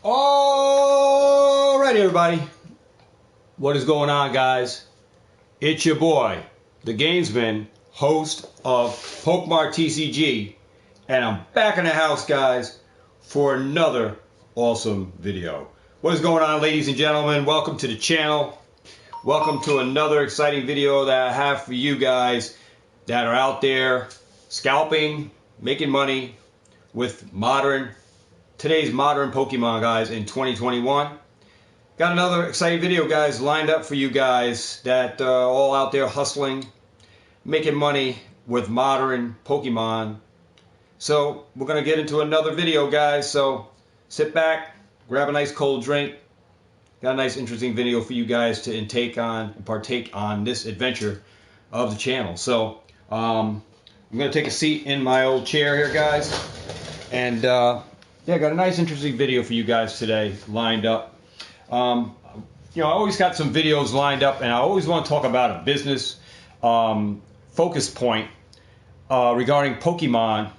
Alright everybody, what is going on, guys? It's your boy, Thegamesmen, host of Pokemart TCG, and I'm back in the house, guys, for another awesome video. What is going on, ladies and gentlemen? Welcome to the channel. Welcome to another exciting video that I have for you guys that are out there scalping, making money with today's modern Pokemon, guys, in 2021. Got another exciting video, guys, lined up for you guys that are all out there hustling, making money with modern Pokemon. So we're going to get into another video, guys. So sit back, grab a nice cold drink. Got a nice interesting video for you guys to partake on this adventure of the channel. So I'm going to take a seat in my old chair here, guys. And yeah, got a nice interesting video for you guys today lined up. You know, I always got some videos lined up, and I always want to talk about a business focus point regarding Pokemon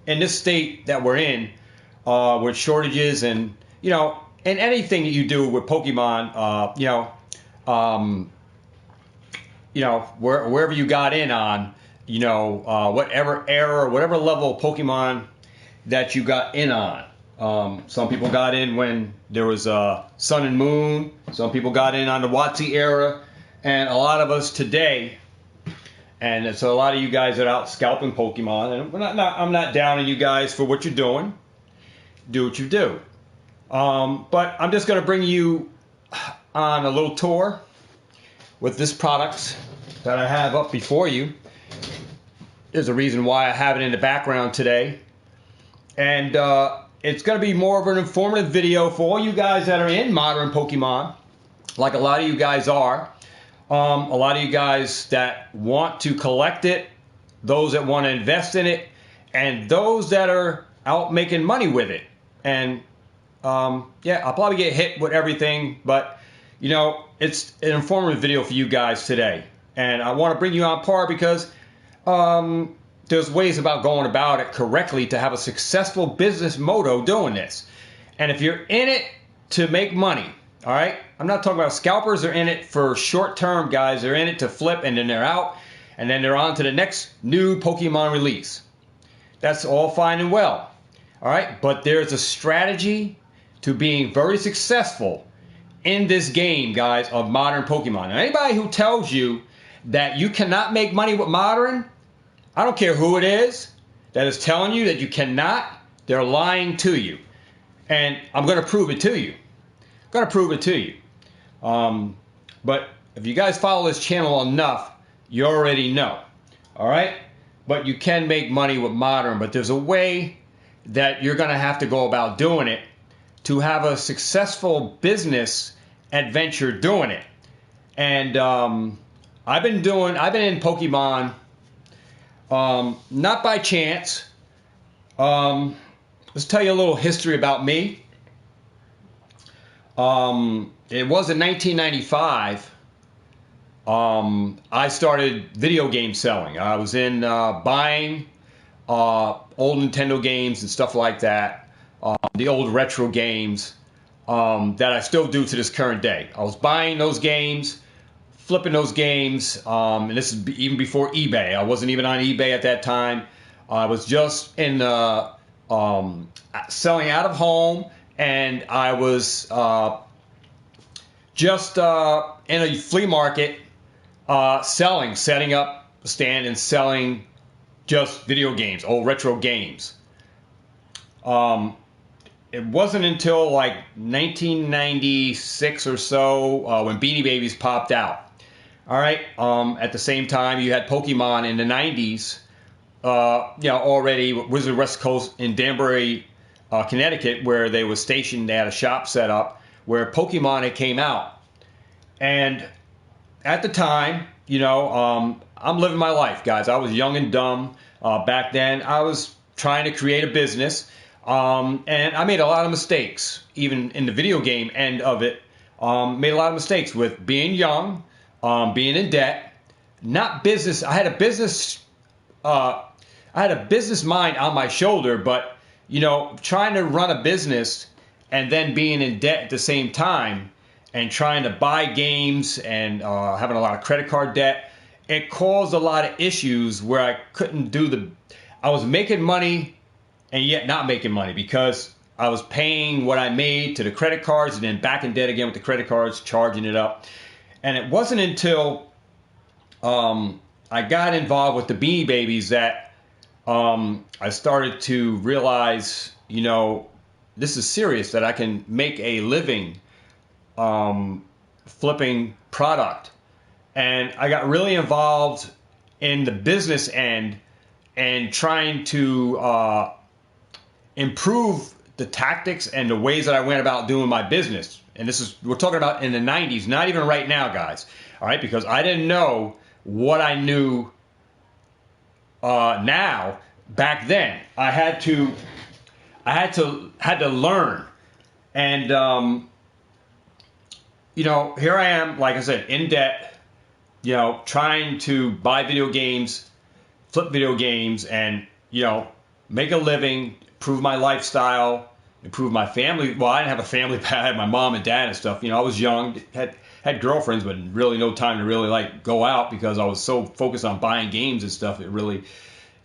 in this state that we're in with shortages and, you know, and anything that you do with Pokemon, wherever you got in on, whatever era, whatever level of Pokemon that you got in on. Some people got in when there was Sun and Moon. Some people got in on the WotC era, and a lot of us today. And so a lot of you guys that are out scalping Pokemon, and I'm not downing you guys for what you're doing. Do what you do. But I'm just going to bring you on a little tour with this product that I have up before you. There's a reason why I have it in the background today. And it's going to be more of an informative video for all you guys that are in modern Pokemon, like a lot of you guys are. A lot of you guys that want to collect it, those that want to invest in it, and those that are out making money with it. And yeah, I'll probably get hit with everything, but you know, it's an informative video for you guys today. And I want to bring you on par because there's ways about going about it correctly to have a successful business motto doing this. And if you're in it to make money, all right? I'm not talking about scalpers are in it for short term, guys. They're in it to flip and then they're out and then they're on to the next new Pokemon release. That's all fine and well, all right? But there's a strategy to being very successful in this game, guys, of modern Pokemon. And anybody who tells you that you cannot make money with modern, I don't care who it is that is telling you that you cannot, they're lying to you. And I'm going to prove it to you. I'm going to prove it to you. But if you guys follow this channel enough, you already know. All right? But you can make money with modern, but there's a way that you're going to have to go about doing it to have a successful business adventure doing it. And I've been in Pokemon not by chance. Let's tell you a little history about me. It was in 1995. I started video game selling. I was in buying old Nintendo games and stuff like that. The old retro games that I still do to this current day. I was buying those games, flipping those games, and this is even before eBay. I wasn't even on eBay at that time. I was just in selling out of home, and I was just in a flea market setting up a stand and selling just video games, old retro games. It wasn't until like 1996 or so when Beanie Babies popped out. All right. At the same time, you had Pokemon in the 90s. Already Wizard West Coast in Danbury, Connecticut, where they were stationed. They had a shop set up where Pokemon had came out. And at the time, I'm living my life, guys. I was young and dumb back then. I was trying to create a business, and I made a lot of mistakes, even in the video game end of it. Made a lot of mistakes with being young, being in debt, not business. I had a business mind on my shoulder, but trying to run a business and then being in debt at the same time, and trying to buy games and having a lot of credit card debt, it caused a lot of issues where I couldn't I was making money and yet not making money because I was paying what I made to the credit cards and then back in debt again with the credit cards, charging it up. And it wasn't until I got involved with the Beanie Babies that I started to realize, this is serious, that I can make a living flipping product. And I got really involved in the business end and trying to improve the tactics and the ways that I went about doing my business. And we're talking about in the 90s, not even right now, guys. All right, because I didn't know what I knew now back then. I had to learn. And here I am, like I said, in debt, trying to buy video games, flip video games, and, make a living, improve my lifestyle, improve my family. Well, I didn't have a family, but I had my mom and dad and stuff. I was young, had girlfriends, but really no time to really go out because I was so focused on buying games and stuff. It really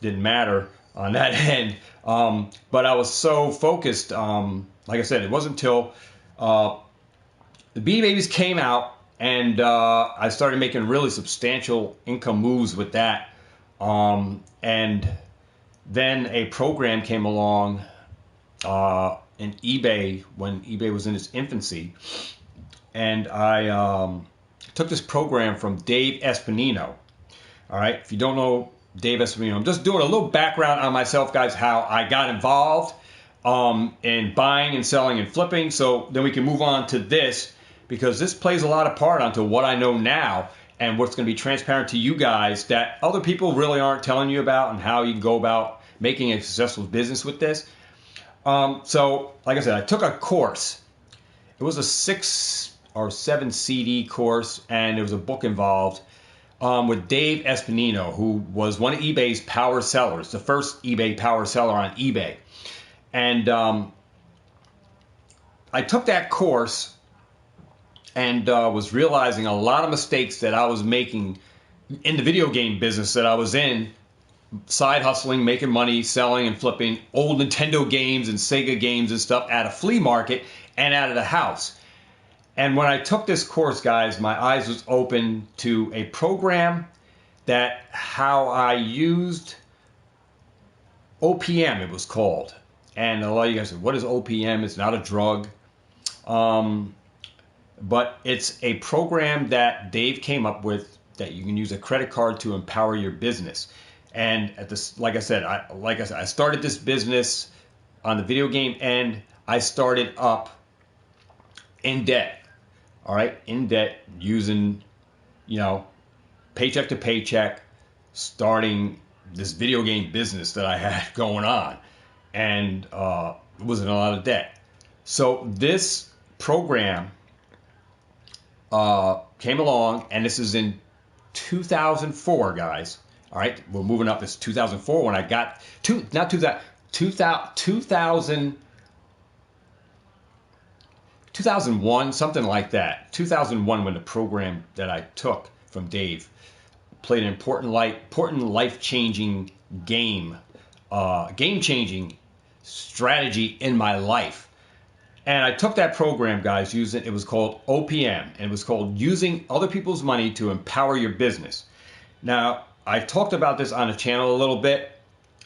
didn't matter on that end. But I was so focused, like I said, it wasn't until the Beanie Babies came out, and I started making really substantial income moves with that. And then a program came along in eBay when eBay was in its infancy. And I took this program from Dave Espinino. All right, if you don't know Dave Espinino, I'm just doing a little background on myself, guys, how I got involved in buying and selling and flipping. So then we can move on to this, because this plays a lot of part onto what I know now and what's going to be transparent to you guys that other people really aren't telling you about, and how you can go about making a successful business with this. So, like I said, I took a course. It was a 6 or 7 CD course, and there was a book involved with Dave Espinino, who was one of eBay's power sellers, the first eBay power seller on eBay. And I took that course and was realizing a lot of mistakes that I was making in the video game business that I was in, side hustling, making money, selling and flipping old Nintendo games and Sega games and stuff at a flea market and out of the house. And when I took this course, guys, my eyes was open to a program that how I used OPM, it was called. And a lot of you guys said, what is OPM? It's not a drug. But it's a program that Dave came up with that you can use a credit card to empower your business. And at this, like I said, I started this business on the video game end. I started up in debt. All right, in debt, using, paycheck to paycheck, starting this video game business that I had going on, and was in a lot of debt. So this program came along, and this is in 2004, guys. All right, we're moving up. This is 2004 when I got 2001, something like that. 2001 when the program that I took from Dave played an important life-changing game-changing strategy in my life. And I took that program, guys, it was called OPM, and it was called Using Other People's Money to Empower Your Business. Now, I talked about this on the channel a little bit,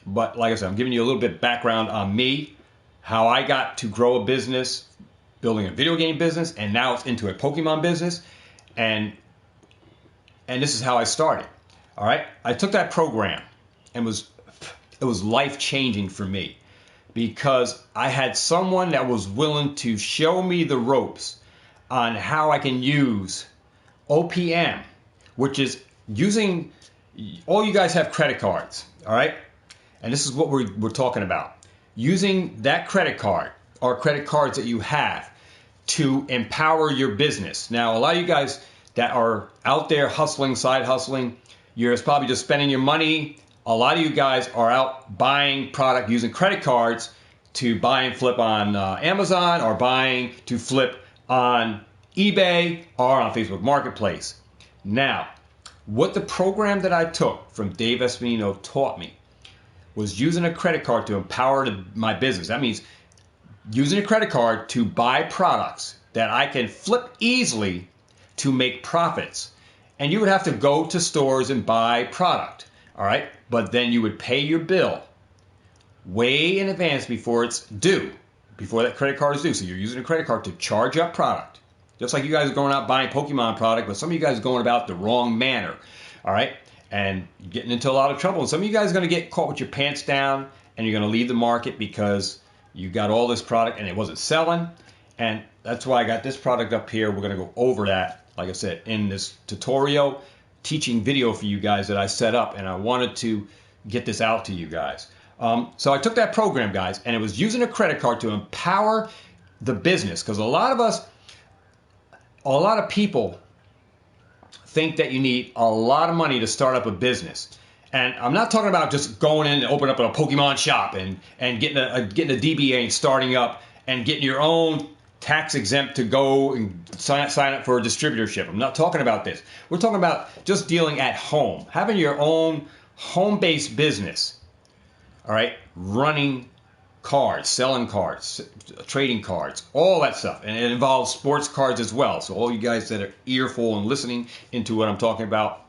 but like I said, I'm giving you a little bit background on me, how I got to grow a business, building a video game business, and now it's into a Pokemon business. And and this is how I started. All right, I took that program, and it was life changing for me, because I had someone that was willing to show me the ropes on how I can use OPM, which is using, all you guys have credit cards, all right? And this is what we're talking about. Using that credit card or credit cards that you have to empower your business. Now, a lot of you guys that are out there hustling, side hustling, you're probably just spending your money. A lot of you guys are out buying product using credit cards to buy and flip on Amazon, or buying to flip on eBay or on Facebook Marketplace. Now, what the program that I took from Dave Espinino taught me was using a credit card to empower my business. That means using a credit card to buy products that I can flip easily to make profits. And you would have to go to stores and buy product, all right? But then you would pay your bill way in advance before it's due, before that credit card is due. So you're using a credit card to charge up product. Just like you guys are going out buying Pokemart product, but some of you guys are going about the wrong manner, all right? And getting into a lot of trouble. And some of you guys are going to get caught with your pants down, and you're going to leave the market because you got all this product and it wasn't selling. And that's why I got this product up here. We're going to go over that, like I said, in this tutorial teaching video for you guys that I set up, and I wanted to get this out to you guys. So I took that program, guys, and it was using a credit card to empower the business, because a lot of people think that you need a lot of money to start up a business. And I'm not talking about just going in and opening up a Pokemon shop and getting a DBA and starting up and getting your own tax exempt to go and sign up for a distributorship. I'm not talking about this. We're talking about just dealing at home, having your own home-based business. All right, running cards, selling cards, trading cards, all that stuff. And it involves sports cards as well. So all you guys that are earful and listening into what I'm talking about,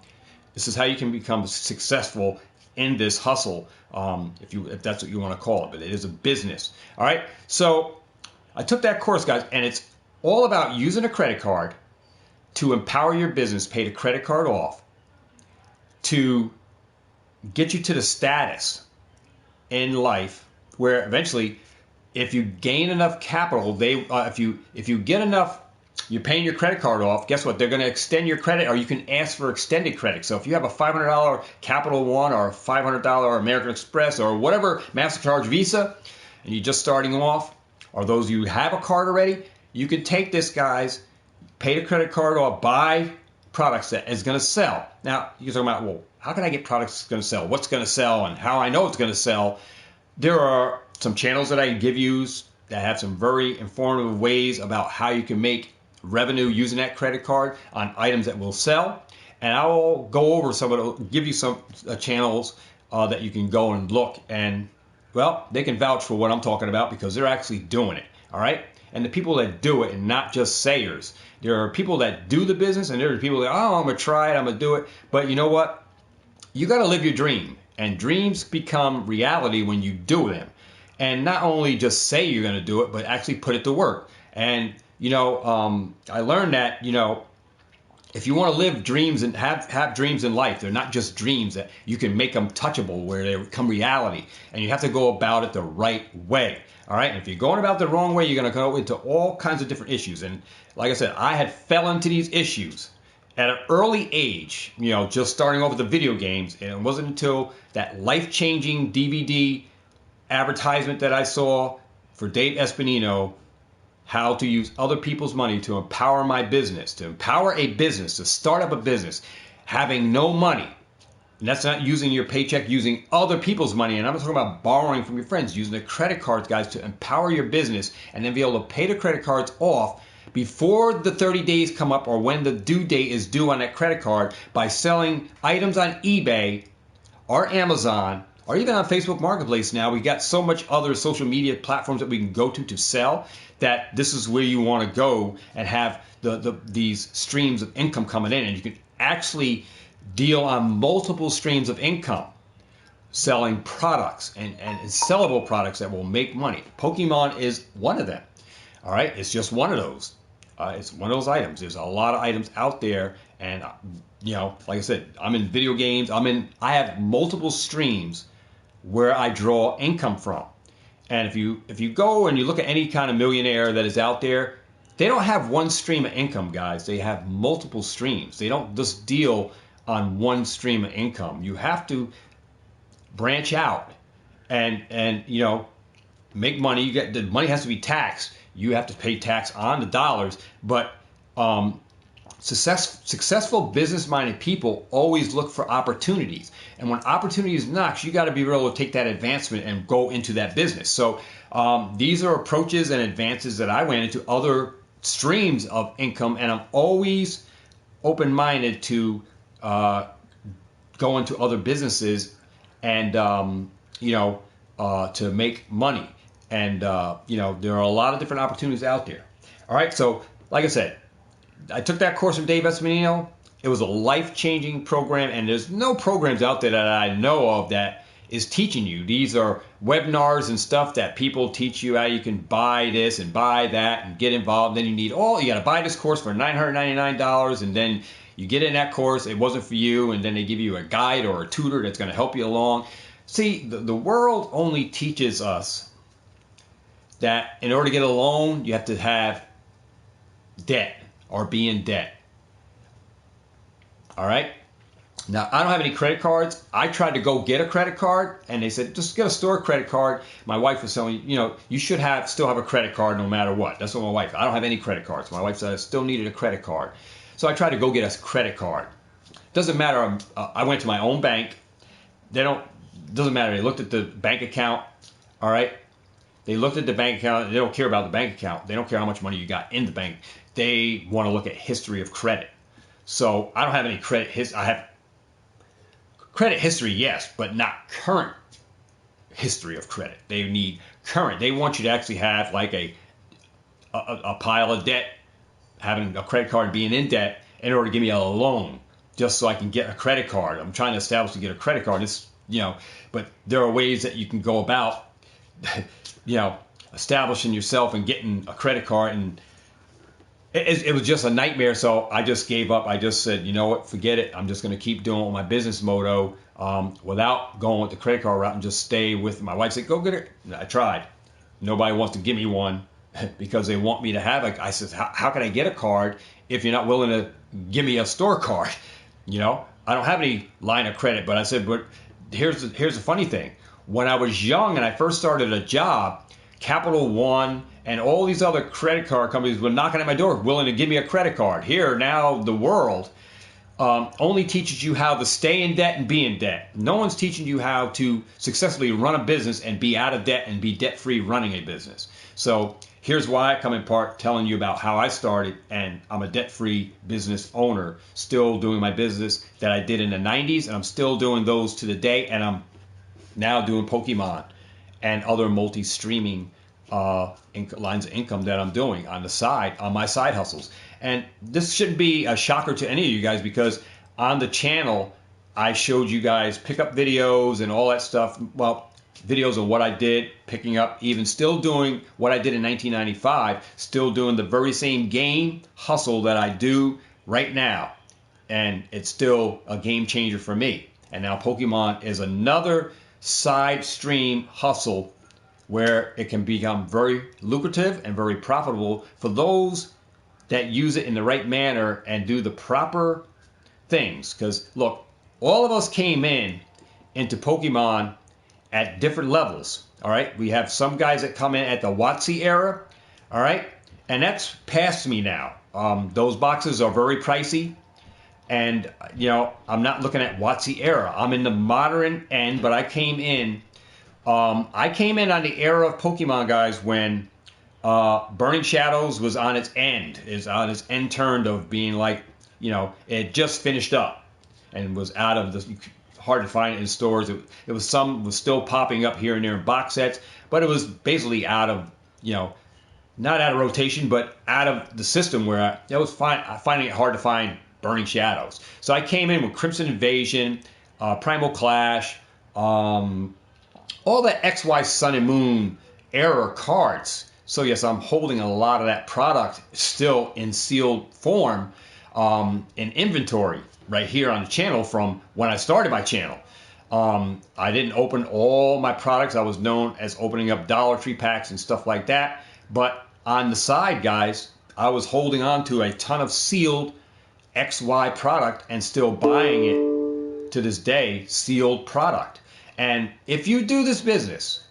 this is how you can become successful in this hustle, if that's what you want to call it. But it is a business. All right, so I took that course, guys, and it's all about using a credit card to empower your business, pay the credit card off, to get you to the status in life where eventually, if you gain enough capital, if you get enough, you're paying your credit card off, guess what? They're going to extend your credit, or you can ask for extended credit. So if you have a $500 Capital One or a $500 American Express or whatever MasterCard, Visa, and you're just starting off, or those you have a card already, you can take this, guys, pay the credit card off, buy products that is going to sell. Now, you're talking about, well, how can I get products that's going to sell? What's going to sell and how I know it's going to sell? There are some channels that I can give you that have some very informative ways about how you can make revenue using that credit card on items that will sell. And I will go over some of the, give you some channels that you can go and look, and, well, they can vouch for what I'm talking about because they're actually doing it, all right? And the people that do it, and not just sayers. There are people that do the business, and there are people that, oh, I'm going to try it, I'm going to do it. But you know what? You got to live your dream. And dreams become reality when you do them. And not only just say you're going to do it, but actually put it to work. And, I learned that, if you want to live dreams and have dreams in life, they're not just dreams, that you can make them touchable where they become reality. And you have to go about it the right way. All right. And if you're going about the wrong way, you're going to go into all kinds of different issues. And like I said, I had fell into these issues at an early age, just starting off with the video games. And it wasn't until that life-changing DVD advertisement that I saw for Dave Espinino, how to use other people's money to empower my business, to empower a business, to start up a business, having no money. And that's not using your paycheck, using other people's money. And I'm not talking about borrowing from your friends, using the credit cards, guys, to empower your business and then be able to pay the credit cards off before the 30 days come up, or when the due date is due on that credit card, by selling items on eBay or Amazon or even on Facebook Marketplace. Now we got so much other social media platforms that we can go to sell, that this is where you want to go and have these streams of income coming in. And you can actually deal on multiple streams of income, selling products and sellable products that will make money. Pokemon is one of them. All right, it's just one of those. It's one of those items. There's a lot of items out there, And like I said, I'm in video games. I have multiple streams where I draw income from. And if you go and you look at any kind of millionaire that is out there, they don't have one stream of income, guys. They have multiple streams. They don't just deal on one stream of income. You have to branch out and make money. The money has to be taxed. You have to pay tax on the dollars. But successful business-minded people always look for opportunities. And when opportunities knocks, you got to be able to take that advancement and go into that business. So these are approaches and advances that I went into other streams of income, and I'm always open-minded to go into other businesses and to make money. And there are a lot of different opportunities out there. All right, so like I said, I took that course from Dave Espanino. It was a life-changing program, and there's no programs out there that I know of that is teaching you. These are webinars and stuff that people teach you how you can buy this and buy that and get involved. Then you got to buy this course for $999, and then you get in that course. It wasn't for you, and then they give you a guide or a tutor that's going to help you along. See, the world only teaches us that in order to get a loan, you have to have debt or be in debt. All right? Now, I don't have any credit cards. I tried to go get a credit card, and they said, just get a store credit card. My wife was telling me, you should still have a credit card no matter what. That's what my wife, I don't have any credit cards. My wife said I still needed a credit card. So I tried to go get a credit card. Doesn't matter. I went to my own bank. Doesn't matter. They looked at the bank account. All right? They looked at the bank account. They don't care about the bank account. They don't care how much money you got in the bank. They want to look at history of credit. So I don't have any credit. I have credit history, yes, but not current history of credit. They need current. They want you to actually have like a pile of debt, having a credit card, being in debt in order to give me a loan, just so I can get a credit card. I'm trying to establish to get a credit card. But there are ways that you can go about, establishing yourself and getting a credit card, and it was just a nightmare. So I just gave up. I just said, you know what, forget it. I'm just going to keep doing my business moto without going with the credit card route and just stay with. My wife said, go get it. I tried. Nobody wants to give me one because they want me to have it. I said, how can I get a card if you're not willing to give me a store card? I don't have any line of credit. But I said, but here's the funny thing. When I was young and I first started a job, Capital One and all these other credit card companies were knocking at my door, willing to give me a credit card. Here, now, the world only teaches you how to stay in debt and be in debt. No one's teaching you how to successfully run a business and be out of debt and be debt-free running a business. So here's why I come in part telling you about how I started, and I'm a debt-free business owner, still doing my business that I did in the 90s, and I'm still doing those to the day, and I'm now doing Pokemart and other multi-streaming lines of income that I'm doing on the side, on my side hustles. And this shouldn't be a shocker to any of you guys, because on the channel, I showed you guys pickup videos and all that stuff. Well, videos of what I did, picking up, even still doing what I did in 1995, still doing the very same game hustle that I do right now. And it's still a game changer for me. And now Pokemart is another side stream hustle where it can become very lucrative and very profitable for those that use it in the right manner and do the proper things. Because look, all of us came into Pokemon at different levels. All right, we have some guys that come in at the WotC era. All right, and that's past me now. Those boxes are very pricey. And, I'm not looking at WotC era. I'm in the modern end, but I came in on the era of Pokemon, guys, when Burning Shadows was on its end. Is on its end turned of being like, it just finished up and was out of the, hard to find it in stores. It was still popping up here and there in box sets, but it was basically out of, not out of rotation, but out of the system where I was finding it hard to find Burning Shadows. So I came in with Crimson Invasion, Primal Clash, all the XY Sun and Moon era cards. So yes, I'm holding a lot of that product still in sealed form. in inventory right here on the channel from when I started my channel. I didn't open all my products. I was known as opening up Dollar Tree packs and stuff like that. But on the side, guys, I was holding on to a ton of sealed XY product and still buying it to this day, sealed product. And if you do this business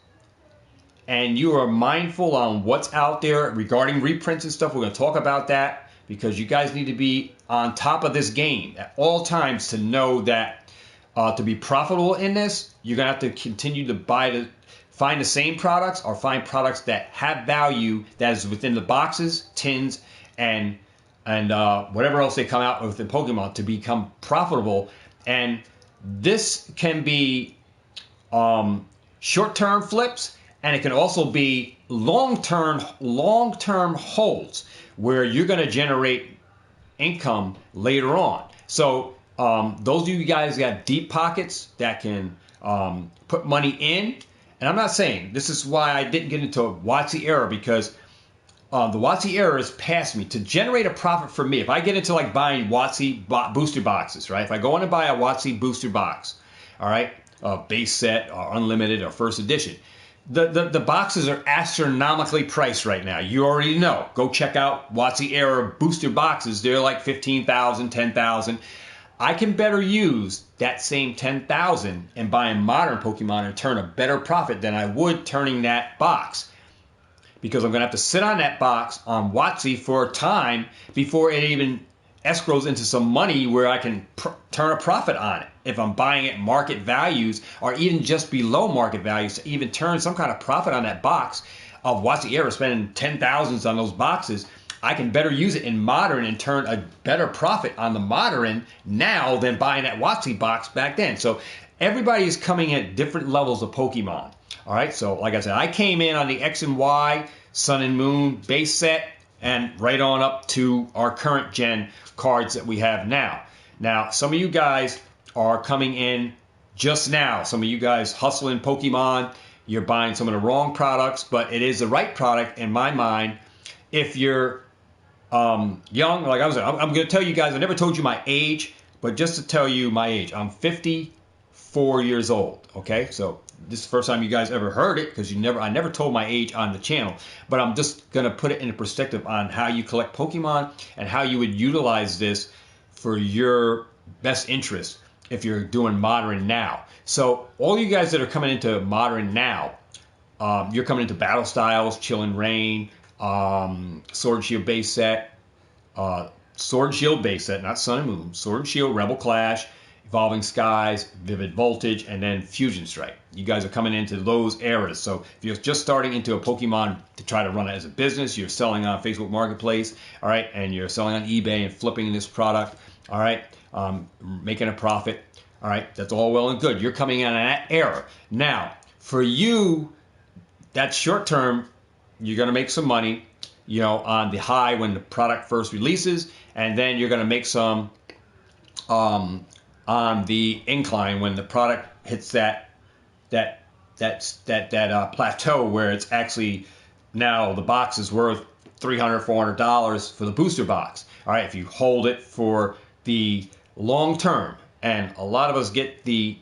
and you are mindful on what's out there regarding reprints and stuff, we're going to talk about that, because you guys need to be on top of this game at all times to know that to be profitable in this, you're going to have to continue to find the same products or find products that have value that is within the boxes, tins, and whatever else they come out with in Pokemon to become profitable. And this can be short-term flips, and it can also be long-term holds where you're going to generate income later on. So those of you guys that have deep pockets that can put money in, and I'm not saying, this is why I didn't get into WotC era, because the WotC era is past me. To generate a profit for me, if I get into like buying WotC booster boxes, right? If I go in and buy a WotC booster box, all right, base set or unlimited or first edition, the boxes are astronomically priced right now. You already know. Go check out WotC era booster boxes. They're like $15,000, $10,000. I can better use that same $10,000 and buying modern Pokemon and turn a better profit than I would turning that box, because I'm going to have to sit on that box on WotC for a time before it even escrows into some money where I can turn a profit on it. If I'm buying at market values or even just below market values, to even turn some kind of profit on that box of WotC era, spending $10,000s on those boxes, I can better use it in modern and turn a better profit on the modern now than buying that WotC box back then. So everybody is coming at different levels of Pokemon. All right, so like I said, I came in on the X and Y, Sun and Moon base set, and right on up to our current gen cards that we have now. Now, some of you guys are coming in just now. Some of you guys hustling Pokemon. You're buying some of the wrong products, but it is the right product in my mind. If you're young, like I was, I'm going to tell you guys, I never told you my age, but just to tell you my age, I'm 54 years old. Okay, so this is the first time you guys ever heard it, because I never told my age on the channel, but I'm just going to put it into perspective on how you collect Pokemon and how you would utilize this for your best interest if you're doing modern now. So all you guys that are coming into modern now, you're coming into Battle Styles, Chill and Rain, Sword and Shield base set, Sword and Shield base set, not Sun and Moon, Sword and Shield, Rebel Clash, Evolving Skies, Vivid Voltage, and then Fusion Strike. You guys are coming into those eras. So if you're just starting into a Pokemon to try to run it as a business, you're selling on Facebook Marketplace, all right, and you're selling on eBay and flipping this product, all right, making a profit, all right, that's all well and good. You're coming in on that era. Now, for you, that's short term. You're going to make some money, you know, on the high when the product first releases, and then you're going to make some on the incline when the product hits that plateau where it's actually now the box is worth $300, $400 for the booster box. All right, if you hold it for the long term, and a lot of us get the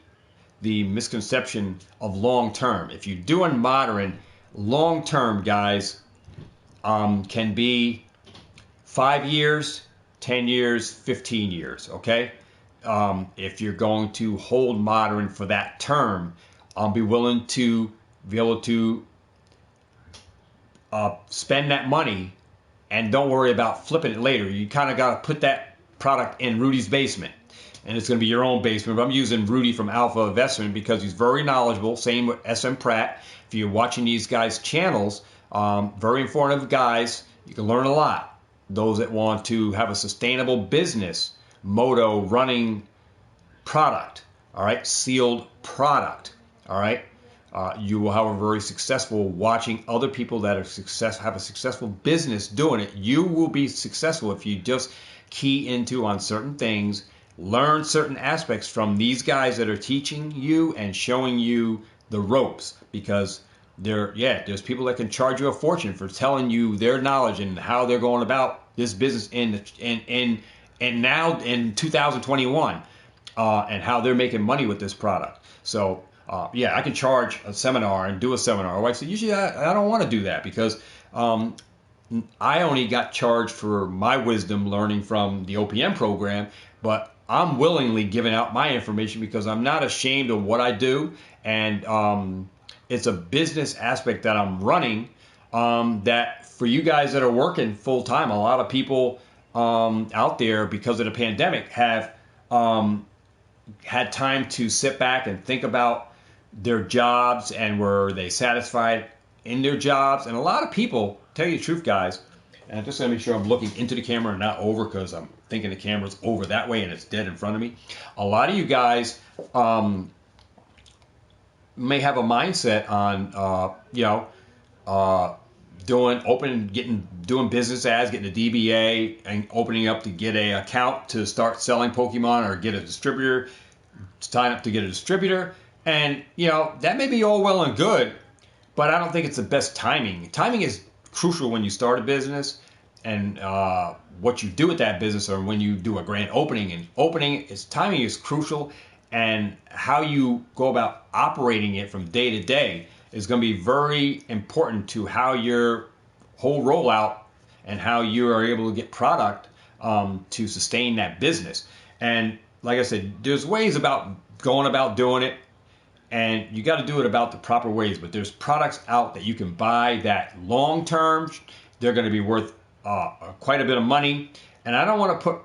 misconception of long term. If you're doing modern, long term, guys, can be 5 years, 10 years, 15 years. Okay. If you're going to hold modern for that term, be willing to be able to spend that money and don't worry about flipping it later. You kind of got to put that product in Rudy's basement, and it's going to be your own basement. But I'm using Rudy from Alpha Investment because he's very knowledgeable. Same with SM Pratt. If you're watching these guys' channels, very informative guys. You can learn a lot. Those that want to have a sustainable business, moto running product, all right, sealed product, all right. You will have a very successful watching other people that have a successful business doing it. You will be successful if you just key into on certain things, learn certain aspects from these guys that are teaching you and showing you the ropes, because there's people that can charge you a fortune for telling you their knowledge and how they're going about this business in and now in 2021, and how they're making money with this product. So yeah, I can charge a seminar and do a seminar. Well, I said usually I don't want to do that because I only got charged for my wisdom learning from the OPM program, but I'm willingly giving out my information because I'm not ashamed of what I do, and it's a business aspect that I'm running. That for you guys that are working full time, a lot of people out there because of the pandemic have had time to sit back and think about their jobs and were they satisfied in their jobs. And a lot of people, tell you the truth, guys, and I'm just going to make sure I'm looking into the camera and not over because I'm thinking the camera's over that way and it's dead in front of me. A lot of you guys may have a mindset on, doing business ads, getting a DBA, and opening up to get a account to start selling Pokemon or get a distributor, sign up to get a distributor. And, that may be all well and good, but I don't think it's the best timing. Timing is crucial when you start a business and what you do with that business or when you do a grand opening. And timing is crucial, and how you go about operating it from day to day is going to be very important to how your whole rollout and how you are able to get product to sustain that business. And like I said, there's ways about going about doing it, and you got to do it about the proper ways. But there's products out that you can buy that long term, they're going to be worth quite a bit of money. And I don't want to put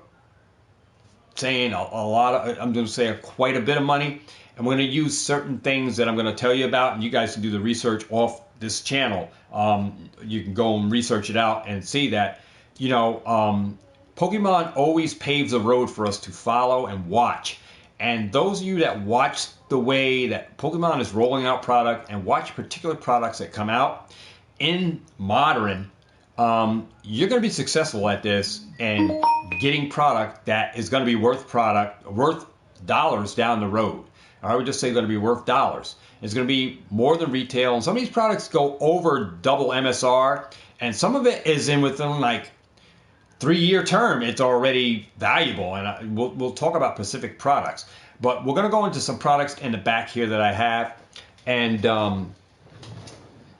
saying a lot of, I'm going to say quite a bit of money. I'm going to use certain things that I'm going to tell you about, and you guys can do the research off this channel. You can go and research it out and see that, Pokemon always paves a road for us to follow and watch. And those of you that watch the way that Pokemon is rolling out product and watch particular products that come out in modern, you're going to be successful at this and getting product that is going to be worth dollars down the road. I would just say going to be worth dollars. It's going to be more than retail. And some of these products go over double MSR, and some of it is within like 3-year term. It's already valuable, and we'll talk about specific products. But we're going to go into some products in the back here that I have, and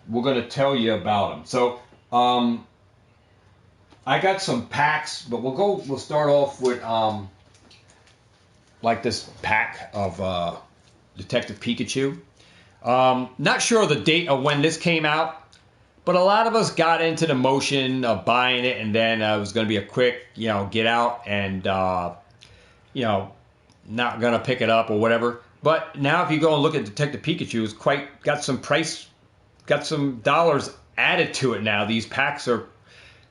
we're going to tell you about them. So I got some packs, but we'll start off with like this pack of Detective Pikachu. Not sure of the date of when this came out, but a lot of us got into the motion of buying it, and then it was going to be a quick, get out and, not going to pick it up or whatever. But now if you go and look at Detective Pikachu, it's got some dollars added to it now. These packs are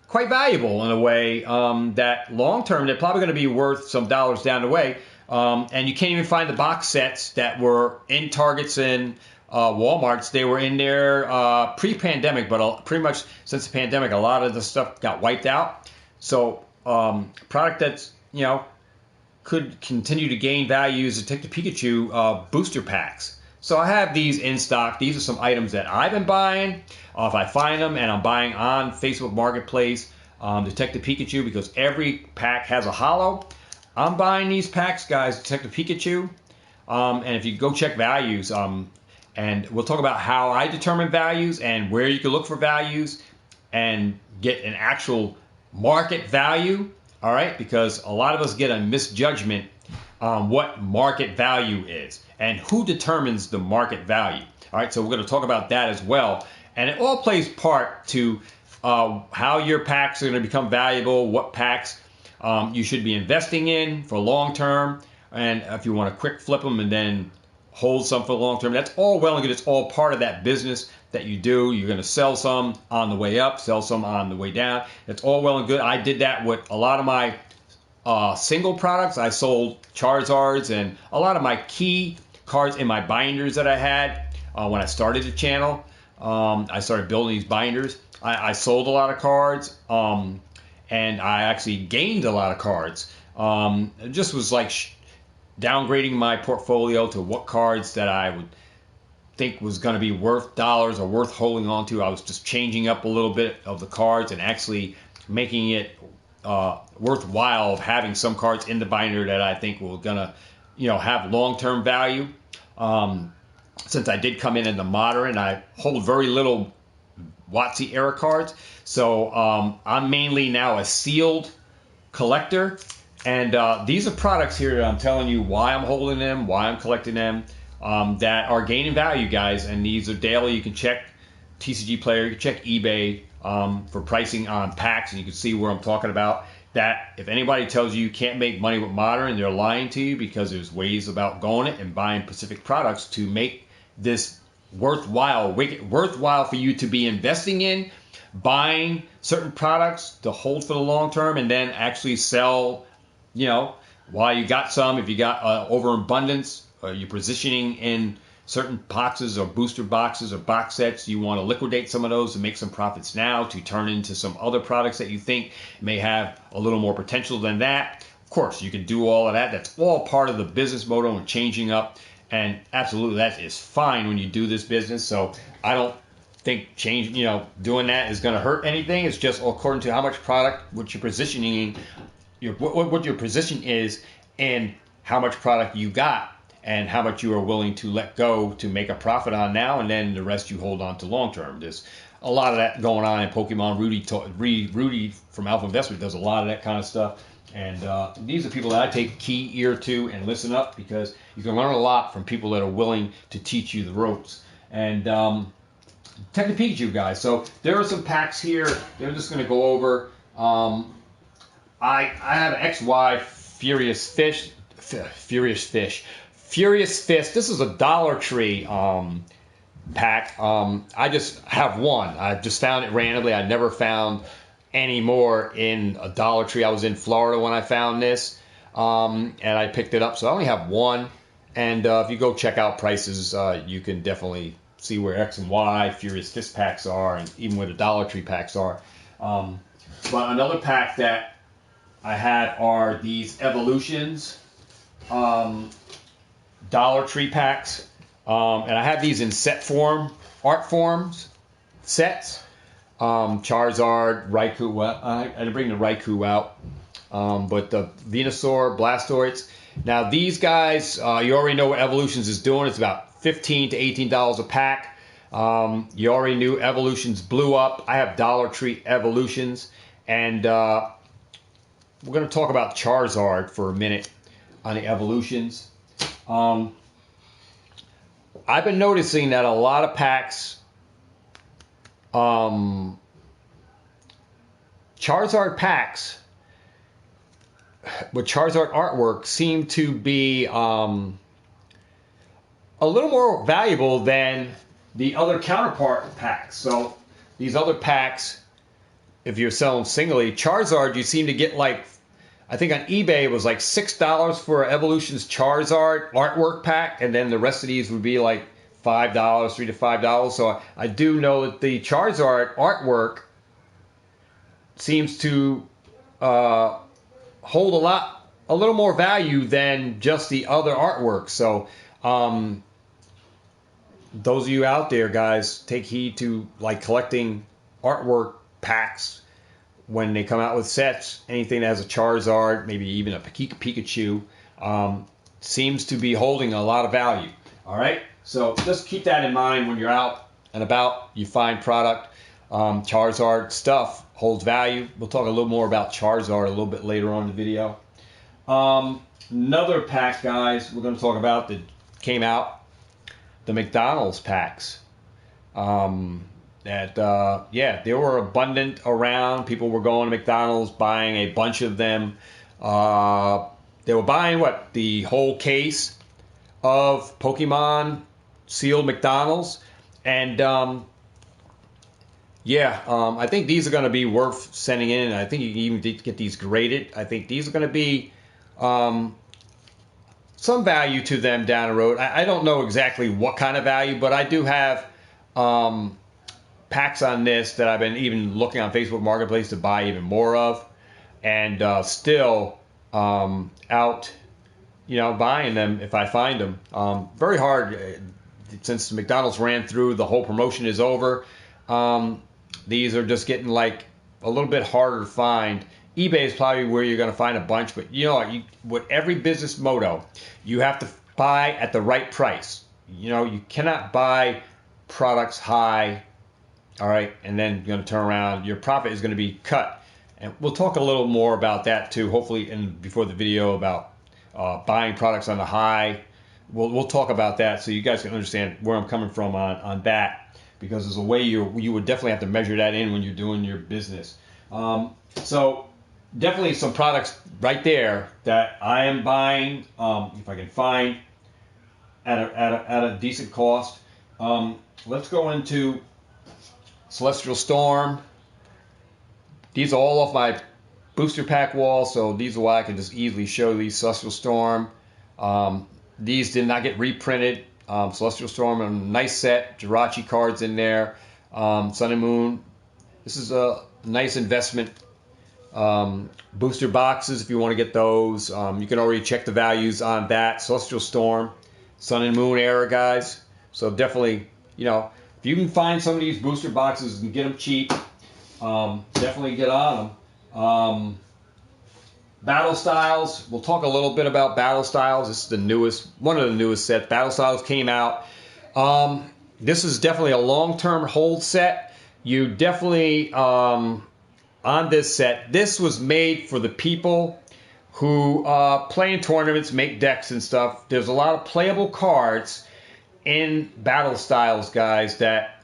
quite valuable in a way that long term they're probably going to be worth some dollars down the way. And you can't even find the box sets that were in Targets and Walmarts. They were in there pre-pandemic, but pretty much since the pandemic, a lot of the stuff got wiped out. So product that's, could continue to gain value is Detective Pikachu booster packs. So I have these in stock. These are some items that I've been buying. If I find them, and I'm buying on Facebook Marketplace, Detective Pikachu, because every pack has a holo. I'm buying these packs, guys, Detective Pikachu. And if you go check values, and we'll talk about how I determine values and where you can look for values and get an actual market value. All right, because a lot of us get a misjudgment on what market value is and who determines the market value. All right, so we're going to talk about that as well. And it all plays part to how your packs are going to become valuable, what packs you should be investing in for long term, and if you want to quick flip them and then hold some for long term. That's all well and good. It's all part of that business that you do. You're going to sell some on the way up, sell some on the way down. It's all well and good. I did that with a lot of my single products. I sold Charizards and a lot of my key cards in my binders that I had when I started the channel. I started building these binders. I sold a lot of cards, and I actually gained a lot of cards. It just was like downgrading my portfolio to what cards that I would think was going to be worth dollars or worth holding on to. I was just changing up a little bit of the cards and actually making it worthwhile of having some cards in the binder that I think will gonna, have long-term value. Since I did come in the modern, I hold very little WotC era cards, so I'm mainly now a sealed collector. And these are products here that I'm telling you why I'm holding them, why I'm collecting them, that are gaining value, guys. And these are daily. You can check TCG Player, you can check eBay for pricing on packs, and you can see where I'm talking about. That if anybody tells you can't make money with modern, they're lying to you, because there's ways about going it and buying specific products to make this worthwhile for you to be investing in, buying certain products to hold for the long term, and then actually sell. While you got some, if you got overabundance, or you're positioning in certain boxes or booster boxes or box sets, you want to liquidate some of those and make some profits now to turn into some other products that you think may have a little more potential than that. Of course, you can do all of that. That's all part of the business model and changing up. And absolutely, that is fine when you do this business. So I don't think doing that is going to hurt anything. It's just according to how much product, what you're positioning, what your position is, and how much product you got, and how much you are willing to let go to make a profit on now, and then the rest you hold on to long term. There's a lot of that going on in Pokemon. Rudy from Alpha Investment does a lot of that kind of stuff. And these are people that I take key ear to and listen up, because you can learn a lot from people that are willing to teach you the ropes. And Tech the Pikachu, guys. So there are some packs here. They're just going to go over. I have an XY Furious Fist. This is a Dollar Tree pack. I just have one. I just found it randomly. I never found any more in a Dollar Tree. I was in Florida when I found this, and I picked it up. So I only have one. And if you go check out prices, you can definitely see where X and Y Furious Fist packs are, and even where the Dollar Tree packs are. But another pack that I have are these Evolutions Dollar Tree packs. And I have these in set form, art forms, sets. Charizard, Raikou. Well, I didn't bring the Raikou out. But the Venusaur, Blastoids. Now these guys, you already know what Evolutions is doing. It's about $15 to $18 a pack. You already knew Evolutions blew up. I have Dollar Tree Evolutions. And we're going to talk about Charizard for a minute on the Evolutions. I've been noticing that a lot of packs, Charizard packs with Charizard artwork seem to be a little more valuable than the other counterpart packs. So these other packs, if you're selling singly, Charizard, you seem to get like, I think on eBay it was like $6 for Evolution's Charizard artwork pack, and then the rest of these would be like $5, $3 to $5. So I do know that the Charizard artwork seems to hold a little more value than just the other artwork. So those of you out there, guys, take heed to like collecting artwork packs when they come out with sets. Anything that has a Charizard, maybe even a Pikachu, seems to be holding a lot of value. All right, so just keep that in mind when you're out and about. You find product. Charizard stuff holds value. We'll talk a little more about Charizard a little bit later on in the video. Another pack, guys, we're going to talk about that came out, the Mcdonald's packs. They were abundant around. People were going to McDonald's, buying a bunch of them. They were buying the whole case of Pokemon sealed McDonald's, and I think these are going to be worth sending in. I think you can even get these graded. I think these are going to be some value to them down the road. I don't know exactly what kind of value, but I do have packs on this that I've been even looking on Facebook Marketplace to buy even more of, and still out, buying them if I find them. Very hard since McDonald's ran through, the whole promotion is over. These are just getting like a little bit harder to find eBay is probably where you're going to find a bunch, but you know, with every business motto, you have to buy at the right price. You know, you cannot buy products high, all right, and then you're going to turn around. Your profit is going to be cut. And we'll talk a little more about that too, hopefully, before the video about buying products on the high. We'll talk about that so you guys can understand where I'm coming from on that, because there's a way you would definitely have to measure that in when you're doing your business. So definitely some products right there that I am buying, if I can find at a decent cost. Let's go into Celestial Storm. These are all off my booster pack wall, so these are why I can just easily show these. Celestial Storm. These did not get reprinted. Celestial Storm, a nice set. Jirachi cards in there. Sun and Moon. This is a nice investment. Booster boxes, if you want to get those. You can already check the values on that. Celestial Storm. Sun and Moon era, guys. So definitely, you know, if you can find some of these booster boxes and get them cheap, definitely get on them. Battle Styles. We'll talk a little bit about Battle Styles. This is the newest, one of the newest sets. Battle Styles came out. This is definitely a long-term hold set. You definitely, on this set, this was made for the people who play in tournaments, make decks and stuff. There's a lot of playable cards in Battle Styles, guys, that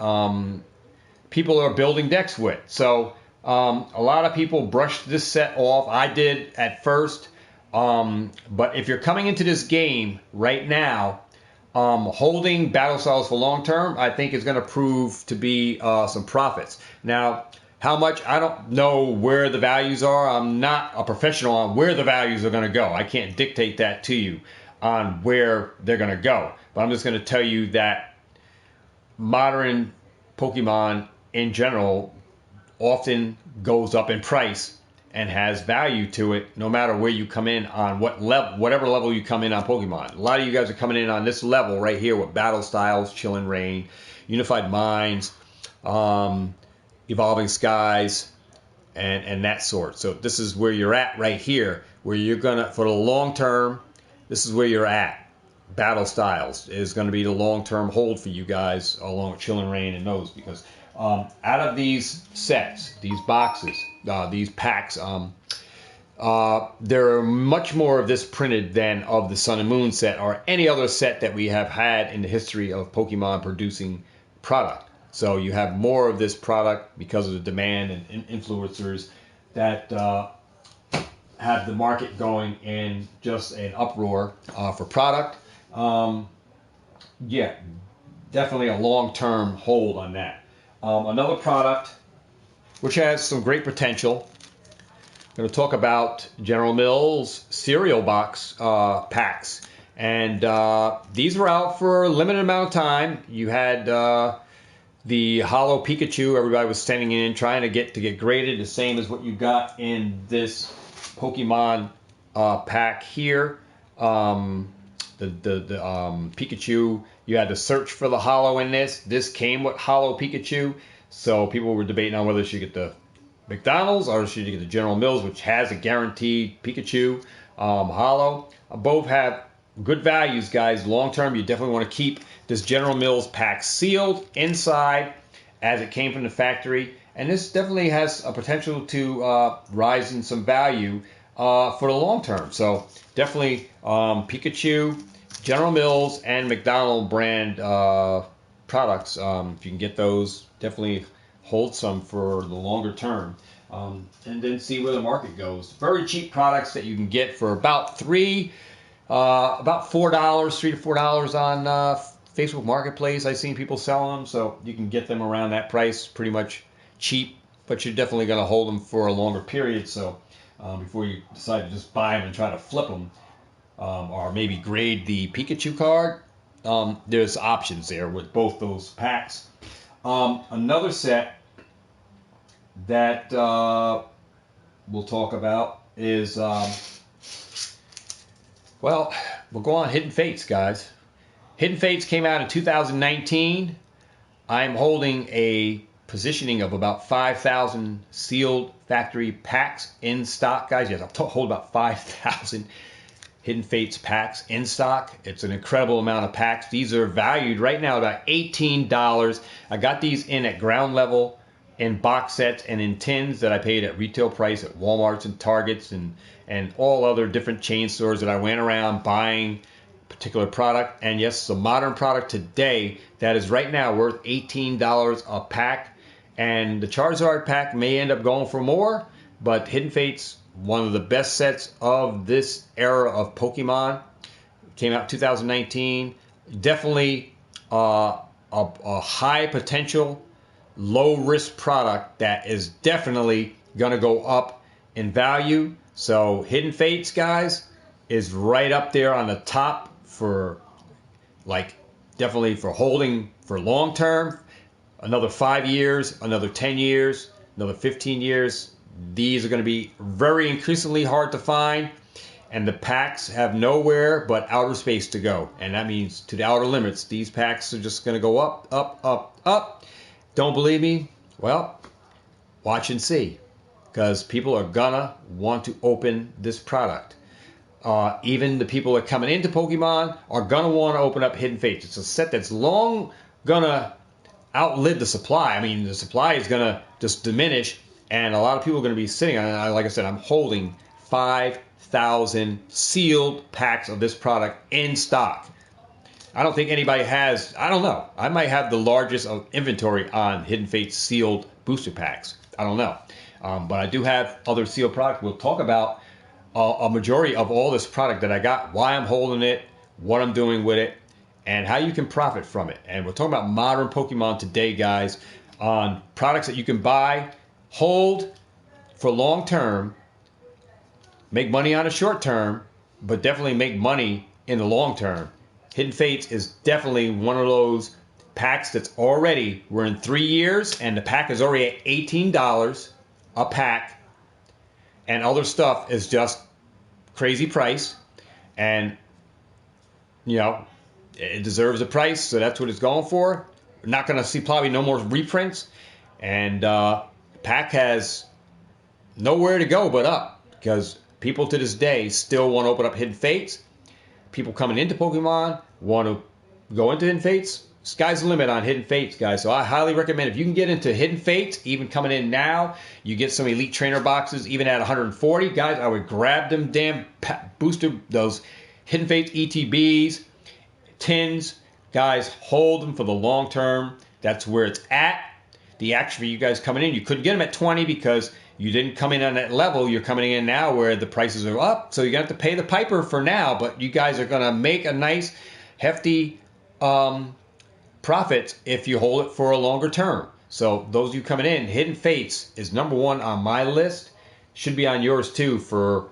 people are building decks with. So a lot of people brushed this set off. I did at first. But if you're coming into this game right now, holding Battle Styles for long term, I think is going to prove to be some profits. Now, how much, I don't know where the values are. I'm not a professional on where the values are going to go. I can't dictate that to you on where they're going to go. But I'm just going to tell you that modern Pokemon in general often goes up in price and has value to it no matter where you come in on what level, whatever level you come in on Pokemon. A lot of you guys are coming in on this level right here with Battle Styles, Chilling Reign, Unified Minds, Evolving Skies, and that sort. So this is where you're at right here, where you're going to, for the long term, this is where you're at. Battle Styles is going to be the long-term hold for you guys, along with Chilling Reign and those, because out of these sets, these boxes, these packs, there are much more of this printed than of the Sun and Moon set or any other set that we have had in the history of Pokemon producing product. So you have more of this product because of the demand and influencers that have the market going in just an uproar for product. Yeah, definitely a long-term hold on that. Another product which has some great potential. I'm going to talk about General Mills cereal box packs, and these were out for a limited amount of time. You had the Holo Pikachu. Everybody was sending in trying to get graded, the same as what you got in this Pokemon pack here. The Pikachu, you had to search for the Holo in this. This came with Holo Pikachu, so people were debating on whether you should get the McDonald's or should you get the General Mills, which has a guaranteed Pikachu Holo. Both have good values, guys. Long term, you definitely want to keep this General Mills pack sealed inside as it came from the factory, and this definitely has a potential to rise in some value for the long term. So definitely Pikachu, General Mills, and McDonald brand products. If you can get those, definitely hold some for the longer term, and then see where the market goes. Very cheap products that you can get for about $4, $3 to $4 on Facebook Marketplace. I've seen people selling them, so you can get them around that price, pretty much cheap. But you're definitely going to hold them for a longer period. So before you decide to just buy them and try to flip them, or maybe grade the Pikachu card, there's options there with both those packs. Another set that we'll talk about is, well, we'll go on Hidden Fates, guys. Hidden Fates came out in 2019. I'm holding a positioning of about 5,000 sealed factory packs in stock, guys. Yes, I'll hold about 5,000 Hidden Fates packs in stock. It's an incredible amount of packs. These are valued right now about $18. I got these in at ground level in box sets and in tins that I paid at retail price at Walmarts and Targets and all other different chain stores that I went around buying particular product. And yes, it's a modern product today that is right now worth $18 a pack. And the Charizard pack may end up going for more, but Hidden Fates, one of the best sets of this era of Pokemon, came out in 2019. Definitely a high potential, low risk product that is definitely going to go up in value. So Hidden Fates, guys, is right up there on the top for, like, definitely for holding for long term. Another 5 years, another 10 years, another 15 years. These are going to be very increasingly hard to find, and the packs have nowhere but outer space to go, and that means to the outer limits. These packs are just going to go up, up, up, up. Don't believe me? Well, watch and see, because people are gonna want to open this product. Even the people that are coming into Pokemon are gonna want to open up Hidden Fates. It's a set that's long gonna outlive the supply. I mean, the supply is gonna just diminish, and a lot of people are gonna be sitting on it. Like I said, I'm holding 5,000 sealed packs of this product in stock. I don't think anybody has. I don't know. I might have the largest inventory on Hidden Fates sealed booster packs. I don't know. But I do have other sealed products. We'll talk about a majority of all this product that I got, why I'm holding it, what I'm doing with it, and how you can profit from it. And we're talking about modern Pokemon today, guys, on products that you can buy, hold for long term, make money on a short term, but definitely make money in the long term. Hidden Fates is definitely one of those packs that's already, we're in 3 years, and the pack is already at $18 a pack, and other stuff is just crazy price, and, you know, it deserves a price, so that's what it's going for. We're not going to see probably no more reprints, and pack has nowhere to go but up, because people to this day still want to open up Hidden Fates. People coming into Pokemon want to go into Hidden Fates. Sky's the limit on Hidden Fates, guys. So I highly recommend, if you can get into Hidden Fates, even coming in now, you get some Elite Trainer boxes, even at 140, guys, I would grab them damn booster, those Hidden Fates ETBs, tins, guys, hold them for the long term. That's where it's at. The action for you guys coming in, you couldn't get them at 20 because you didn't come in on that level. You're coming in now where the prices are up, so you're going to have to pay the piper for now, but you guys are going to make a nice, hefty profit if you hold it for a longer term. So those of you coming in, Hidden Fates is #1 on my list. Should be on yours too for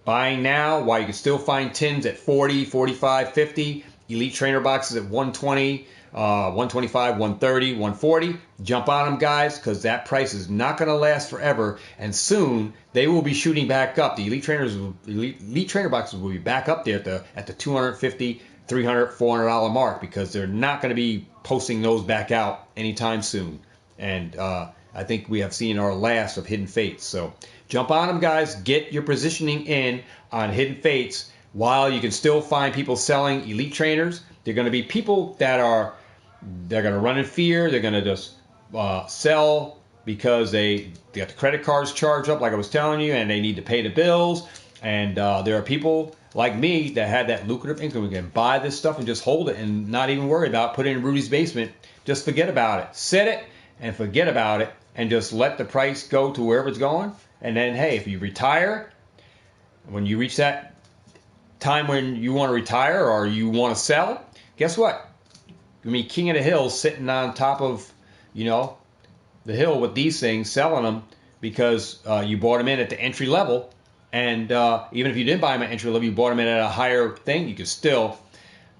buying now, while you can still find tins at 40, 45, 50, Elite Trainer boxes at 120, 125, 130, 140. Jump on them, guys, because that price is not going to last forever, and soon they will be shooting back up. The Elite Trainer boxes will be back up there at the 250, 300, $400 mark, because they're not going to be posting those back out anytime soon. And I think we have seen our last of Hidden Fates. So jump on them, guys. Get your positioning in on Hidden Fates while you can still find people selling Elite Trainers. They're going to be people they're going to run in fear. They're going to just sell because they got the credit cards charged up, like I was telling you, and they need to pay the bills. And there are people like me that had that lucrative income, can buy this stuff and just hold it and not even worry about putting it in Rudy's basement. Just forget about it. Set it and forget about it, and just let the price go to wherever it's going. And then, hey, if you retire, when you reach that time when you want to retire or you want to sell, guess what? You're going to be king of the hill, sitting on top of, the hill with these things, selling them because you bought them in at the entry level. And even if you didn't buy them at entry level, you bought them in at a higher thing, you could still,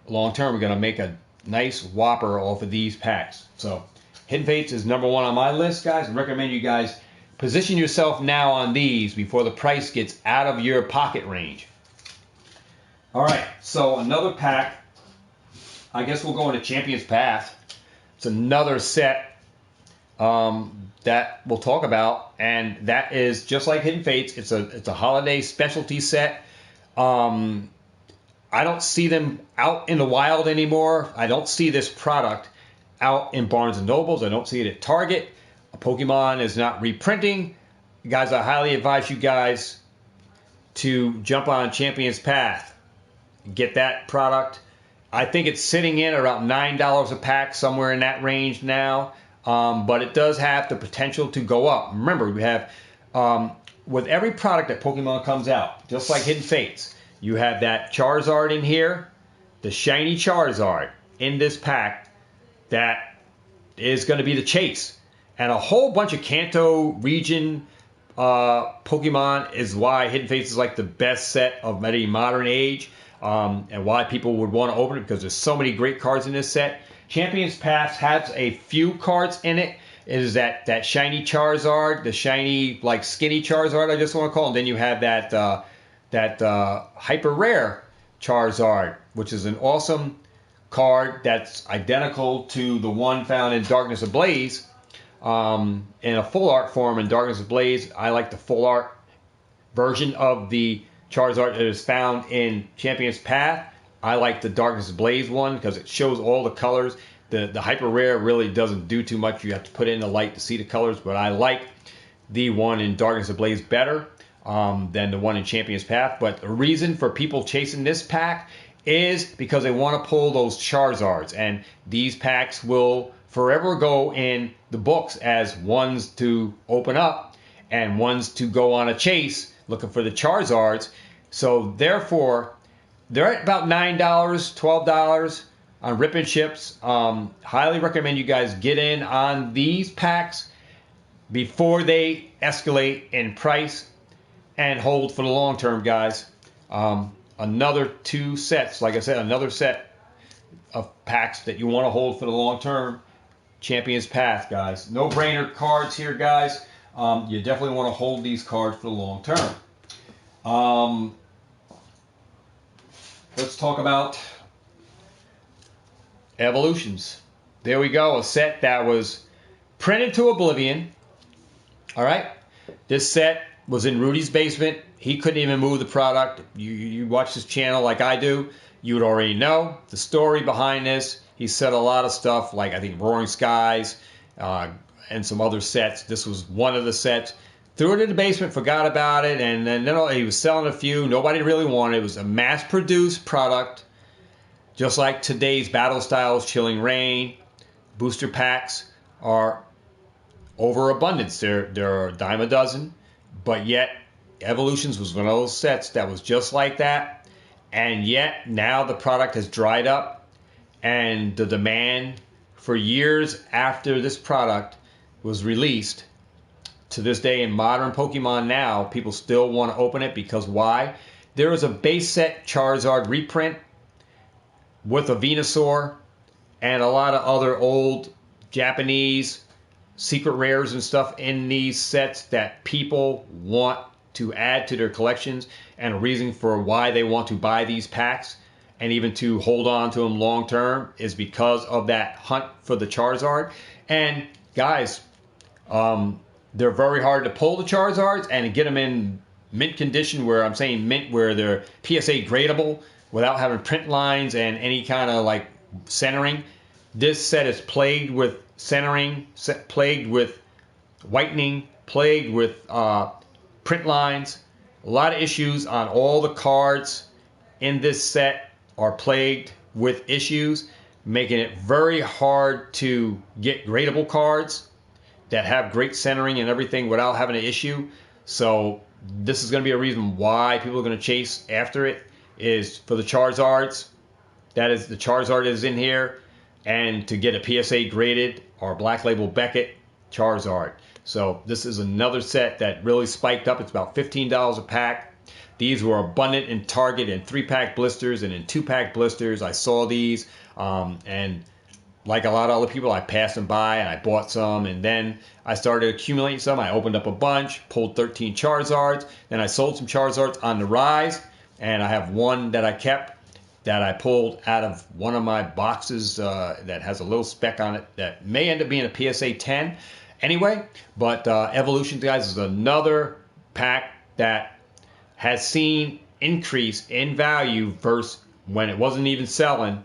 long term, we're going to make a nice whopper off of these packs. So Hidden Fates is #1 on my list, guys. I recommend you guys position yourself now on these before the price gets out of your pocket range. All right, so another pack. I guess we'll go into Champion's Path. It's another set that we'll talk about, and that is just like Hidden Fates. It's a holiday specialty set. I don't see them out in the wild anymore. I don't see this product out in Barnes and Nobles. I don't see it at Target. Pokemon is not reprinting. Guys, I highly advise you guys to jump on Champion's Path. Get that product. I think it's sitting in around $9 a pack, somewhere in that range now. But it does have the potential to go up. Remember, we have, with every product that Pokemon comes out, just like Hidden Fates, you have that Charizard in here, the shiny Charizard in this pack that is going to be the chase. And a whole bunch of Kanto region Pokemon is why Hidden Fates is like the best set of modern age, and why people would want to open it, because there's so many great cards in this set. Champion's Path has a few cards in it. It is that shiny Charizard, the shiny, like, skinny Charizard, I just want to call it. And then you have that hyper rare Charizard, which is an awesome card that's identical to the one found in Darkness Ablaze, in a full art form in Darkness Ablaze. I like the full art version of the Charizard that is found in Champion's Path. I like the Darkness Ablaze one because it shows all the colors. The hyper rare really doesn't do too much. You have to put in the light to see the colors, but I like the one in Darkness Ablaze better than the one in Champion's Path. But the reason for people chasing this pack is because they want to pull those Charizards, and these packs will forever go in the books as ones to open up and ones to go on a chase looking for the Charizards. So therefore, they're at about $9, $12 on Rip and Ships. Highly recommend you guys get in on these packs before they escalate in price, and hold for the long term, guys. Another two sets, like I said, another set of packs that you want to hold for the long term. Champion's Path, guys. No brainer cards here, guys. You definitely want to hold these cards for the long term. Let's talk about Evolutions. There we go. A set that was printed to oblivion. All right. This set was in Rudy's basement. He couldn't even move the product. You watch this channel like I do, you would already know the story behind this. He said a lot of stuff, like I think Roaring Skies and some other sets. This was one of the sets. Threw it in the basement, forgot about it, and then he was selling a few. Nobody really wanted it. It was a mass-produced product, just like today's Battle Styles, Chilling Reign. Booster packs are overabundance. There are a dime a dozen, but yet Evolutions was one of those sets that was just like that, and yet now the product has dried up, and the demand for years after this product was released to this day in modern Pokemon now, people still want to open it because why? There is a base set Charizard reprint with a Venusaur and a lot of other old Japanese secret rares and stuff in these sets that people want to add to their collections, and a reason for why they want to buy these packs and even to hold on to them long term is because of that hunt for the Charizard. And guys, they're very hard to pull, the Charizards, and get them in mint condition, where I'm saying mint where they're PSA gradable without having print lines and any kind of like centering. This set is plagued with centering, plagued with whitening, plagued with print lines. A lot of issues on all the cards in this set are plagued with issues, making it very hard to get gradable cards that have great centering and everything without having an issue. So this is going to be a reason why people are going to chase after it, is for the Charizards. That is, the Charizard is in here, and to get a PSA graded or Black Label Beckett Charizard. So this is another set that really spiked up. It's about $15 a pack. These were abundant in Target in 3-pack blisters and in 2-pack blisters. I saw these, and like a lot of other people, I passed them by and I bought some, and then I started accumulating some. I opened up a bunch, pulled 13 Charizards, then I sold some Charizards on the rise, and I have one that I kept that I pulled out of one of my boxes that has a little speck on it that may end up being a PSA 10. anyway. But Evolution, guys, is another pack that has seen increase in value versus when it wasn't even selling.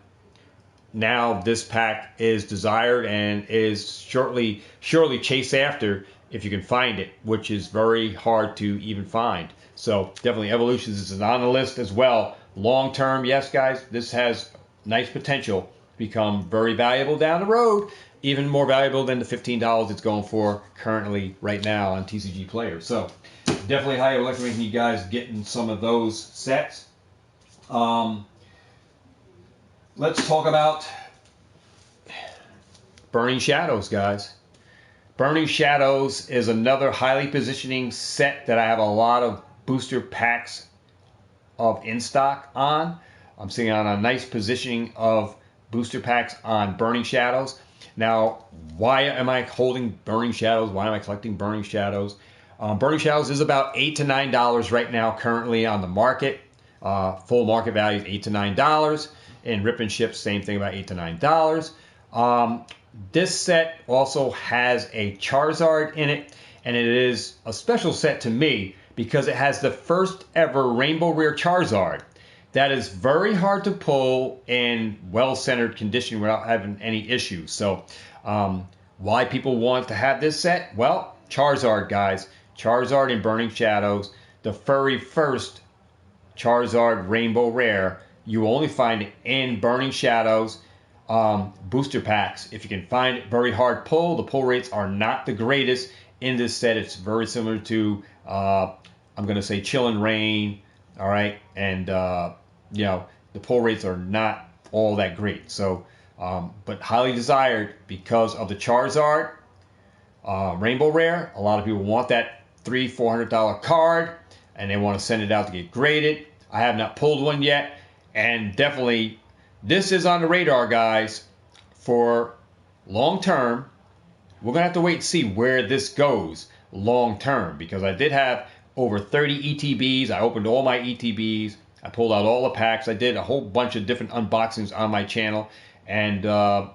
Now this pack is desired and is surely chased after if you can find it, which is very hard to even find. So definitely Evolutions is on the list as well. Long term, yes, guys, this has nice potential to become very valuable down the road, even more valuable than the $15 it's going for currently right now on TCG Player. So definitely highly recommend you guys getting some of those sets. Let's talk about Burning Shadows, guys. Burning Shadows is another highly positioning set that I have a lot of booster packs of in stock on. I'm sitting on a nice positioning of booster packs on Burning Shadows. Now, why am I holding Burning Shadows? Why am I collecting Burning Shadows? Burning Shadows is about $8 to $9 right now currently on the market. Full market value is $8 to $9. And Rip and Ship, same thing, about $8 to $9. This set also has a Charizard in it, and it is a special set to me because it has the first ever Rainbow Rare Charizard. That is very hard to pull in well-centered condition without having any issues. So why people want to have this set? Well, Charizard, guys. Charizard in Burning Shadows, the very first Charizard Rainbow Rare. You only find it in Burning Shadows booster packs. If you can find it, very hard pull. The pull rates are not the greatest in this set. It's very similar to, I'm going to say, Chill and Rain. All right. And, you know, the pull rates are not all that great. So, but highly desired because of the Charizard Rainbow Rare. A lot of people want that $300-$400 card, and they want to send it out to get graded. I have not pulled one yet, and definitely this is on the radar, guys, for long term. We're going to have to wait and see where this goes long term, because I did have over 30 ETBs. I opened all my ETBs. I pulled out all the packs. I did a whole bunch of different unboxings on my channel, and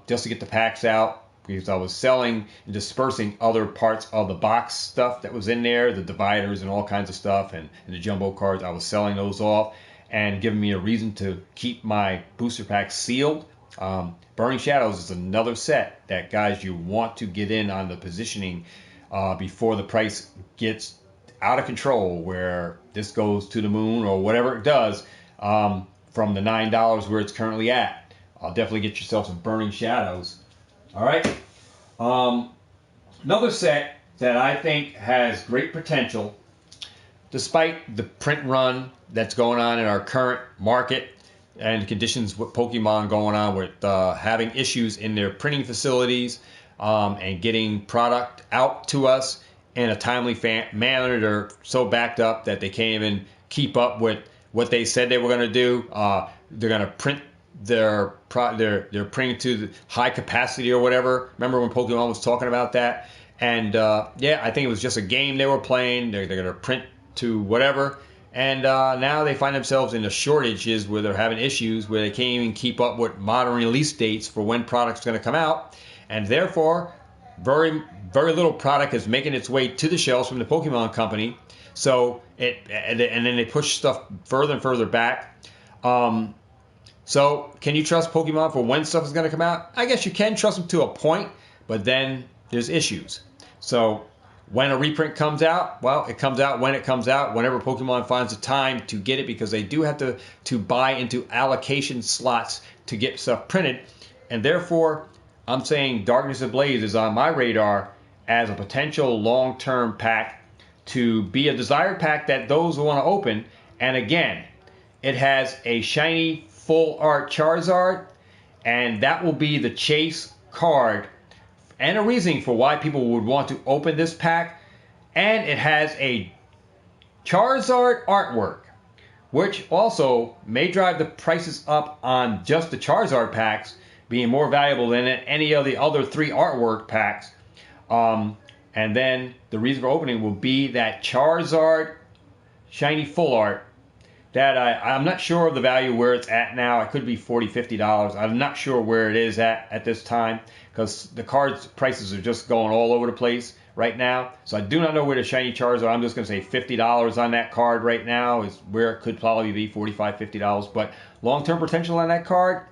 just to get the packs out, because I was selling and dispersing other parts of the box stuff that was in there, the dividers and all kinds of stuff, and the jumbo cards. I was selling those off and giving me a reason to keep my booster packs sealed. Burning Shadows is another set that, guys, you want to get in on the positioning before the price gets out of control, where this goes to the moon or whatever it does from the $9 where it's currently at. I'll definitely get yourself some Burning Shadows. All right. Another set that I think has great potential, despite the print run that's going on in our current market and conditions with Pokemon going on with having issues in their printing facilities and getting product out to us in a timely manner. They're so backed up that they can't even keep up with what they said they were going to do. They're going to print they're printing to the high capacity or whatever. Remember when Pokemon was talking about that? And yeah, I think it was just a game they were playing. They're going to print to whatever. And now they find themselves in the shortages where they're having issues where they can't even keep up with modern release dates for when product's going to come out. And therefore, very little product is making its way to the shelves from the Pokemon Company. So and then they push stuff further and further back. So can you trust Pokemon for when stuff is going to come out? I guess you can trust them to a point, but then there's issues. So when a reprint comes out, well, it comes out when it comes out, whenever Pokemon finds the time to get it, because they do have to buy into allocation slots to get stuff printed. And therefore, I'm saying Darkness Ablaze is on my radar as a potential long-term pack to be a desired pack that those who want to open. And again, it has a shiny full art Charizard, and that will be the chase card and a reasoning for why people would want to open this pack. And it has a Charizard artwork, which also may drive the prices up on just the Charizard packs being more valuable than any of the other 3 artwork packs. And then the reason for opening will be that Charizard shiny full art that I'm not sure of the value where it's at now. It could be $40, $50. I'm not sure where it is at this time, because the cards prices are just going all over the place right now. So I do not know where the shiny Charizard. I'm just going to say $50 on that card right now is where it could probably be, $45, $50. But long-term potential on that card,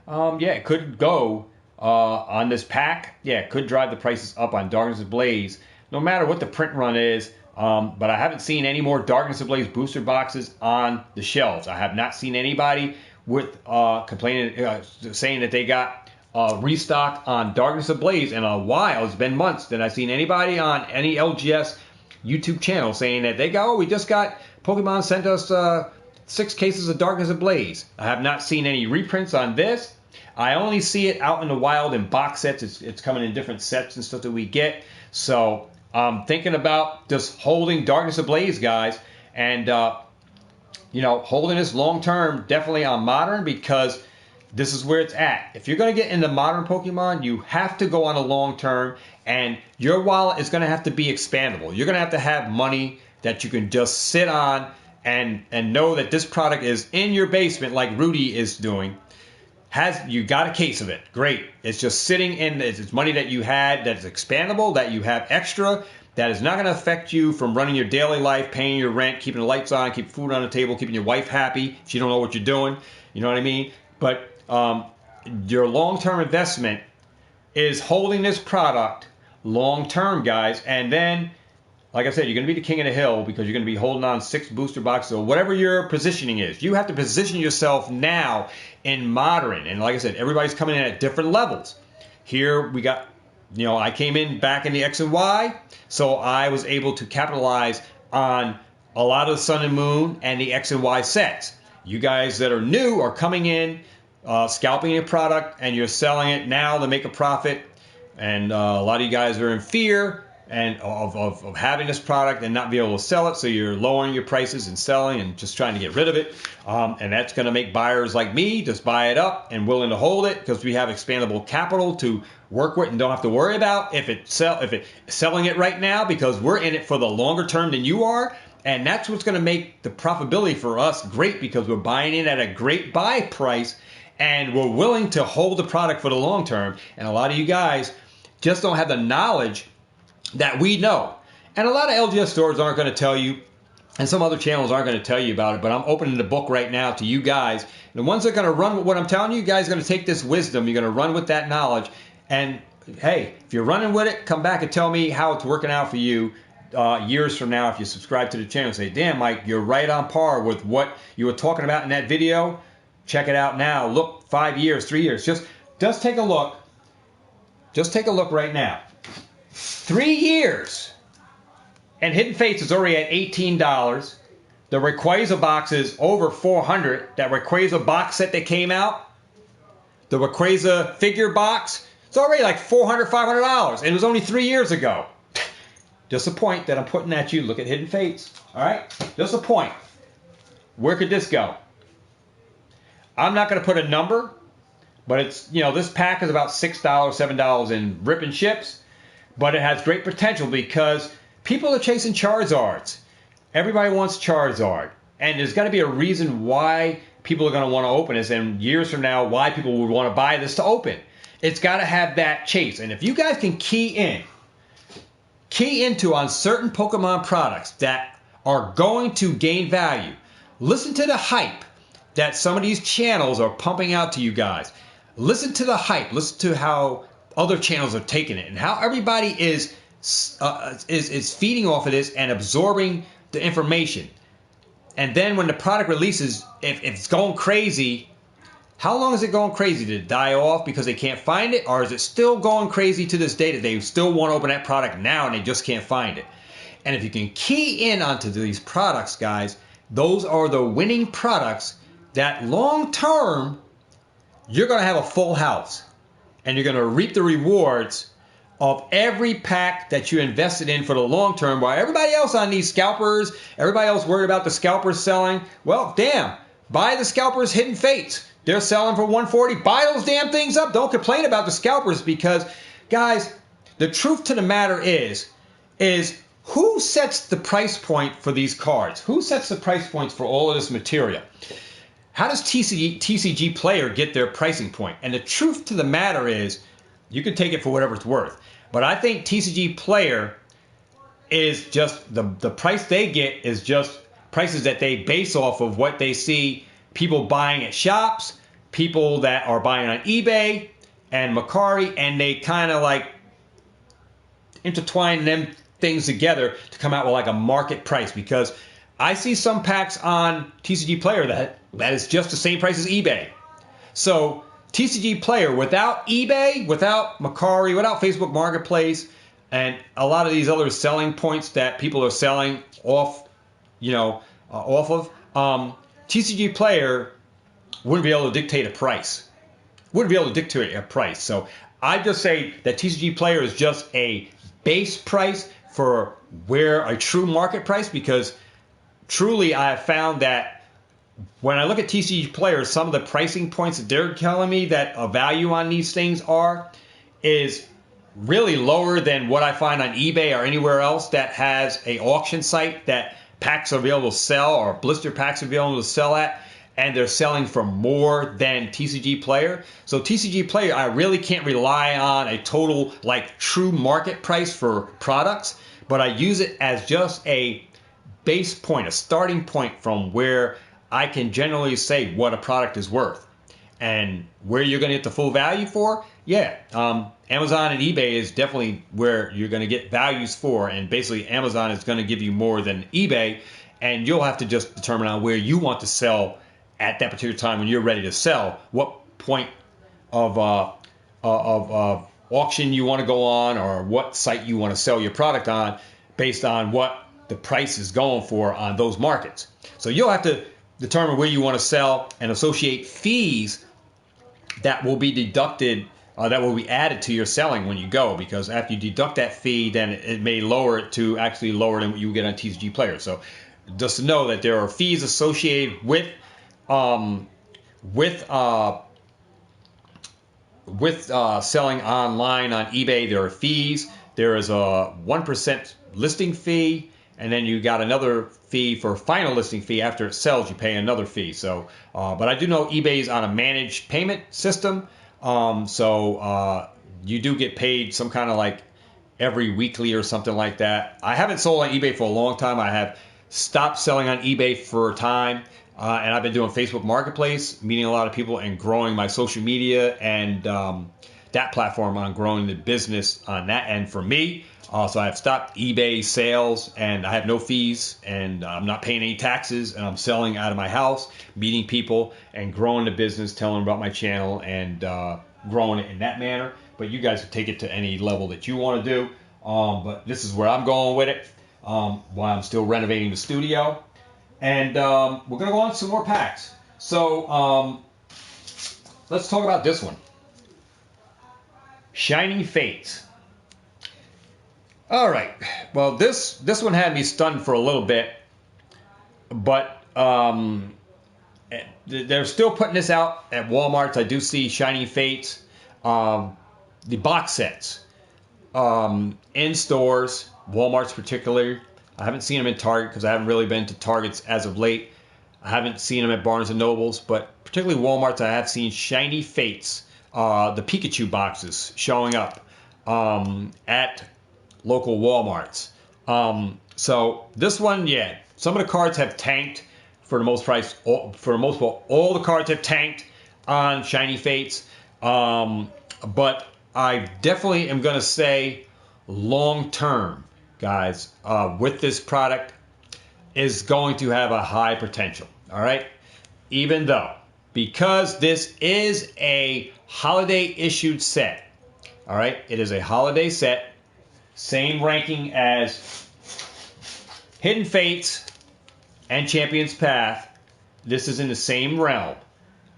yeah, it could go on this pack. Yeah, it could drive the prices up on Darkness Ablaze, no matter what the print run is. But I haven't seen any more Darkness Ablaze booster boxes on the shelves. I have not seen anybody with complaining, saying that they got restock on Darkness Ablaze in a while. It's been months that I've seen anybody on any LGS YouTube channel saying that they go, oh, we just got, Pokemon sent us 6 cases of Darkness Ablaze. I have not seen any reprints on this. I only see it out in the wild in box sets. It's coming in different sets and stuff that we get. So I'm thinking about just holding Darkness Ablaze, guys, and holding this long term, definitely on modern, because this is where it's at. If you're going to get into modern Pokemon, you have to go on a long term, and your wallet is going to have to be expandable. You're going to have money that you can just sit on and know that this product is in your basement, like Rudy is doing. You got a case of it. Great. It's just sitting in. It's money that you had that is expandable, that you have extra, that is not going to affect you from running your daily life, paying your rent, keeping the lights on, keeping food on the table, keeping your wife happy. She don't know what you're doing. You know what I mean? But your long-term investment is holding this product long-term, guys. And then, like I said, you're going to be the king of the hill because you're going to be holding on 6 booster boxes or whatever your positioning is. You have to position yourself now in modern. And like I said, everybody's coming in at different levels. Here we got, I came in back in the X and Y, so I was able to capitalize on a lot of the Sun and Moon and the X and Y sets. You guys that are new are coming in, scalping a product, and you're selling it now to make a profit. And a lot of you guys are in fear and of having this product and not be able to sell it, so you're lowering your prices and selling and just trying to get rid of it. And that's going to make buyers like me just buy it up and willing to hold it, because we have expandable capital to work with and don't have to worry about if it's selling it right now, because we're in it for the longer term than you are. And that's what's going to make the profitability for us great, because we're buying in at a great buy price and we're willing to hold the product for the long term. And a lot of you guys just don't have the knowledge that we know. And a lot of LGS stores aren't going to tell you, and some other channels aren't going to tell you about it, but I'm opening the book right now to you guys. The ones that are going to run with what I'm telling you, guys are going to take this wisdom, you're going to run with that knowledge, and hey, if you're running with it, come back and tell me how it's working out for you years from now if you subscribe to the channel and say, damn, Mike, you're right on par with what you were talking about in that video. Check it out now. Look, 5 years, 3 years. Just take a look. Just take a look right now. 3 years, and Hidden Fates is already at $18. The Rayquaza box is over $400. That Rayquaza box set that came out, the Rayquaza figure box, it's already like $400, $500, and it was only 3 years ago. Just a point that I'm putting at you. Look at Hidden Fates. All right, just a point. Where could this go? I'm not going to put a number, but it's, this pack is about $6, $7 in rip and ships. But it has great potential because people are chasing Charizards. Everybody wants Charizard. And there's got to be a reason why people are going to want to open this, and years from now, why people would want to buy this to open. It's got to have that chase. And if you guys can key into on certain Pokemon products that are going to gain value, listen to the hype that some of these channels are pumping out to you guys. Listen to the hype. Listen to how other channels are taking it and how everybody is feeding off of this and absorbing the information. And then when the product releases, if it's going crazy, how long is it going crazy? Did it die off because they can't find it? Or is it still going crazy to this day that they still want to open that product now and they just can't find it? And if you can key in onto these products, guys, those are the winning products that long term, you're going to have a full house. And you're going to reap the rewards of every pack that you invested in for the long term, while everybody else on these scalpers, everybody else worried about the scalpers selling. Well, damn, buy the scalpers Hidden Fates. They're selling for $140. Buy those damn things up. Don't complain about the scalpers, because, guys, the truth to the matter is who sets the price point for these cards? Who sets the price points for all of this material? How does TCG Player get their pricing point? And the truth to the matter is, you can take it for whatever it's worth. But I think TCG Player is just, the price they get is just prices that they base off of what they see people buying at shops, people that are buying on eBay and Mercari, and they kind of like intertwine them things together to come out with like a market price. Because I see some packs on TCG Player that is just the same price as eBay. So TCG Player, without eBay, without Mercari, without Facebook Marketplace, and a lot of these other selling points that people are selling off, off of, TCG Player wouldn't be able to dictate a price. Wouldn't be able to dictate a price. So I just say that TCG Player is just a base price for where a true market price, because truly I have found that when I look at TCG Player, some of the pricing points that they're telling me that a value on these things is really lower than what I find on eBay or anywhere else that has a auction site that packs are available to sell, or blister packs are available to sell at, and they're selling for more than TCG Player. So TCG Player, I really can't rely on a total like true market price for products, but I use it as just a base point, a starting point from where I can generally say what a product is worth. And where you're going to get the full value for, Amazon and eBay is definitely where you're going to get values for. And basically Amazon is going to give you more than eBay, and you'll have to just determine on where you want to sell at that particular time when you're ready to sell, what point of auction you want to go on, or what site you want to sell your product on, based on what the price is going for on those markets. So you'll have to determine where you want to sell and associate fees that will be deducted, that will be added to your selling when you go, because after you deduct that fee, then it may lower it to actually lower than what you get on TCG Player. So just to know that there are fees associated with selling online on eBay. There are fees. There is a 1% listing fee, and then you got another fee for final listing fee. After it sells, you pay another fee. So, but I do know eBay's on a managed payment system. So you do get paid some kind of like every weekly or something like that. I haven't sold on eBay for a long time. I have stopped selling on eBay for a time. And I've been doing Facebook Marketplace, meeting a lot of people and growing my social media and that platform on growing the business on that end for me. So I've stopped eBay sales, and I have no fees, and I'm not paying any taxes, and I'm selling out of my house, meeting people and growing the business, telling them about my channel, and growing it in that manner. But you guys can take it to any level that you want to do. But this is where I'm going with it while I'm still renovating the studio. And we're going to go on to some more packs. So let's talk about this one. Shining Fates. All right. Well, this one had me stunned for a little bit, but they're still putting this out at Walmart. I do see Shining Fates, the box sets, in stores, Walmart's particularly. I haven't seen them in Target because I haven't really been to Targets as of late. I haven't seen them at Barnes & Nobles, but particularly Walmart's, I have seen Shiny Fates, the Pikachu boxes showing up at local Walmarts. So this one, some of the cards have tanked for the most part. All the cards have tanked on Shiny Fates. But I definitely am going to say long term, guys, with this product is going to have a high potential. All right. Even though, because this is a holiday issued set. All right. It is a holiday set. Same ranking as Hidden Fates and Champion's Path. This is in the same realm.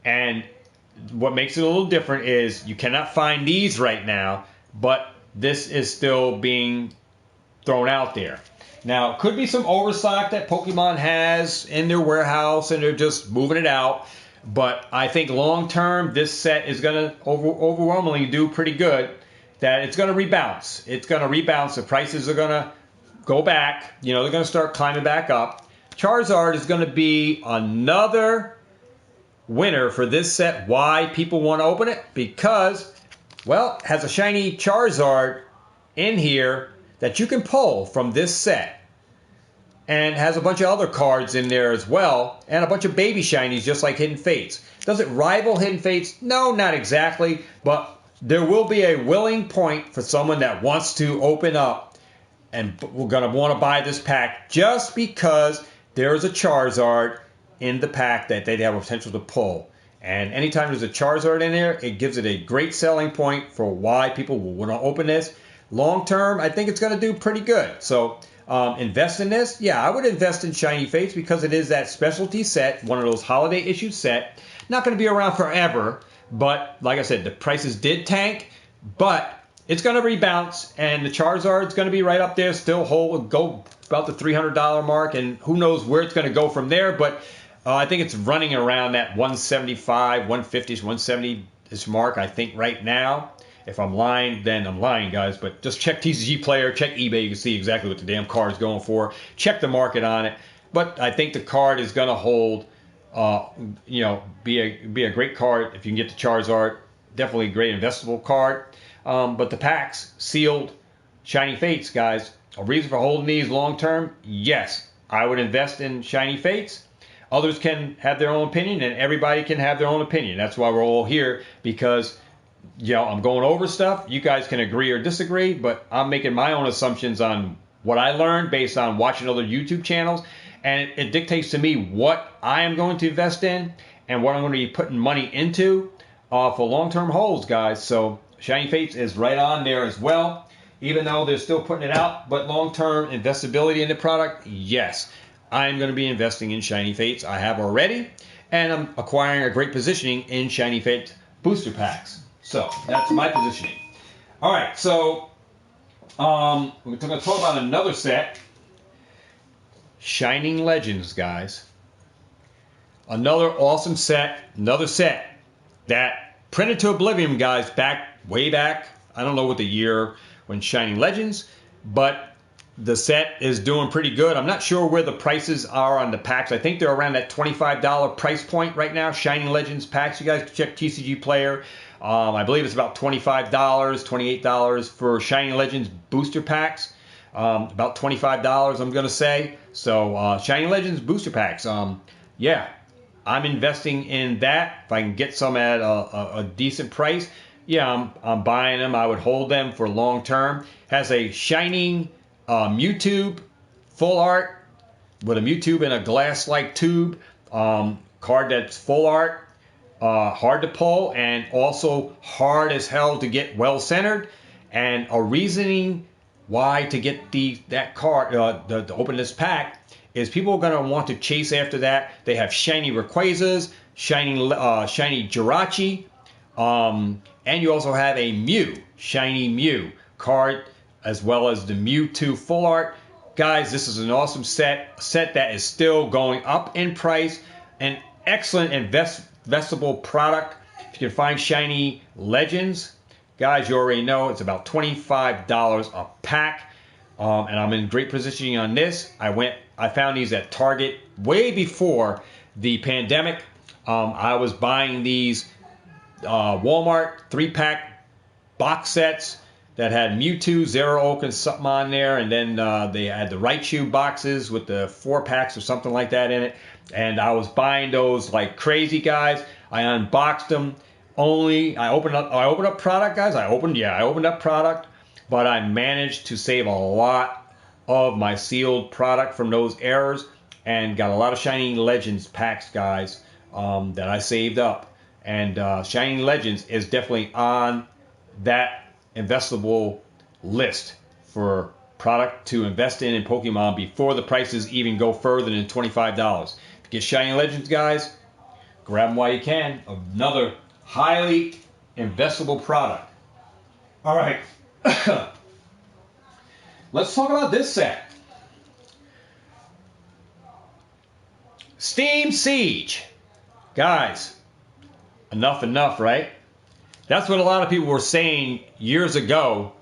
And what makes it a little different is you cannot find these right now, but this is still being thrown out there. Now, it could be some overstock that Pokemon has in their warehouse and they're just moving it out. But I think long term, this set is going to overwhelmingly do pretty good. That it's going to rebalance. It's going to rebalance. The prices are going to go back. You know, they're going to start climbing back up. Charizard is going to be another winner for this set. Why people want to open it? Because, well, it has a shiny Charizard in here that you can pull from this set. And has a bunch of other cards in there as well. And a bunch of baby shinies just like Hidden Fates. Does it rival Hidden Fates? No, not exactly. But there will be a willing point for someone that wants to open up and we're going to want to buy this pack just because there is a Charizard in the pack that they'd have a potential to pull. And anytime there's a Charizard in there, it gives it a great selling point for why people will want to open this. Long term, I think it's going to do pretty good. So invest in this? Yeah, I would invest in Shiny Fates because it is that specialty set, one of those holiday issue set. Not going to be around forever, but like I said, the prices did tank, but it's going to rebalance, and the Charizard's going to be right up there, still go about the $300 mark, and who knows where it's going to go from there, but I think it's running around that 175, 150, 170-ish mark, I think, right now. If I'm lying, then I'm lying, guys. But just check TCG Player, check eBay. You can see exactly what the damn card is going for. Check the market on it. But I think the card is going to hold, be a great card if you can get the Charizard. Definitely a great investable card. But the packs, sealed, Shiny Fates, guys. A reason for holding these long term? Yes, I would invest in Shiny Fates. Others can have their own opinion, and everybody can have their own opinion. That's why we're all here, because I'm going over stuff. You guys can agree or disagree, but I'm making my own assumptions on what I learned based on watching other YouTube channels, and it dictates to me what I am going to invest in and what I'm going to be putting money into for long-term holds, guys. So Shiny Fates is right on there as well, even though they're still putting it out. But long-term investability in the product, yes, I'm going to be investing in Shiny Fates. I have already, and I'm acquiring a great positioning in Shiny Fates booster packs. So that's my positioning. All right, so we're going to talk about another set, Shining Legends, guys. Another awesome set, another set that printed to oblivion, guys, way back. I don't know what the year when Shining Legends, but the set is doing pretty good. I'm not sure where the prices are on the packs. I think they're around that $25 price point right now. Shining Legends packs. You guys can check TCG Player. I believe it's about $25, $28 for Shining Legends booster packs. About $25, I'm going to say. So Shining Legends booster packs. Yeah, I'm investing in that. If I can get some at a decent price, yeah, I'm buying them. I would hold them for long term. Has a Shining Mewtwo full art with a Mewtwo in a glass-like tube. Card that's full art. Hard to pull and also hard as hell to get well centered, and a reasoning why to get that card to open this pack is people are going to want to chase after that. They have shiny Rayquazas, shiny Jirachi, and you also have a shiny Mew card, as well as the Mewtwo full art. Guys, this is an awesome set that is still going up in price. An excellent investable product. If you can find Shiny Legends, guys, you already know it's about $25 a pack. And I'm in great positioning on this. I found these at Target way before the pandemic. I was buying these Walmart 3-pack box sets that had Mewtwo, Zero Oak, and something on there, and then they had the Raichu boxes with the 4-packs or something like that in it. And I was buying those like crazy, guys. I unboxed them. I opened up product, guys. I opened up product, but I managed to save a lot of my sealed product from those errors, and got a lot of Shining Legends packs, guys, that I saved up. And Shining Legends is definitely on that investable list for product to invest in Pokemon before the prices even go further than $25. To get Shining Legends, guys, grab them while you can. Another highly investable product. All right. Let's talk about this set. Steam Siege. Guys, enough, right? That's what a lot of people were saying years ago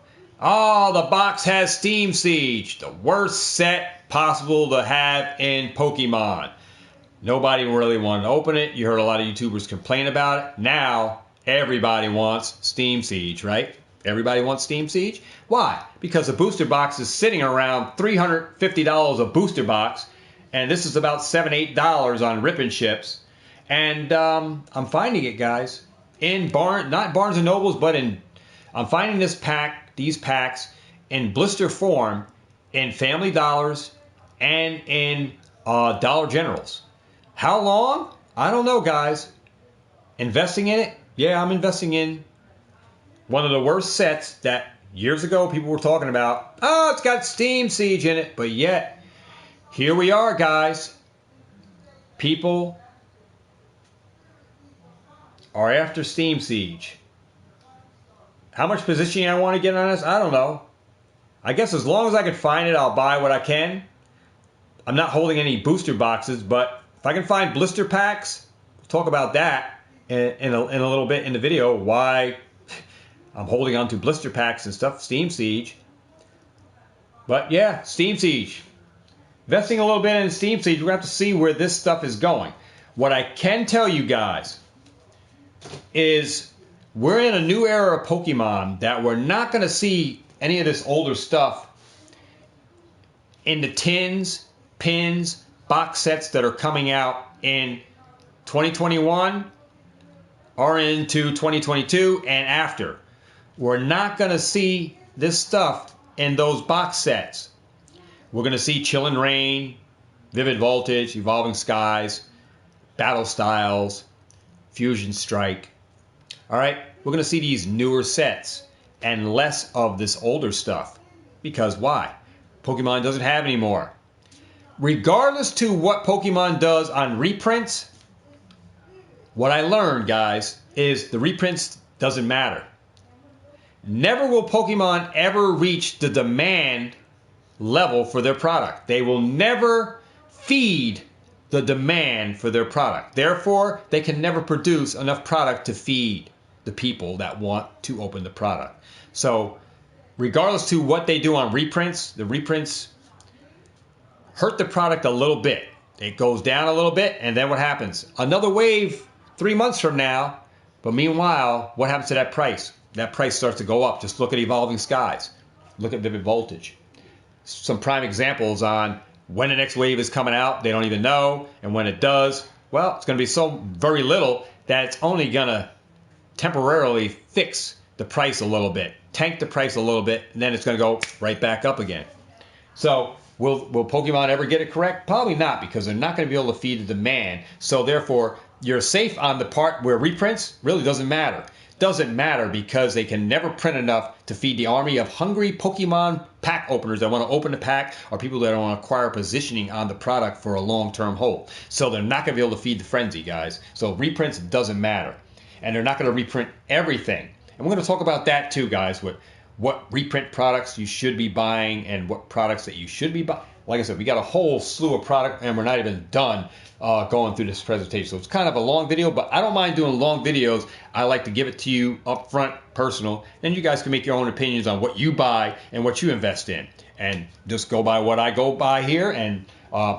Oh, the box has Steam Siege, the worst set possible to have in Pokemon. Nobody really wanted to open it. You heard a lot of YouTubers complain about it. Now, everybody wants Steam Siege, right? Everybody wants Steam Siege. Why? Because the booster box is sitting around $350 a booster box, and this is about $7, $8 on Rip and Ships. And I'm finding it, guys, in not Barnes and Nobles, but I'm finding these packs in blister form in Family Dollars and in Dollar Generals. How long? I don't know, guys. Investing in it? Yeah, I'm investing in one of the worst sets that years ago people were talking about. Oh, it's got Steam Siege in it. But yet, here we are, guys. People are after Steam Siege. How much positioning I want to get on this? I don't know. I guess as long as I can find it, I'll buy what I can. I'm not holding any booster boxes, but if I can find blister packs, we'll talk about that in a little bit in the video, why I'm holding on to blister packs and stuff, Steam Siege. But yeah, Steam Siege. Investing a little bit in Steam Siege, we're going to have to see where this stuff is going. What I can tell you guys is we're in a new era of Pokemon that we're not going to see any of this older stuff in the tins, pins, box sets that are coming out in 2021 or into 2022 and after. We're not going to see this stuff in those box sets. We're going to see Chillin' Rain, Vivid Voltage, Evolving Skies, Battle Styles, Fusion Strike. All right, we're going to see these newer sets and less of this older stuff. Because why? Pokemon doesn't have any more. Regardless to what Pokemon does on reprints, what I learned, guys, is the reprints doesn't matter. Never will Pokemon ever reach the demand level for their product. They will never feed the demand for their product. Therefore, they can never produce enough product to feed the people that want to open the product. So, regardless to what they do on reprints, the reprints hurt the product a little bit. It goes down a little bit, and then what happens? Another wave 3 months from now, but meanwhile, what happens to that price? That price starts to go up. Just look at Evolving Skies. Look at Vivid Voltage. Some prime examples on when the next wave is coming out. They don't even know. And when it does, well, it's going to be so very little that it's only going to temporarily fix the price a little bit, tank the price a little bit, and then it's going to go right back up again. So will Pokemon ever get it correct? Probably not, because they're not going to be able to feed the demand. So therefore, you're safe on the part where reprints really doesn't matter. Doesn't matter because they can never print enough to feed the army of hungry Pokemon pack openers that want to open the pack, or people that want to acquire positioning on the product for a long-term hold. So they're not going to be able to feed the frenzy, guys. So reprints doesn't matter. And they're not going to reprint everything. And we're going to talk about that too, guys, with what reprint products you should be buying and what products that you should be buying. Like I said, we got a whole slew of product, and we're not even done going through this presentation. So it's kind of a long video, but I don't mind doing long videos. I like to give it to you up front, personal. Then you guys can make your own opinions on what you buy and what you invest in. And just go by what I go by here, and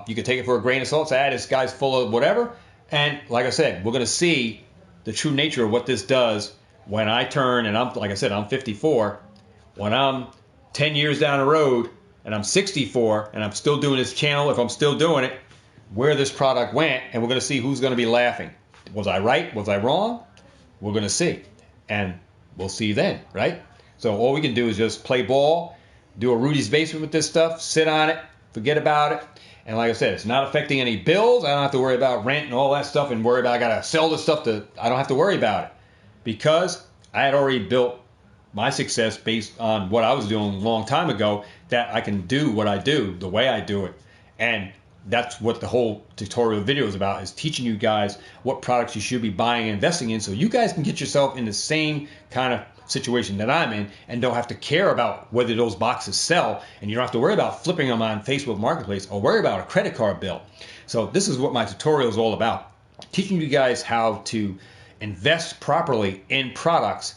you can take it for a grain of salt. Say, this guy's full of whatever. And like I said, we're going to see the true nature of what this does when I turn, and like I said, I'm 54. When I'm 10 years down the road, and I'm 64, and I'm still doing this channel, if I'm still doing it, where this product went, and we're going to see who's going to be laughing. Was I right? Was I wrong? We're going to see. And we'll see then, right? So all we can do is just play ball, do a Rudy's Basement with this stuff, sit on it, forget about it. And like I said, it's not affecting any bills. I don't have to worry about rent and all that stuff and worry about I got to sell this stuff. I don't have to worry about it because I had already built my success based on what I was doing a long time ago, that I can do what I do the way I do it. And that's what the whole tutorial video is about, is teaching you guys what products you should be buying and investing in so you guys can get yourself in the same kind of situation that I'm in and don't have to care about whether those boxes sell, and you don't have to worry about flipping them on Facebook Marketplace or worry about a credit card bill. So this is what my tutorial is all about, teaching you guys how to invest properly in products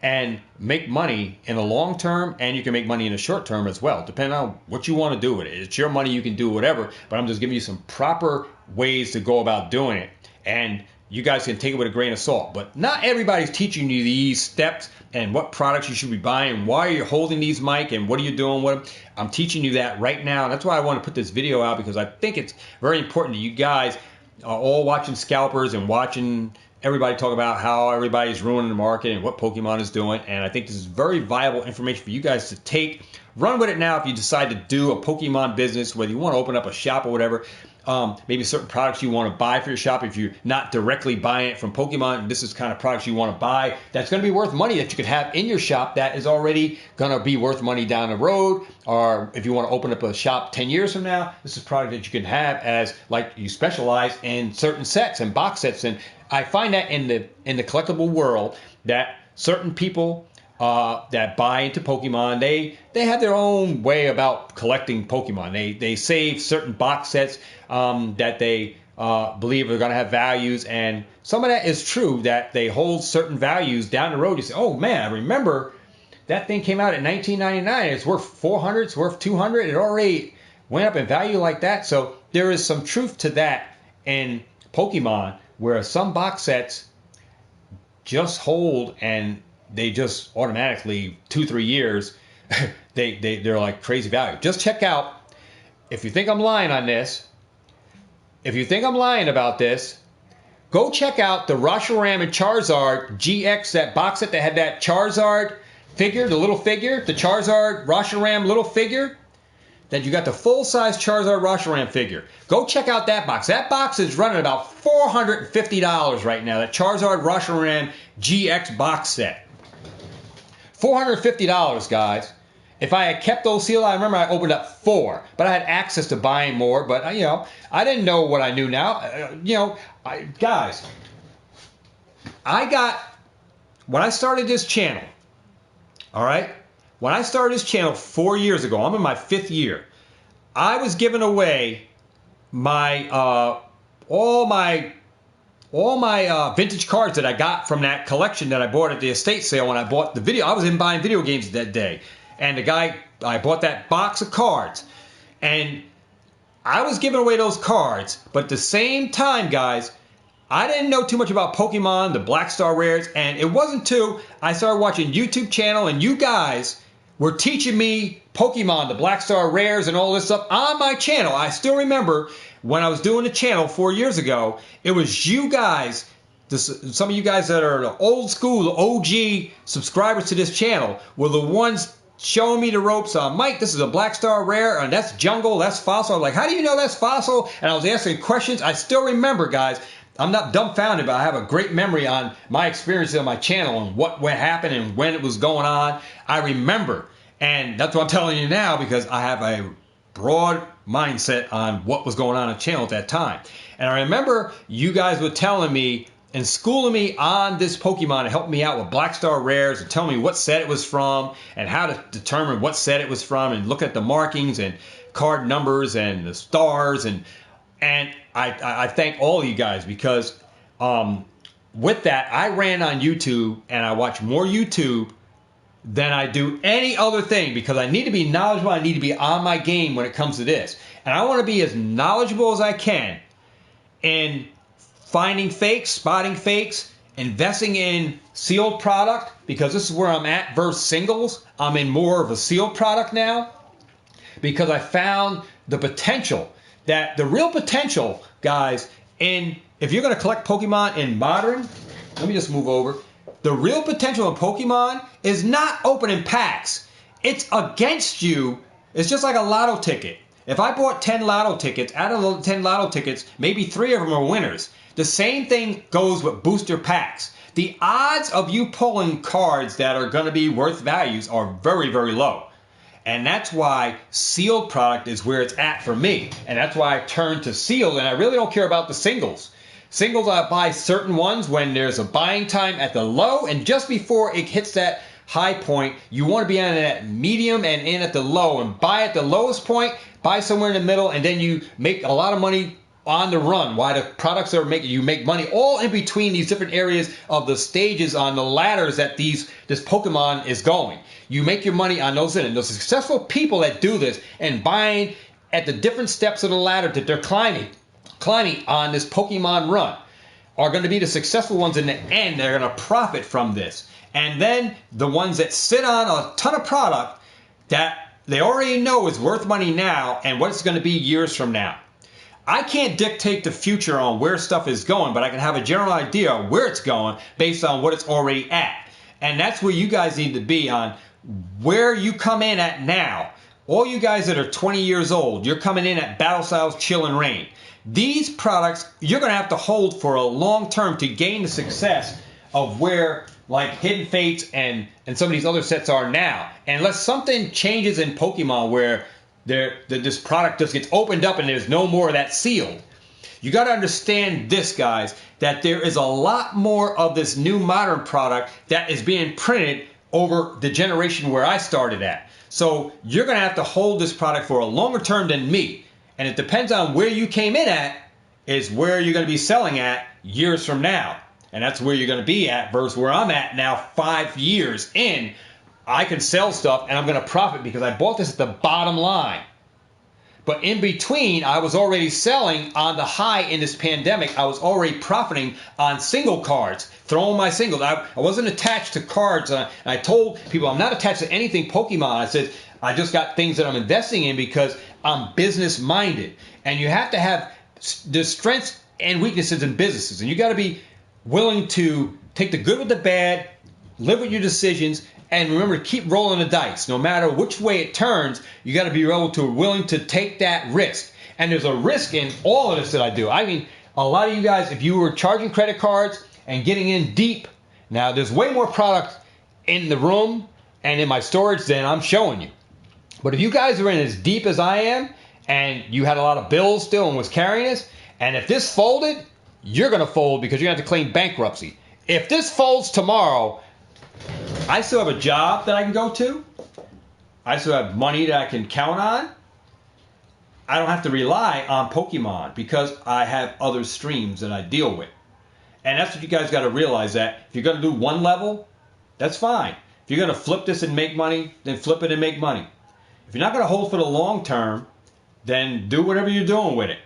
and make money in the long term, and you can make money in the short term as well, depending on what you want to do with it. It's your money, you can do whatever, but I'm just giving you some proper ways to go about doing it. And you guys can take it with a grain of salt. But not everybody's teaching you these steps and what products you should be buying, why you're holding these, Mike, and what are you doing with them. I'm teaching you that right now. And that's why I want to put this video out, because I think it's very important that you guys are all watching scalpers and watching everybody talk about how everybody's ruining the market and what Pokemon is doing. And I think this is very viable information for you guys to take. Run with it now if you decide to do a Pokemon business, whether you want to open up a shop or whatever. Maybe certain products you want to buy for your shop. If you're not directly buying it from Pokemon, this is kind of products you want to buy that's going to be worth money that you could have in your shop that is already going to be worth money down the road. Or if you want to open up a shop 10 years from now, this is a product that you can have as, like, you specialize in certain sets and box sets. And I find that in the collectible world that certain people that buy into Pokemon, they have their own way about collecting Pokemon. They save certain box sets that they believe are going to have values, and some of that is true, that they hold certain values down the road. You say, oh man, I remember that thing came out in 1999. It's worth 400. It's worth 200. It already went up in value like that. So there is some truth to that in Pokemon, where some box sets just hold and they just automatically 2-3 years they're like crazy value. Just check out, if you think I'm lying on this, if you think I'm lying about this, go check out the Reshiram and Charizard GX, that box set that had that Charizard figure, the little figure, the Charizard Reshiram little figure, that you got the full-size Charizard Reshiram figure. Go check out that box. That box is running about $450 right now, that Charizard Reshiram GX box set. $450, guys. If I had kept those sealed, I remember I opened up 4, but I had access to buying more. But I didn't know what I knew now. Guys, when I started this channel, all right, when I started this channel 4 years ago, I'm in my 5th year. I was giving away my all my vintage cards that I got from that collection that I bought at the estate sale when I bought the video. I was in buying video games that day. And I bought that box of cards. And I was giving away those cards. But at the same time, guys, I didn't know too much about Pokemon, the Black Star Rares. And it wasn't until I started watching YouTube channel and you guys were teaching me Pokemon, the Black Star Rares and all this stuff on my channel. I still remember when I was doing the channel 4 years ago, it was you guys, some of you guys that are the old school, the OG subscribers to this channel, were the ones showing me the ropes on, Mike, this is a Black Star Rare, and that's Jungle, that's Fossil. I'm like, how do you know that's Fossil? And I was asking questions. I still remember, guys. I'm not dumbfounded, but I have a great memory on my experiences on my channel and what happened and when it was going on. I remember. And that's what I'm telling you now, because I have a broad mindset on what was going on the channel at that time. And I remember you guys were telling me and schooling me on this Pokemon and helping me out with Black Star Rares and telling me what set it was from and how to determine what set it was from and look at the markings and card numbers and the stars. And I thank all of you guys, because with that, I ran on YouTube and I watch more YouTube than I do any other thing, because I need to be knowledgeable. I need to be on my game when it comes to this. And I want to be as knowledgeable as I can in finding fakes, spotting fakes, investing in sealed product, because this is where I'm at versus singles. I'm in more of a sealed product now, because I found the potential, that the real potential, guys, if you're going to collect Pokemon in modern, let me just move over. The real potential in Pokemon is not opening packs. It's against you. It's just like a lotto ticket. If I bought 10 lotto tickets, out of the 10 lotto tickets, maybe 3 of them are winners. The same thing goes with booster packs. The odds of you pulling cards that are going to be worth values are very, very low. And that's why sealed product is where it's at for me. And that's why I turned to sealed, and I really don't care about the singles. Singles, I buy certain ones when there's a buying time at the low, and just before it hits that high point, you want to be on that medium and in at the low, and buy at the lowest point, buy somewhere in the middle, and then you make a lot of money on the run, why the products are making you make money, all in between these different areas of the stages on the ladders that this Pokemon is going. You make your money on those and the successful people that do this and buying at the different steps of the ladder that they're climbing on this Pokemon run are going to be the successful ones in the end. They're going to profit from this. And then the ones that sit on a ton of product that they already know is worth money now and what it's going to be years from now. I can't dictate the future on where stuff is going, but I can have a general idea of where it's going based on what it's already at. And that's where you guys need to be on where you come in at now. All you guys that are 20 years old, you're coming in at Battle Styles, Chill, and Rain. These products, you're going to have to hold for a long term to gain the success of where like Hidden Fates and some of these other sets are now. And unless something changes in Pokemon where this product just gets opened up and there's no more of that sealed. You got to understand this, guys, that there is a lot more of this new modern product that is being printed over the generation where I started at. So you're going to have to hold this product for a longer term than me. And it depends on where you came in at is where you're going to be selling at years from now. And that's where you're going to be at versus where I'm at now 5 years in. I can sell stuff and I'm going to profit because I bought this at the bottom line. But in between, I was already selling on the high in this pandemic. I was already profiting on single cards, throwing my singles. I wasn't attached to cards. I told people I'm not attached to anything Pokemon. I said I just got things that I'm investing in because I'm business minded. And you have to have the strengths and weaknesses in businesses. And you got to be willing to take the good with the bad, live with your decisions, and remember to keep rolling the dice. No matter which way it turns, you got to be willing to take that risk. And there's a risk in all of this that I do. I mean, a lot of you guys, if you were charging credit cards and getting in deep, now there's way more product in the room and in my storage than I'm showing you. But if you guys are in as deep as I am and you had a lot of bills still and was carrying this, and if this folded, you're going to fold because you're going to have to claim bankruptcy. If this folds tomorrow, I still have a job that I can go to. I still have money that I can count on. I don't have to rely on Pokemon because I have other streams that I deal with. And that's what you guys got to realize, that if you're going to do one level, that's fine. If you're going to flip this and make money, then flip it and make money. If you're not going to hold for the long term, then do whatever you're doing with it.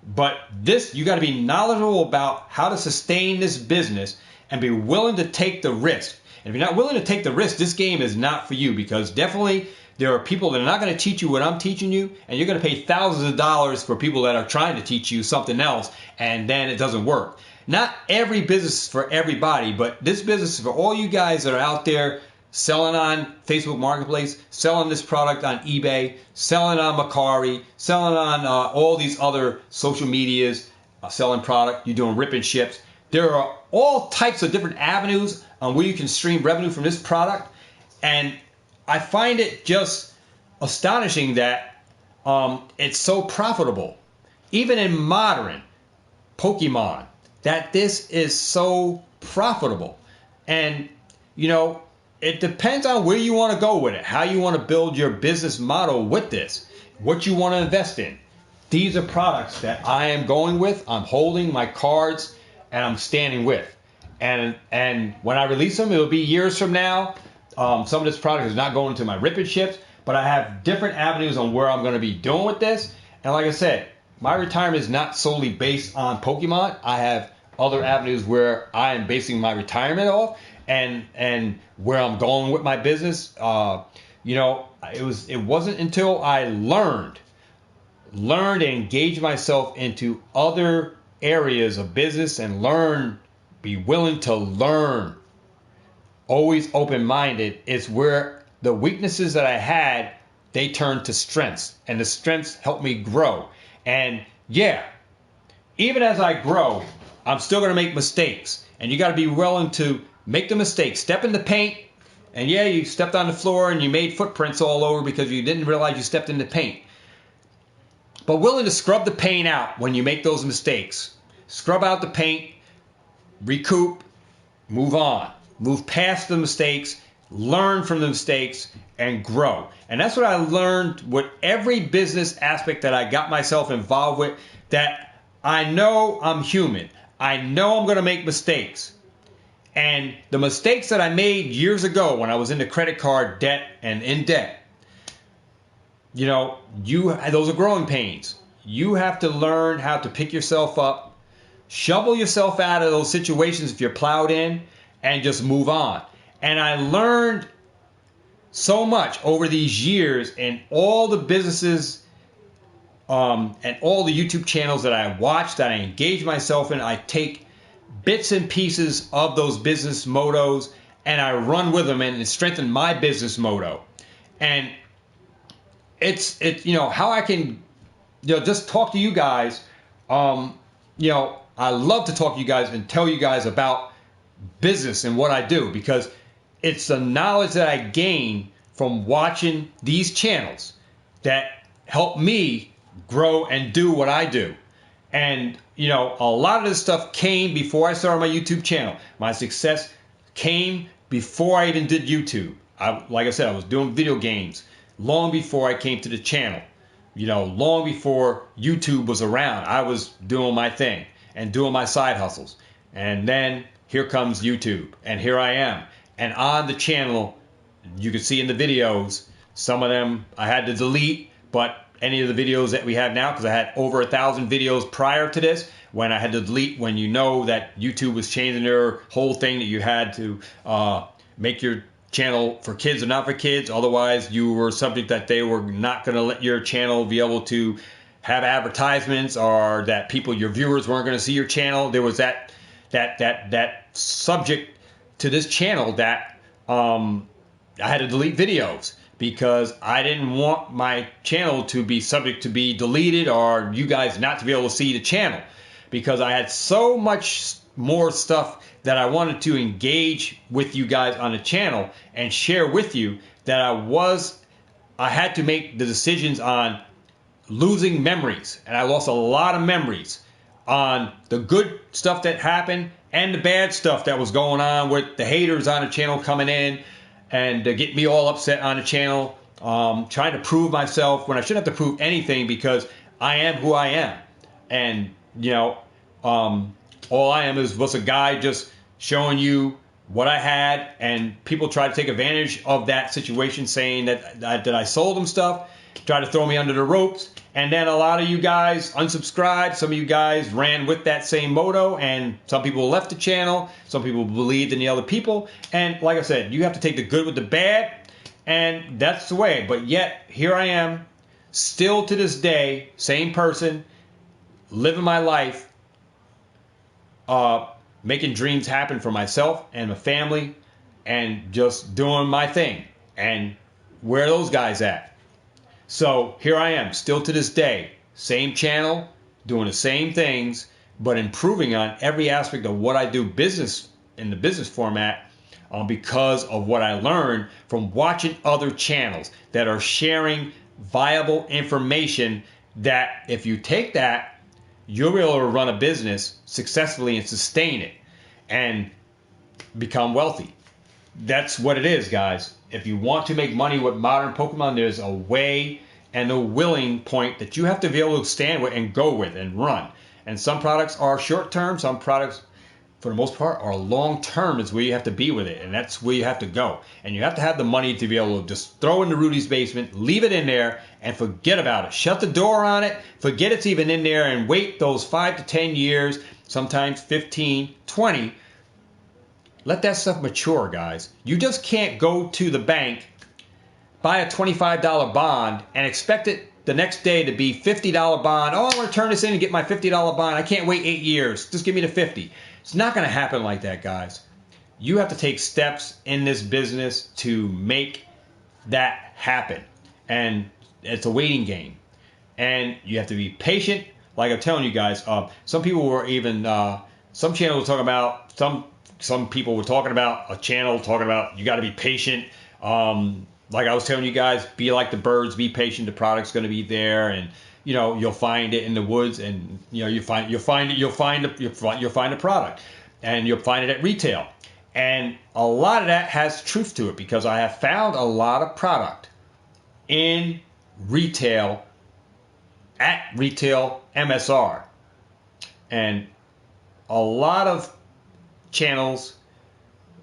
But this, you got to be knowledgeable about how to sustain this business and be willing to take the risk. And if you're not willing to take the risk, this game is not for you, because definitely there are people that are not going to teach you what I'm teaching you, and you're going to pay thousands of dollars for people that are trying to teach you something else, and then it doesn't work. Not every business is for everybody, but this business is for all you guys that are out there selling on Facebook Marketplace, selling this product on eBay, selling on Macari, selling on all these other social medias, selling product. You're doing rip and ships. There are all types of different avenues on where you can stream revenue from this product. And I find it just astonishing that it's so profitable, even in modern Pokemon, that this is so profitable. And, you know, it depends on where you want to go with it, how you want to build your business model with this, what you want to invest in. These are products that I am going with. I'm holding my cards and I'm standing with. And when I release them, it'll be years from now. Some of this product is not going to my rip and ships, but I have different avenues on where I'm going to be doing with this. And like I said, my retirement is not solely based on Pokemon. I have other avenues where I am basing my retirement off, and where I'm going with my business. You know, it wasn't until I learned and engaged myself into other areas of business and be willing to learn, always open-minded, it's where the weaknesses that I had, they turned to strengths, and the strengths helped me grow. And yeah, even as I grow, I'm still going to make mistakes, and you got to be willing to make the mistakes. Step in the paint, and yeah, you stepped on the floor and you made footprints all over because you didn't realize you stepped in the paint. But willing to scrub the paint out when you make those mistakes. Scrub out the paint, recoup, move on. Move past the mistakes, learn from the mistakes, and grow. And that's what I learned with every business aspect that I got myself involved with, that I know I'm human. I know I'm going to make mistakes. And the mistakes that I made years ago when I was into credit card debt and in debt, you know, those are growing pains. You have to learn how to pick yourself up, shovel yourself out of those situations if you're plowed in, and just move on. And I learned so much over these years in all the businesses and all the YouTube channels that I watch, that I engage myself in. I take bits and pieces of those business motos and I run with them and strengthen my business moto. And it's you know, how I can, you know, just talk to you guys. You know, I love to talk to you guys and tell you guys about business and what I do, because it's the knowledge that I gain from watching these channels that help me grow and do what I do. And, you know, a lot of this stuff came before I started my YouTube channel. My success came before I even did YouTube. Like I said, I was doing video games long before I came to the channel. You know, long before YouTube was around, I was doing my thing and doing my side hustles. And then here comes YouTube, and here I am. And on the channel, you can see in the videos, some of them I had to delete, but any of the videos that we have now, because I had over 1,000 videos prior to this, when I had to delete, when you know that YouTube was changing their whole thing, that you had to make your channel for kids or not for kids. Otherwise, you were subject that they were not going to let your channel be able to have advertisements, or that people, your viewers, weren't going to see your channel. There was that subject to this channel that I had to delete videos, because I didn't want my channel to be subject to be deleted, or you guys not to be able to see the channel, because I had so much more stuff that I wanted to engage with you guys on the channel and share with you, that I had to make the decisions on losing memories. And I lost a lot of memories on the good stuff that happened and the bad stuff that was going on with the haters on the channel coming in and get me all upset on the channel, trying to prove myself when I shouldn't have to prove anything, because I am who I am. And, you know, all I am was a guy just showing you what I had, and people try to take advantage of that situation, saying that I sold them stuff, try to throw me under the ropes. And then a lot of you guys unsubscribed. Some of you guys ran with that same moto, and some people left the channel. Some people believed in the other people. And like I said, you have to take the good with the bad, and that's the way. But yet, here I am, still to this day, same person, living my life, making dreams happen for myself and my family, and just doing my thing. And where are those guys at? So here I am, still to this day, same channel, doing the same things, but improving on every aspect of what I do business in the business format, because of what I learned from watching other channels that are sharing viable information, that if you take that, you'll be able to run a business successfully and sustain it and become wealthy. That's what it is, guys. If you want to make money with modern Pokemon, there's a way and a willing point that you have to be able to stand with and go with and run. And some products are short term, some products, for the most part, are long term, is where you have to be with it, and that's where you have to go. And you have to have the money to be able to just throw into Rudy's basement, leave it in there, and forget about it. Shut the door on it, forget it's even in there, and wait those 5 to 10 years, sometimes 15, 20. Let that stuff mature, guys. You just can't go to the bank, buy a $25 bond, and expect it the next day to be $50 bond. Oh, I want to turn this in and get my $50 bond. I can't wait 8 years. Just give me the 50. It's not going to happen like that, guys. You have to take steps in this business to make that happen. And it's a waiting game. And you have to be patient. Like I'm telling you guys, some people were even, some channels were talking about, some people were talking about a channel talking about you got to be patient. Like I was telling you guys, be like the birds, be patient. The product's going to be there, and you know you'll find it in the woods, and you know you'll find a product, and you'll find it at retail. And a lot of that has truth to it, because I have found a lot of product in retail, at retail MSR, And a lot of channels,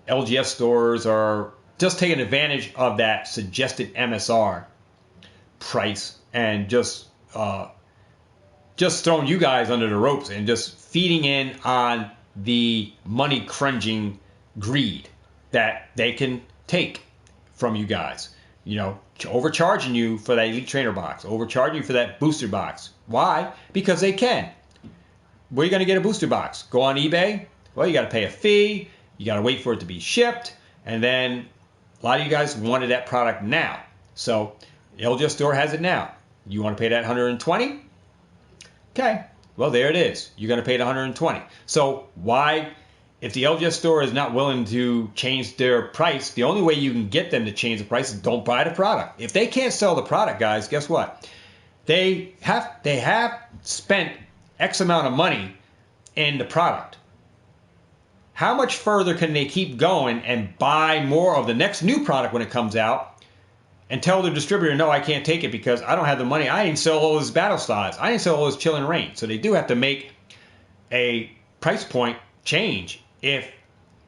LGS stores, are just taking advantage of that suggested MSR price and just throwing you guys under the ropes and just feeding in on the money crunching greed that they can take from you guys. You know, overcharging you for that Elite Trainer box, overcharging you for that booster box. Why? Because they can. Where are you going to get a booster box? Go on eBay? Well, you got to pay a fee. You got to wait for it to be shipped. And then a lot of you guys wanted that product now. So LGS store has it now. You want to pay that $120? Okay. Well, there it is. You're going to pay the $120. So why, if the LGS store is not willing to change their price, the only way you can get them to change the price is don't buy the product. If they can't sell the product, guys, guess what? They have spent X amount of money in the product. How much further can they keep going and buy more of the next new product when it comes out and tell the distributor, no, I can't take it because I don't have the money. I didn't sell all those battle styles. I didn't sell all those Chill and Rain. So they do have to make a price point change if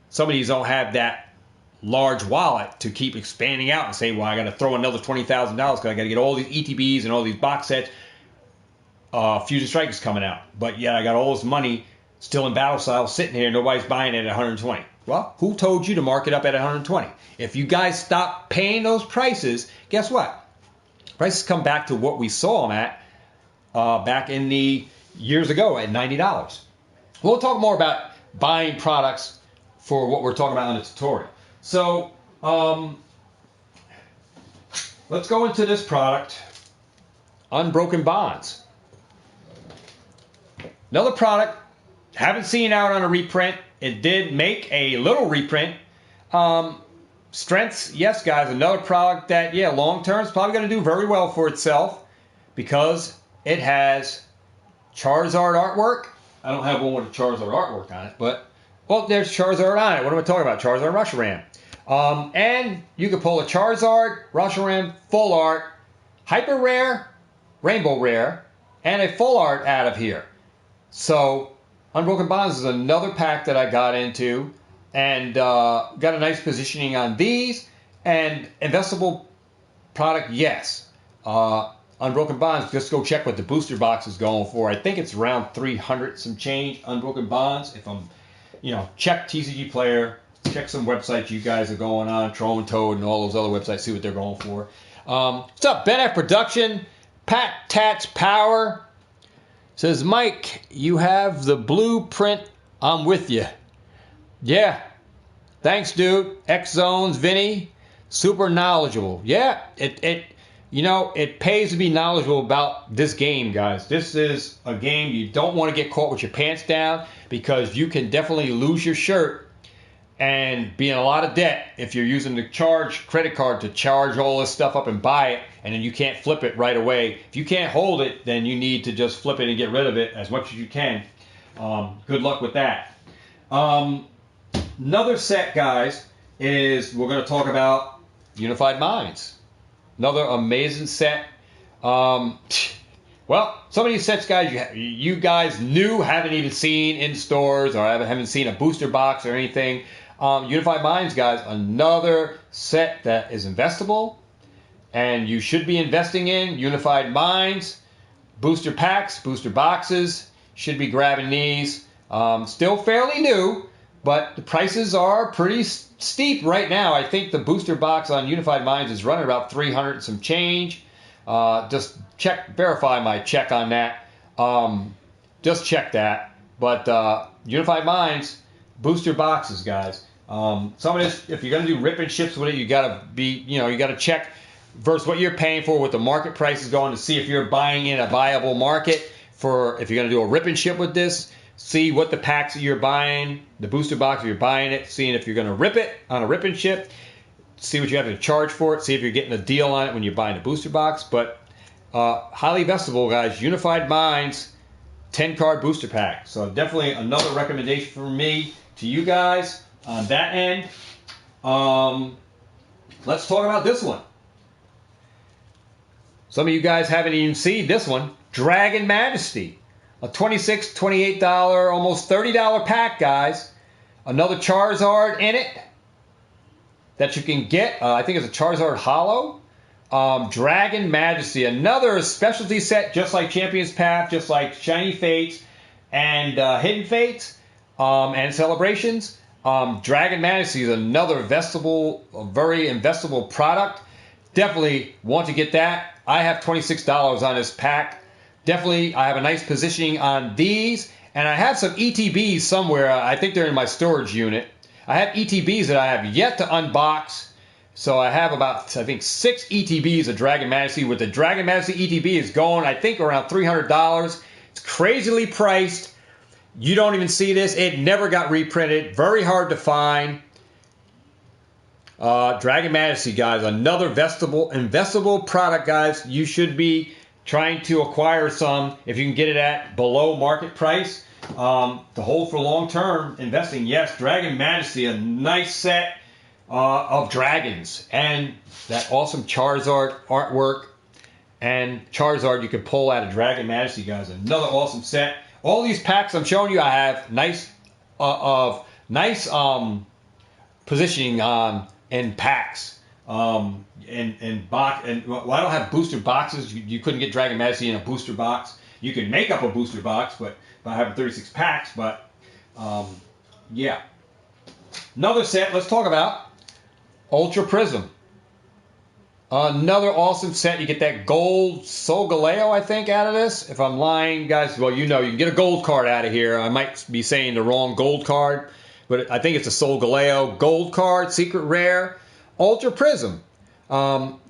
somebody don't have that large wallet to keep expanding out and say, well, I got to throw another $20,000 because I got to get all these ETBs and all these box sets. Fusion Strike is coming out. But yeah, I got all this money still in battle styles sitting here. Nobody's buying it at 120. Well, who told you to mark it up at 120? If you guys stop paying those prices, guess what? Prices come back to what we saw them at back in the years ago at $90. We'll talk more about buying products for what we're talking about in the tutorial. So let's go into this product, Unbroken Bonds. Another product, haven't seen out on a reprint. It did make a little reprint. Strengths, yes, guys, another product that, yeah, long term is probably going to do very well for itself because it has Charizard artwork. I don't have one with a Charizard artwork on it, but, well, there's Charizard on it. What am I talking about? Charizard Reshiram. And you can pull a Charizard Reshiram full art, hyper rare, rainbow rare, and a full art out of here. So Unbroken Bonds is another pack that I got into and got a nice positioning on these. And investable product, yes. Unbroken Bonds, just go check what the booster box is going for. I think it's around 300 some change, Unbroken Bonds. If I'm, check TCG Player, check some websites you guys are going on, Troll and Toad and all those other websites, see what they're going for. What's up, Ben F Production, Pat Tats Power. Says, Mike, you have the blueprint. I'm with you. Yeah. Thanks, dude. X Zones, Vinny. Super knowledgeable. Yeah. It pays to be knowledgeable about this game, guys. This is a game you don't want to get caught with your pants down because you can definitely lose your shirt and be in a lot of debt if you're using the credit card to charge all this stuff up and buy it, and then you can't flip it right away. If you can't hold it, then you need to just flip it and get rid of it as much as you can. Good luck with that. Another set, guys, is we're going to talk about Unified Minds. Another amazing set. Well, some of these sets, guys, you guys haven't even seen in stores or haven't seen a booster box or anything. Unified Minds, guys, another set that is investable and you should be investing in. Unified Minds, booster packs, booster boxes, should be grabbing these. Still fairly new, but the prices are pretty steep right now. I think the booster box on Unified Minds is running about 300 and some change. Just verify my check on that. Just check that. But Unified Minds, booster boxes, guys. Some of this, if you're going to do rip and ships with it, you got to check versus what you're paying for, what the market price is going to see if you're buying in a viable market for if you're going to do a rip and ship with this. See what the packs that you're buying, the booster box, if you're buying it, seeing if you're going to rip it on a rip and ship. See what you have to charge for it. See if you're getting a deal on it when you're buying a booster box. But highly investable, guys. Unified Minds, 10-card booster pack. So definitely another recommendation from me to you guys on that end. Let's talk about this one. Some of you guys haven't even seen this one. Dragon Majesty. A $26, $28, almost $30 pack, guys. Another Charizard in it that you can get. I think it's a Charizard Hollow. Dragon Majesty, another specialty set, just like Champion's Path, just like Shiny Fates and Hidden Fates and Celebrations. Dragon Majesty is another very investable product. Definitely want to get that. I have $26 on this pack. Definitely, I have a nice positioning on these. And I have some ETBs somewhere. I think they're in my storage unit. I have ETBs that I have yet to unbox. So I have about, I think, 6 ETBs of Dragon Majesty. With the Dragon Majesty ETB is going, I think, around $300. It's crazily priced. You don't even see this. It never got reprinted. Very hard to find. Dragon Majesty, guys, another investable product, guys. You should be trying to acquire some if you can get it at below market price. To hold for long-term investing, yes, Dragon Majesty, a nice set of dragons. And that awesome Charizard artwork. And Charizard you can pull out of Dragon Majesty, guys. Another awesome set. All these packs I'm showing you, I have nice positioning in packs. Well, I don't have booster boxes. You couldn't get Dragon Majesty in a booster box. You can make up a booster box, but by having 36 packs. But yeah, another set. Let's talk about Ultra Prism. Another awesome set. You get that gold Solgaleo, I think, out of this. If I'm lying, guys, well, you know, you can get a gold card out of here. I might be saying the wrong gold card, but I think it's a Solgaleo gold card, secret rare, Ultra Prism.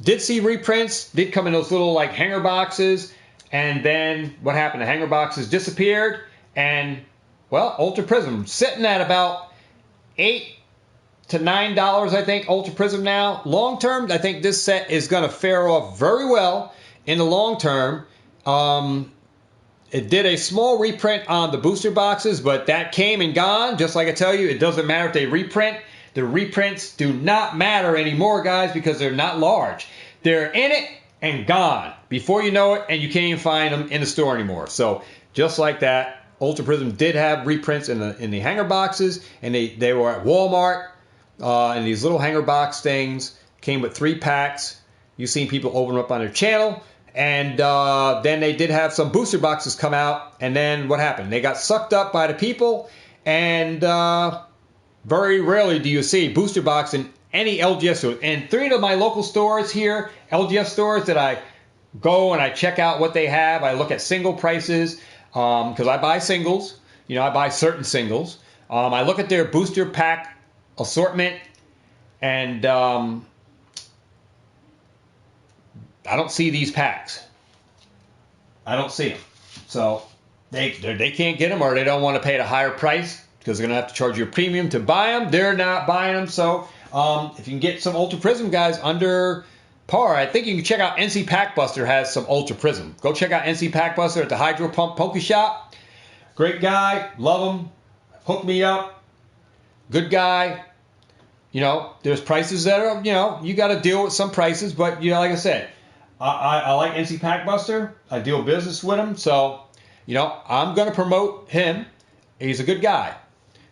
Did see reprints, did come in those little like hanger boxes, and then what happened? The hanger boxes disappeared, and well, Ultra Prism sitting at about $8 to $9, I think, Ultra Prism now. Long term, I think this set is going to fare off very well in the long term. It did a small reprint on the booster boxes, but that came and gone. Just like I tell you, it doesn't matter if they reprint. The reprints do not matter anymore, guys, because they're not large. They're in it and gone before you know it, and you can't even find them in the store anymore. So just like that, Ultra Prism did have reprints in the hanger boxes, and they were at Walmart. And these little hanger box things came with 3 packs. You've seen people open them up on their channel. And then they did have some booster boxes come out. And then what happened? They got sucked up by the people. And very rarely do you see a booster box in any LGS store. And 3 of my local stores here, LGS stores that I go and I check out what they have. I look at single prices because I buy singles. You know, I buy certain singles. I look at their booster pack assortment, and I don't see these packs. I don't see them. So they can't get them, or they don't want to pay at a higher price because they're going to have to charge you a premium to buy them. They're not buying them. So if you can get some Ultra Prism, guys, under par, I think you can check out NC Pack Buster has some Ultra Prism. Go check out NC Pack Buster at the Hydro Pump Poke Shop. Great guy. Love him. Hook me up. Good guy. You know, there's prices that are, you know, you got to deal with some prices, but, you know, like I said, I like NC Pack Buster. I deal business with him, so, you know, I'm going to promote him. He's a good guy,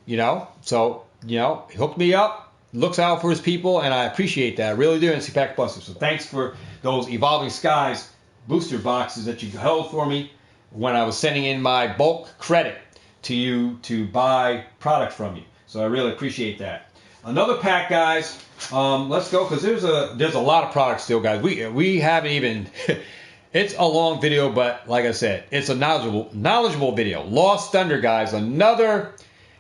you know, so, you know, he hooked me up, looks out for his people, and I appreciate that. I really do, NC Pack Buster. So thanks for those Evolving Skies booster boxes that you held for me when I was sending in my bulk credit to you to buy product from you. So I really appreciate that. Another pack, guys. Let's go, because there's a lot of products still, guys. We haven't even. It's a long video, but like I said, it's a knowledgeable video. Lost Thunder, guys. Another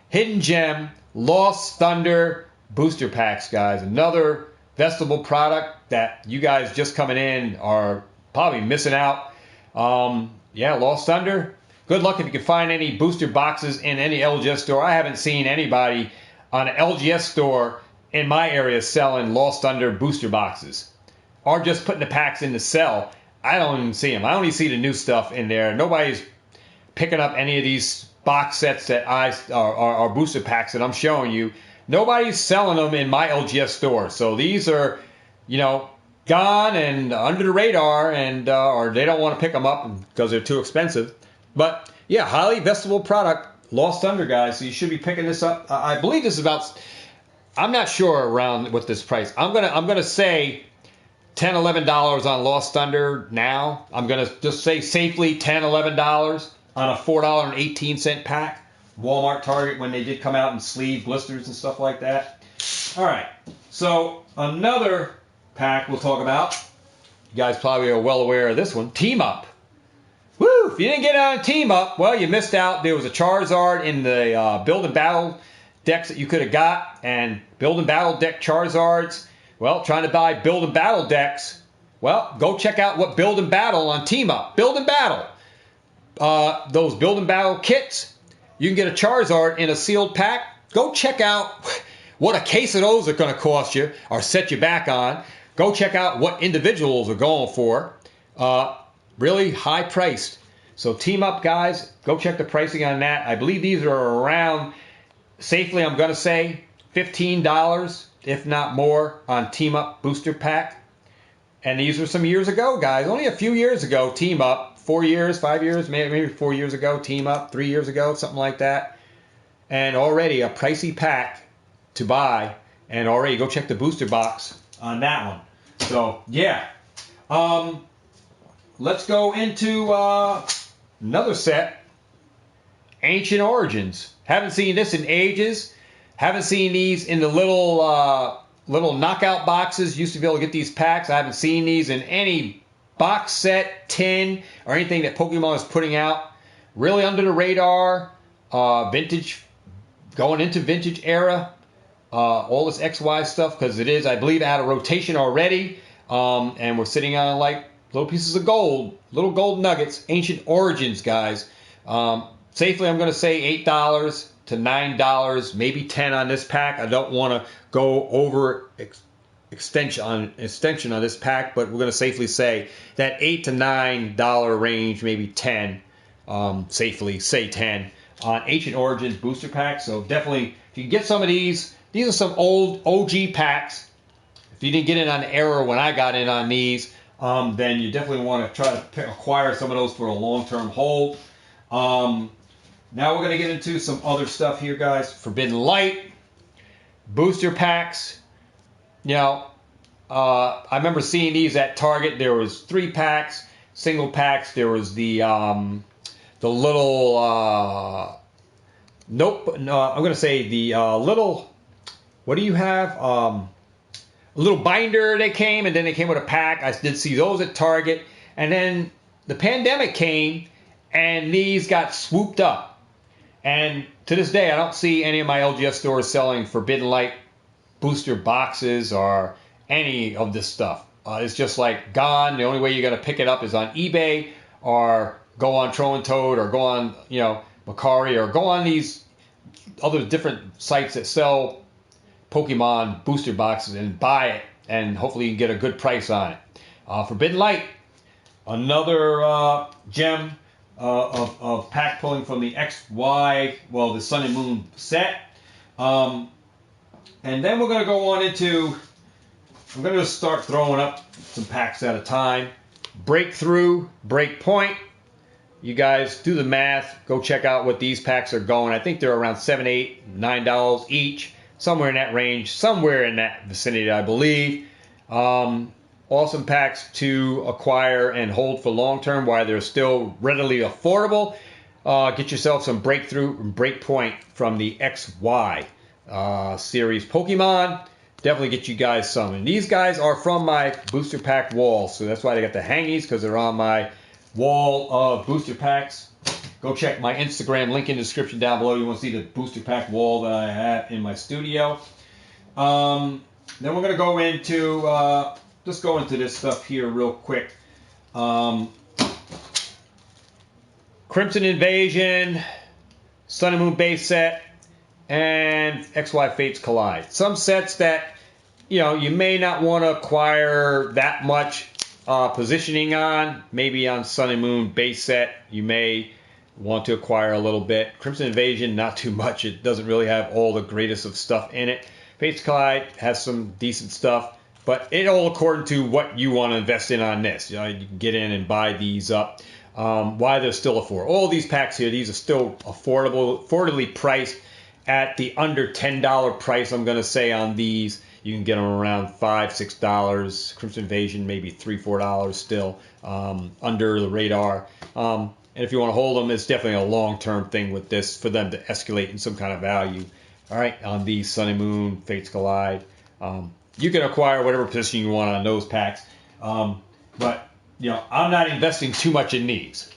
hidden gem. Lost Thunder booster packs, guys. Another investable product that you guys just coming in are probably missing out. Yeah, Lost Thunder. Good luck if you can find any booster boxes in any LGS store. I haven't seen anybody on an LGS store in my area selling Lost Thunder booster boxes, or just putting the packs in to sell. I don't even see them. I only see the new stuff in there. Nobody's picking up any of these box sets that are booster packs that I'm showing you. Nobody's selling them in my LGS store. So these are, you know, gone and under the radar, and or they don't want to pick them up because they're too expensive. But yeah, highly investable product. Lost Thunder, guys. So you should be picking this up. I believe this is about. I'm not sure around with this price. I'm gonna say $10, $11 on Lost Thunder now. I'm gonna just say safely $10, $11 on a $4.18 pack. Walmart, Target, when they did come out in sleeve blisters and stuff like that. All right. So another pack we'll talk about. You guys probably are well aware of this one. Team Up. Woo! If you didn't get on Team Up, well, you missed out. There was a Charizard in the Build and Battle decks that you could have got, and Build and Battle deck Charizards. Well, trying to buy Build and Battle decks. Well, go check out what Build and Battle on Team Up. Build and Battle. Those Build and Battle kits. You can get a Charizard in a sealed pack. Go check out what a case of those are going to cost you or set you back on. Go check out what individuals are going for. Really high priced. So Team Up, guys. Go check the pricing on that. I believe these are around, safely I'm going to say, $15, if not more, on Team Up booster pack. And these were some years ago, guys. Only a few years ago, Team Up. 4 years, 5 years, maybe 4 years ago, Team Up, 3 years ago, something like that. And already a pricey pack to buy. And already go check the booster box on that one. So, yeah. Let's go into another set. Ancient Origins. Haven't seen this in ages. Haven't seen these in the little knockout boxes. Used to be able to get these packs. I haven't seen these in any box set, tin, or anything that Pokemon is putting out. Really under the radar. Vintage, going into vintage era. All this XY stuff, because it is, I believe, out of rotation already. And we're sitting on like little pieces of gold, little gold nuggets. Ancient Origins, guys. Safely, I'm going to say $8 to $9, maybe $10 on this pack. I don't want to go over extension on this pack, but we're going to safely say that $8 to $9 range, maybe 10. Safely say 10 on Ancient Origins booster pack. So definitely, if you can get some of these are some old OG packs. If you didn't get in on the era when I got in on these, then you definitely want to try to acquire some of those for a long-term hold. Now we're going to get into some other stuff here, guys. Forbidden Light booster packs. You know, I remember seeing these at Target. There was 3 packs, single packs. There was the little, nope, no, I'm going to say the little, what do you have? A little binder they came, and then they came with a pack. I did see those at Target. And then the pandemic came, and these got swooped up. And to this day, I don't see any of my LGS stores selling Forbidden Light booster boxes or any of this stuff. It's just like gone. The only way you're going to pick it up is on eBay, or go on Troll and Toad, or go on, you know, Macari, or go on these other different sites that sell Pokemon booster boxes and buy it, and hopefully you can get a good price on it. Forbidden Light, another gem of pack pulling from the XY, well, the Sun and Moon set. And then we're going to go on into, I'm going to just start throwing up some packs at a time. Breakthrough, Breakpoint. You guys do the math. Go check out what these packs are going. I think they're around $7, $8, $9 each. Somewhere in that range. Somewhere in that vicinity, I believe. Awesome packs to acquire and hold for long term while they're still readily affordable. Get yourself some Breakthrough and Breakpoint from the XY series Pokemon. Definitely get you guys some. And these guys are from my booster pack wall. So that's why they got the hangies, because they're on my wall of booster packs. Go check my Instagram, link in the description down below. You want to see the booster pack wall that I have in my studio. Then we're going to go into, just go into this stuff here real quick. Crimson Invasion, Sun and Moon base set, and XY Fates Collide. Some sets that, you know, you may not want to acquire that much positioning on. Maybe on Sun and Moon base set, you may want to acquire a little bit. Crimson Invasion, not too much. It doesn't really have all the greatest of stuff in it. Fates Collide has some decent stuff, but it all according to what you want to invest in on this. You know, you can get in and buy these up. why they're still affordable. All these packs here, these are still affordably priced at the under $10 price, I'm going to say, on these. You can get them around $5, $6. Crimson Invasion, maybe $3, $4 still, under the radar. And if you want to hold them, it's definitely a long-term thing with this for them to escalate in some kind of value. All right, on these Sun and Moon, Fates Collide. You can acquire whatever position you want on those packs. But, you know, I'm not investing too much in these.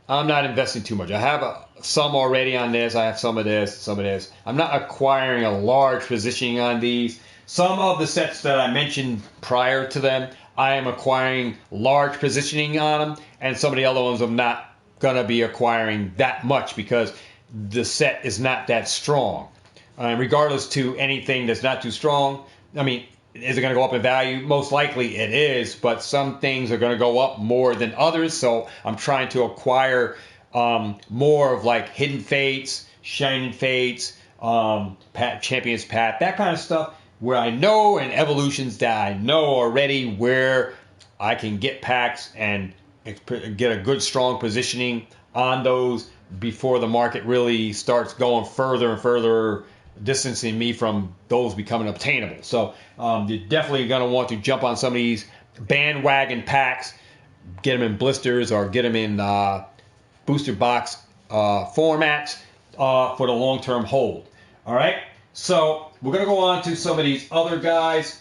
I'm not investing too much. I have some already on this. I have some of this, some of this. I'm not acquiring a large positioning on these. Some of the sets that I mentioned prior to them, I am acquiring large positioning on them. And some of the other ones I'm not going to be acquiring that much because the set is not that strong. Regardless to anything that's not too strong, I mean, is it going to go up in value? Most likely it is, but some things are going to go up more than others. So I'm trying to acquire more of like Hidden Fates, Shining Fates, Champion's Path, that kind of stuff where I know, and evolutions that I know already where I can get packs and get a good strong positioning on those before the market really starts going further and further, distancing me from those becoming obtainable. So you're definitely going to want to jump on some of these bandwagon packs, get them in blisters or get them in booster box formats for the long-term hold. All right, so we're going to go on to some of these other guys.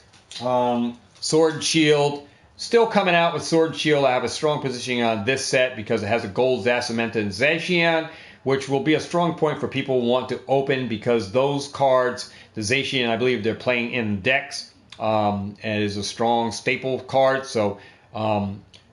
Sword and Shield. Still coming out with Sword and Shield. I have a strong positioning on this set because it has a gold Zasamenta and Zacian, which will be a strong point for people who want to open because those cards, the Zacian, I believe they're playing in decks, and is a strong staple card. So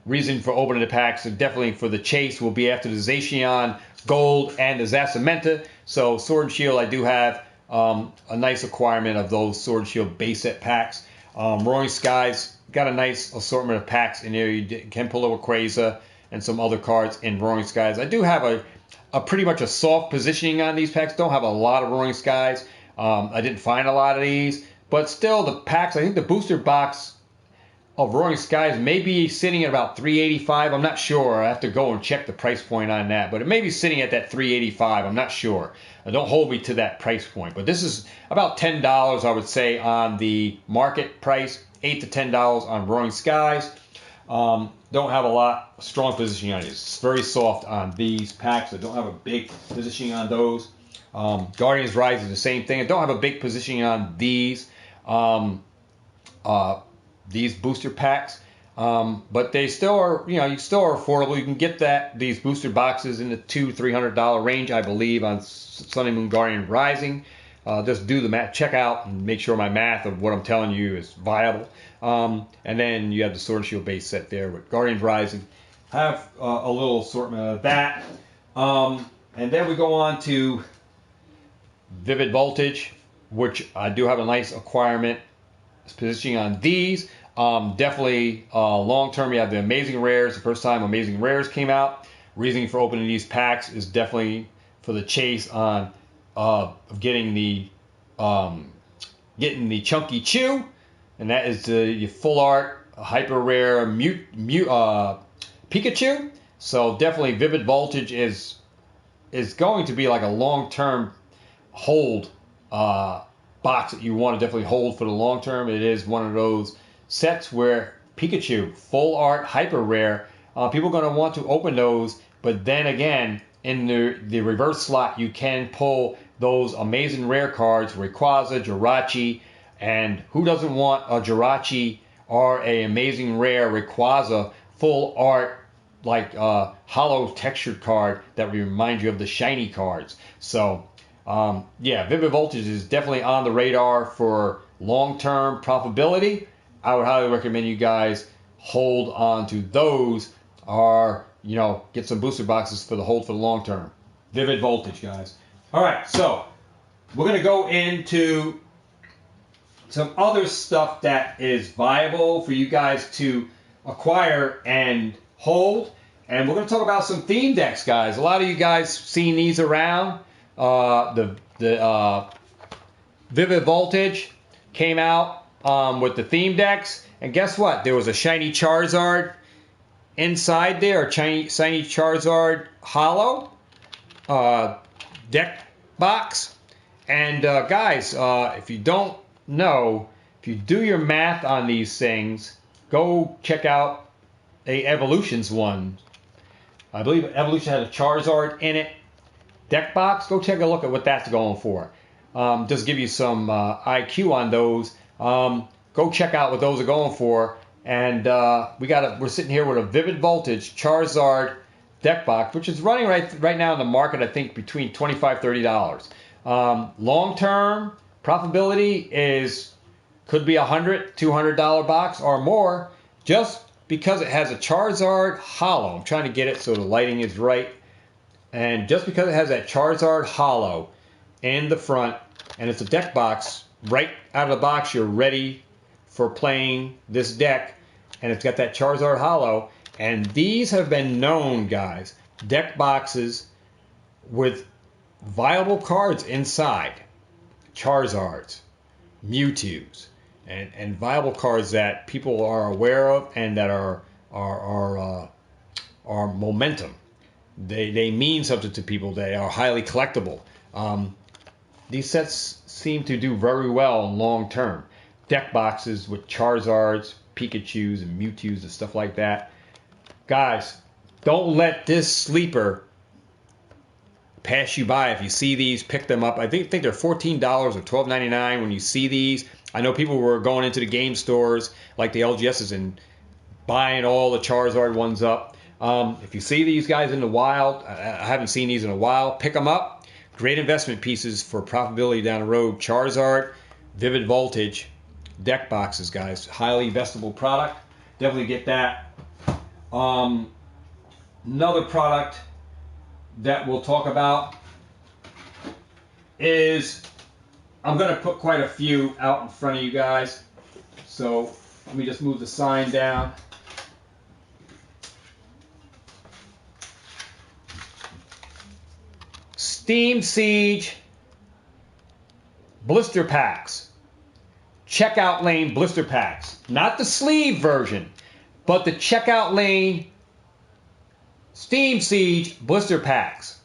reason for opening the packs, definitely for the chase, will be after the Zacian, gold, and the Zasamenta. So Sword and Shield, I do have a nice acquirement of those Sword and Shield base set packs. Roaring Skies, got a nice assortment of packs in there. You can pull over Quasar and some other cards in Roaring Skies. I do have a pretty much a soft positioning on these packs. Don't have a lot of Roaring Skies. I didn't find a lot of these. But still, the packs, I think the booster box of Roaring Skies may be sitting at about $385. I'm not sure. I have to go and check the price point on that. But it may be sitting at that $385. I'm not sure. Don't hold me to that price point. But this is about $10, I would say, on the market price. $8 to $10 on Roaring Skies. Don't have a lot of strong positioning on these. It's very soft on these packs. I don't have a big positioning on those. Guardians Rise is the same thing. I don't have a big positioning on these booster packs. But they still are, you still are affordable. You can get these booster boxes in the $200-$300 range, I believe, on Sun and Moon Guardian Rising. Just do the math, check out and make sure my math of what I'm telling you is viable. And then you have the Sword and Shield base set there with Guardians Rising. Have a little assortment of that. And then we go on to Vivid Voltage, which I do have a nice acquirement positioning on these. Definitely long term, you have the Amazing Rares. The first time Amazing Rares came out, reasoning for opening these packs is definitely for the chase on getting the Chunky Chew, and that is the full art hyper rare Pikachu. So definitely Vivid Voltage is going to be like a long term hold box that you want to definitely hold for the long term. It is one of those sets where Pikachu full art hyper rare, people are going to want to open those, but then again in the reverse slot you can pull those amazing rare cards, Rayquaza, Jirachi, and who doesn't want a Jirachi or a amazing rare Rayquaza full art, like hollow textured card that would remind you of the shiny cards. So Vivid Voltage is definitely on the radar for long-term profitability. I would highly recommend you guys hold on to those, or get some booster boxes for the hold for the long term. Vivid Voltage, guys. All right, so we're going to go into some other stuff that is viable for you guys to acquire and hold. And we're going to talk about some theme decks, guys. A lot of you guys seen these around. The Vivid Voltage came out with the theme decks. And guess what? There was a shiny Charizard inside there, a shiny Charizard Hollow deck box. And guys, if you don't know, if you do your math on these things, go check out a Evolutions one. I believe Evolution has a Charizard in it deck box. Go take a look at what that's going for. Just give you some IQ on those. Go check out what those are going for. And we're sitting here with a Vivid Voltage Charizard deck box, which is running right now in the market, I think, between $25-$30. Long term profitability could be $100-$200 box or more, just because it has a Charizard Hollow. I'm trying to get it so the lighting is right. And just because it has that Charizard Hollow in the front, and it's a deck box, right out of the box, you're ready for playing this deck. And it's got that Charizard Hollow. And these have been known, guys, deck boxes with viable cards inside. Charizards, Mewtwo's, and viable cards that people are aware of and that are momentum. They mean something to people. They are highly collectible. These sets seem to do very well long term. Deck boxes with Charizards, Pikachus, and Mewtwo's and stuff like that. Guys, don't let this sleeper pass you by. If you see these, pick them up. I think they're $14 or $12.99 when you see these. I know people were going into the game stores like the LGSs and buying all the Charizard ones up. If you see these guys in the wild, I haven't seen these in a while, pick them up. Great investment pieces for profitability down the road. Charizard, Vivid Voltage, deck boxes, guys. Highly investable product. Definitely get that. Another product that we'll talk about is, I'm going to put quite a few out in front of you guys. So let me just move the sign down. Steam Siege Blister Packs. Checkout lane blister packs. Not the sleeve version, but the checkout lane Steam Siege blister packs.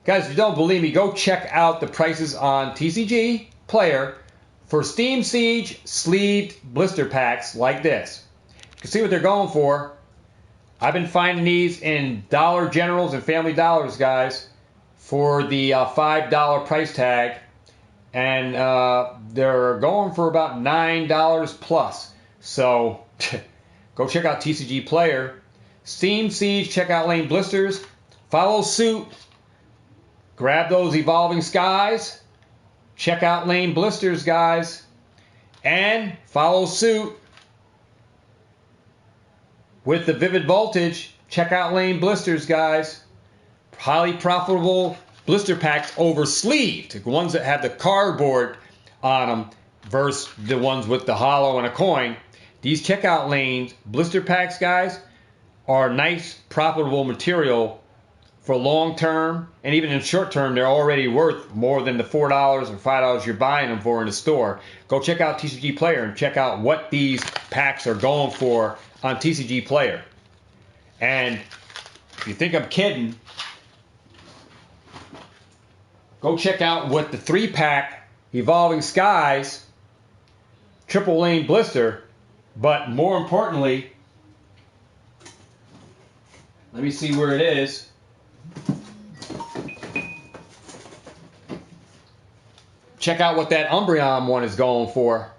Guys, if you don't believe me, go check out the prices on TCG Player for Steam Siege sleeved blister packs like this. You can see what they're going for. I've been finding these in Dollar Generals and Family Dollars, guys, for the $5 price tag. And they're going for about $9 plus. So go check out TCG Player. Steam Siege checkout lane blisters. Follow suit. Grab those Evolving Skies. Checkout lane blisters, guys. And follow suit with the Vivid Voltage checkout lane blisters, guys. Highly profitable blister packs over sleeved. The ones that have the cardboard on them versus the ones with the hollow and a coin. These checkout lanes blister packs, guys, are nice, profitable material for long term, and even in short term, they're already worth more than the $4 or $5 you're buying them for in the store. Go check out TCG Player and check out what these packs are going for on TCG Player. And if you think I'm kidding, go check out what the 3-pack Evolving Skies triple lane blister, but more importantly, let me see where it is. Check out what that Umbreon one is going for.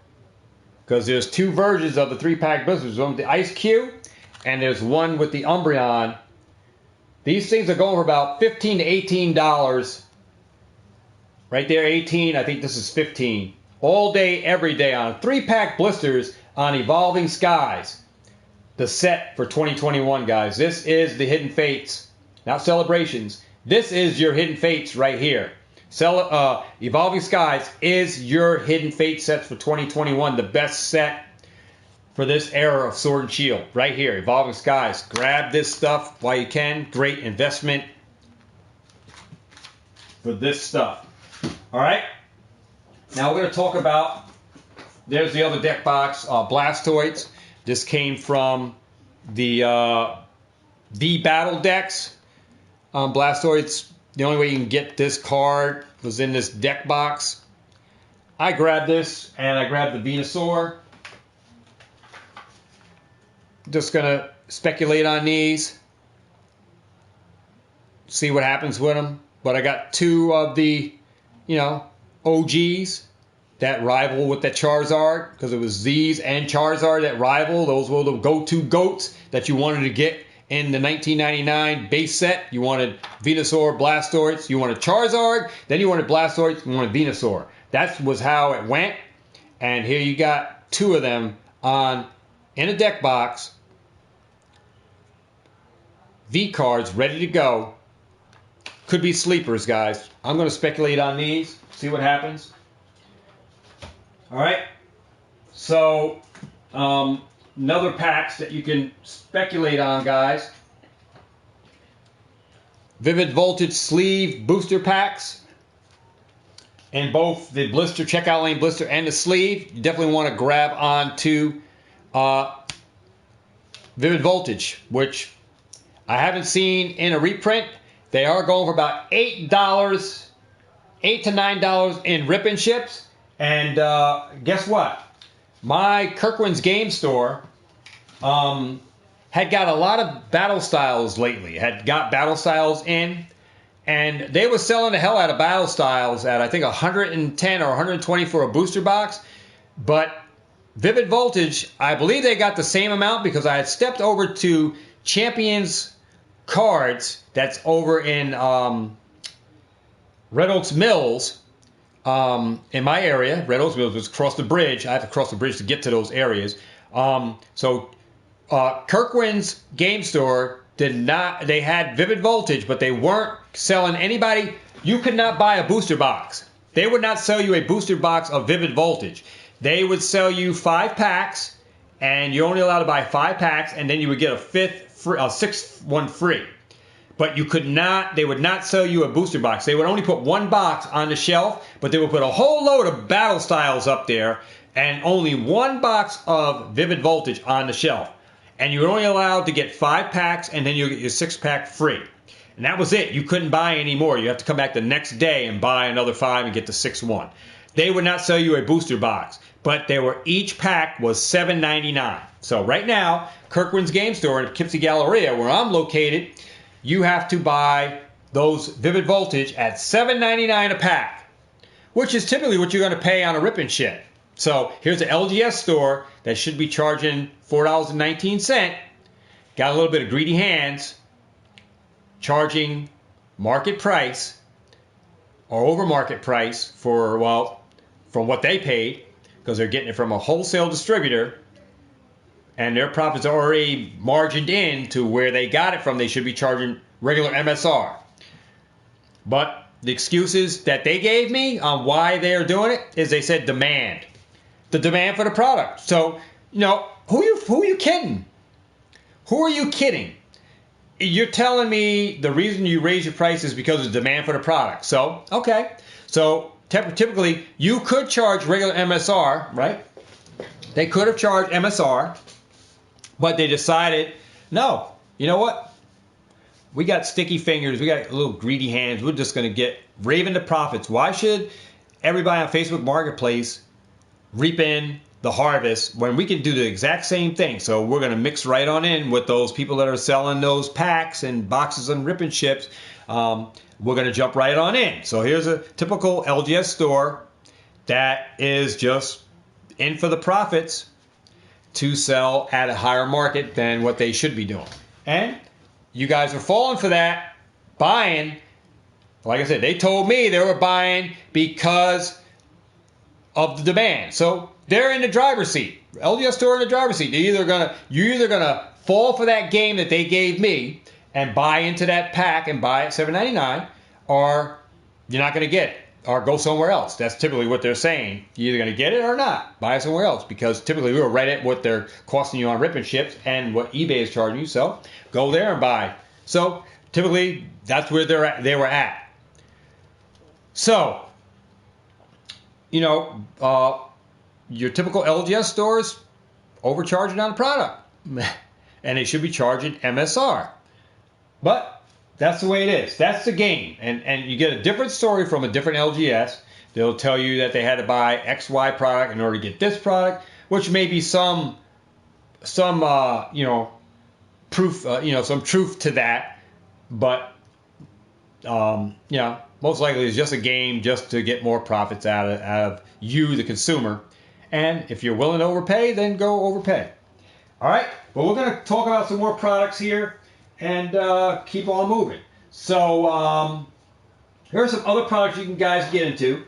Because there's two versions of the 3-pack blisters. One with the Ice Cube, and there's one with the Umbreon. These things are going for about $15 to $18. Right there, 18. I think this is 15. All day, every day on 3-pack blisters on Evolving Skies. The set for 2021, guys. This is the Hidden Fates, not Celebrations. This is your Hidden Fates right here. Evolving Skies is your Hidden Fate sets for 2021. The best set for this era of Sword and Shield. Right here, Evolving Skies. Grab this stuff while you can. Great investment for this stuff. All right. Now we're going to talk about, there's the other deck box, Blastoids. This came from the battle decks on Blastoise. The only way you can get this card was in this deck box. I grabbed this and I grabbed the Venusaur. Just gonna speculate on these, see what happens with them. But I got two of the, OGs that rival with the Charizard, because it was these and Charizard that rival. Those were the go-to goats that you wanted to get in the 1999 base set. You wanted Venusaur, Blastoise, you wanted Charizard, then you wanted Blastoise, you wanted Venusaur. That was how it went. And here you got two of them in a deck box. V cards ready to go. Could be sleepers, guys. I'm going to speculate on these, see what happens. All right. So, another packs that you can speculate on, guys. Vivid Voltage sleeve booster packs. And both the blister, checkout lane blister, and the sleeve. You definitely want to grab onto Vivid Voltage, which I haven't seen in a reprint. They are going for about $8 to $9 in rip and ships. And guess what? My Kirkland's game store had got a lot of battle styles lately. Had got battle styles in. And they were selling the hell out of battle styles at, I think, 110 or 120 for a booster box. But Vivid Voltage, I believe they got the same amount, because I had stepped over to Champions Cards, that's over in Red Oaks Mills, in my area. Red Oaks Mills was across the bridge. I have to cross the bridge to get to those areas. So Kirkland's game store did not, they had Vivid Voltage, but they weren't selling anybody. You could not buy a booster box. They would not sell you a booster box of Vivid Voltage. They would sell you 5 packs, and you're only allowed to buy 5 packs, and then you would get a sixth one free. But you could not, they would not sell you a booster box. They would only put 1 box on the shelf, but they would put a whole load of battle styles up there, and only 1 box of Vivid Voltage on the shelf. And you were only allowed to get 5 packs, and then you get your 6-pack free. And that was it. You couldn't buy any more. You have to come back the next day and buy another 5 and get the 6th one. They would not sell you a booster box, but each pack was $7.99. So right now, Kirkland's Game Store in Poughkeepsie Galleria, where I'm located, you have to buy those Vivid Voltage at $7.99 a pack, which is typically what you're going to pay on a rip and ship. So here's an LGS store that should be charging $4.19. Got a little bit of greedy hands, charging market price or over market price for, well, from what they paid, because they're getting it from a wholesale distributor, and their profits are already margined in to where they got it from. They should be charging regular MSR. But the excuses that they gave me on why they're doing it is they said demand. The demand for the product. So, who are you kidding? Who are you kidding? You're telling me the reason you raise your price is because of demand for the product. So, okay. So, typically, you could charge regular MSR, right? They could have charged MSR, but they decided, no, you know what? We got sticky fingers. We got little greedy hands. We're just going to get raving the profits. Why should everybody on Facebook Marketplace reap in the harvest when we can do the exact same thing? So we're going to mix right on in with those people that are selling those packs and boxes and rip and ships. We're going to jump right on in. So here's a typical LGS store that is just in for the profits to sell at a higher market than what they should be doing. And you guys are falling for that, buying. Like I said, they told me they were buying because of the demand. So they're in the driver's seat. LGS store in the driver's seat. You're either gonna fall for that game that they gave me and buy into that pack and buy it $7.99, or you're not gonna get it, or go somewhere else. That's typically what they're saying. You're either gonna get it or not. Buy it somewhere else, because typically we were right at what they're costing you on rip and ships and what eBay is charging you. So go there and buy. So typically that's where they were at. So, your typical LGS stores overcharging on the product. and they should be charging MSR. But that's the way it is. That's the game. And you get a different story from a different LGS. They'll tell you that they had to buy XY product in order to get this product, which may be some proof, some truth to that. But most likely it's just a game just to get more profits out of you, the consumer. And if you're willing to overpay, then go overpay. All right, but we're going to talk about some more products here and keep on moving. So here are some other products you can guys get into.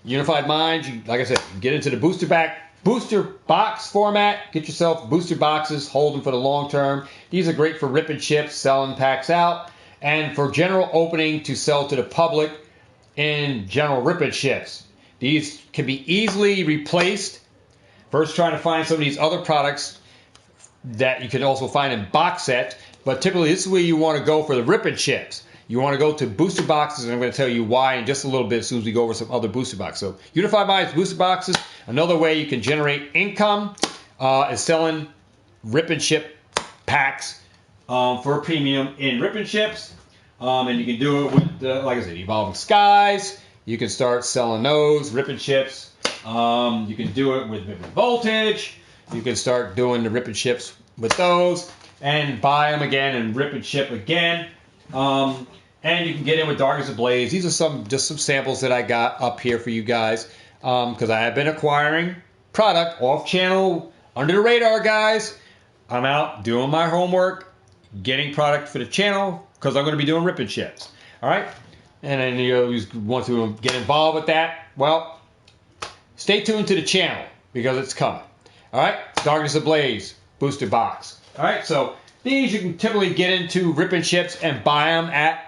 Unified Minds, like I said, you can get into the booster box format. Get yourself booster boxes, hold them for the long term. These are great for ripping chips, selling packs out, and for general opening to sell to the public in general ripping chips. These can be easily replaced. First, trying to find some of these other products that you can also find in box sets, but typically this is where you want to go for the ripping chips. You want to go to booster boxes, and I'm going to tell you why in just a little bit as soon as we go over some other booster boxes. So Unified Minds booster boxes. Another way you can generate income is selling rip and ship packs for a premium in rip and ships. And you can do it with, like I said, Evolving Skies. You can start selling those, rip and ships. You can do it with Vivid Voltage. You can start doing the rip and ships with those and buy them again and rip and ship again. And you can get in with Darkness Ablaze. These are just some samples that I got up here for you guys because I have been acquiring product off channel, under the radar, guys. I'm out doing my homework, getting product for the channel because I'm going to be doing rip and ships. All right, and then you want to get involved with that. Well, stay tuned to the channel because it's coming. All right, Darkness Ablaze booster box. All right, so these you can typically get into rip and ships and buy them at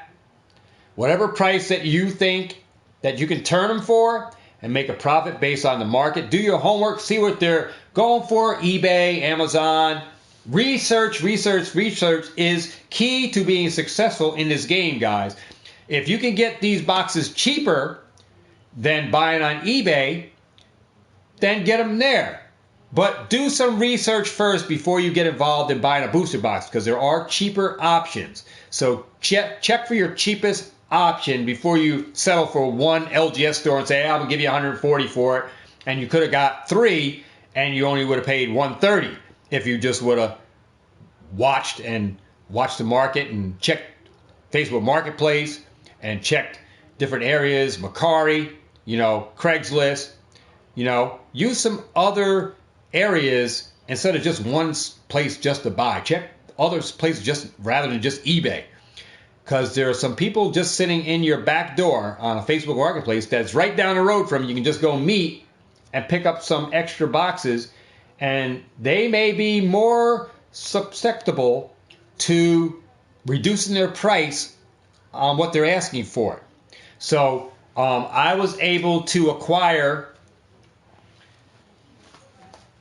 whatever price that you think that you can turn them for and make a profit based on the market. Do your homework, see what they're going for. eBay, Amazon. Research is key to being successful in this game, guys. If you can get these boxes cheaper than buying on eBay, then get them there. But do some research first before you get involved in buying a booster box because there are cheaper options. So check for your cheapest option before you settle for one LGS store and say, hey, I'm going to give you $140 for it. And you could have got 3 and you only would have paid $130 if you just would have watched the market and checked Facebook Marketplace and checked different areas, Macari, Craigslist, use some other areas instead of just one place just to buy. Check other places rather than just eBay. Because there are some people just sitting in your back door on a Facebook Marketplace that's right down the road from you. You can just go meet and pick up some extra boxes. And they may be more susceptible to reducing their price on what they're asking for it. So I was able to acquire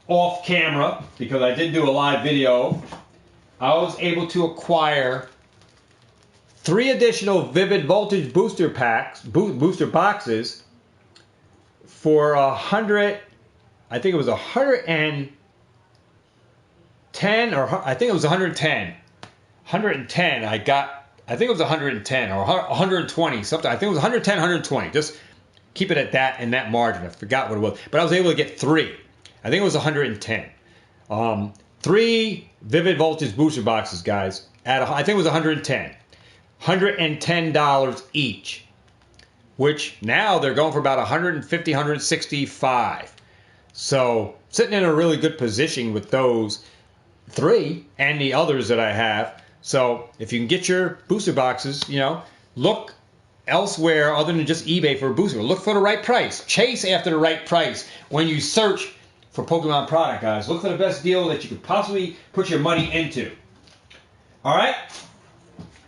off camera, because I did do a live video, I was able to acquire 3 additional Vivid Voltage booster boxes for $100. I think it was $110, or I think it was $110. $110. I think it was $110 or $120 something. I think it was $110, $120. Just keep it at that in that margin. I forgot what it was, but I was able to get 3. I think it was $110. 3 Vivid Voltage booster boxes, guys. I think it was $110. $110 each, which now they're going for about $150, $165. So sitting in a really good position with those 3 and the others that I have. So if you can get your booster boxes, look elsewhere other than just eBay for a booster. Look for the right price. Chase after the right price when you search for Pokemon product, guys. Look for the best deal that you could possibly put your money into. All right?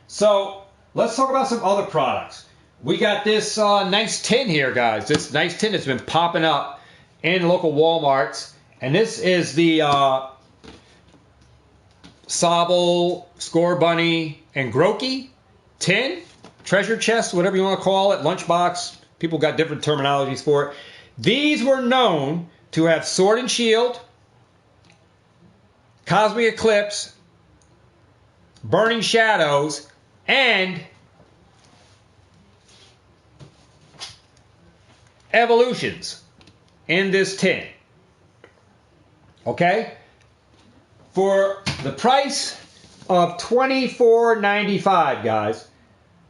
So let's talk about some other products. We got this nice tin here, guys. This nice tin that's been popping up in local Walmarts. And this is the Sobble, Score Bunny, and Groki tin, treasure chest, whatever you want to call it, lunchbox. People got different terminologies for it. These were known to have Sword and Shield, Cosmic Eclipse, Burning Shadows, and Evolutions in this tin. Okay? For the price of $24.95, guys.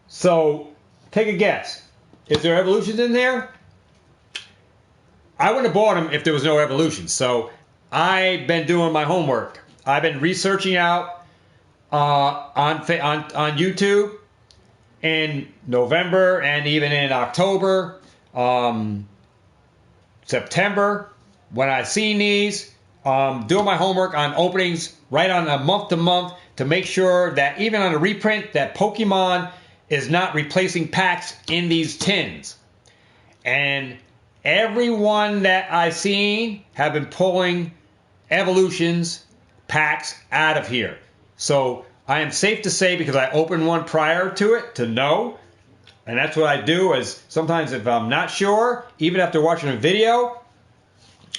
So, take a guess. Is there Evolutions in there? I wouldn't have bought them if there was no Evolutions. So, I've been doing my homework. I've been researching out on YouTube in November and even in October, September, when I seen these, doing my homework on openings right on a month to month to make sure that even on a reprint that Pokemon is not replacing packs in these tins. And everyone that I've seen have been pulling Evolutions packs out of here. So I am safe to say, because I opened one prior to it, to know. And that's what I do, is sometimes if I'm not sure, even after watching a video,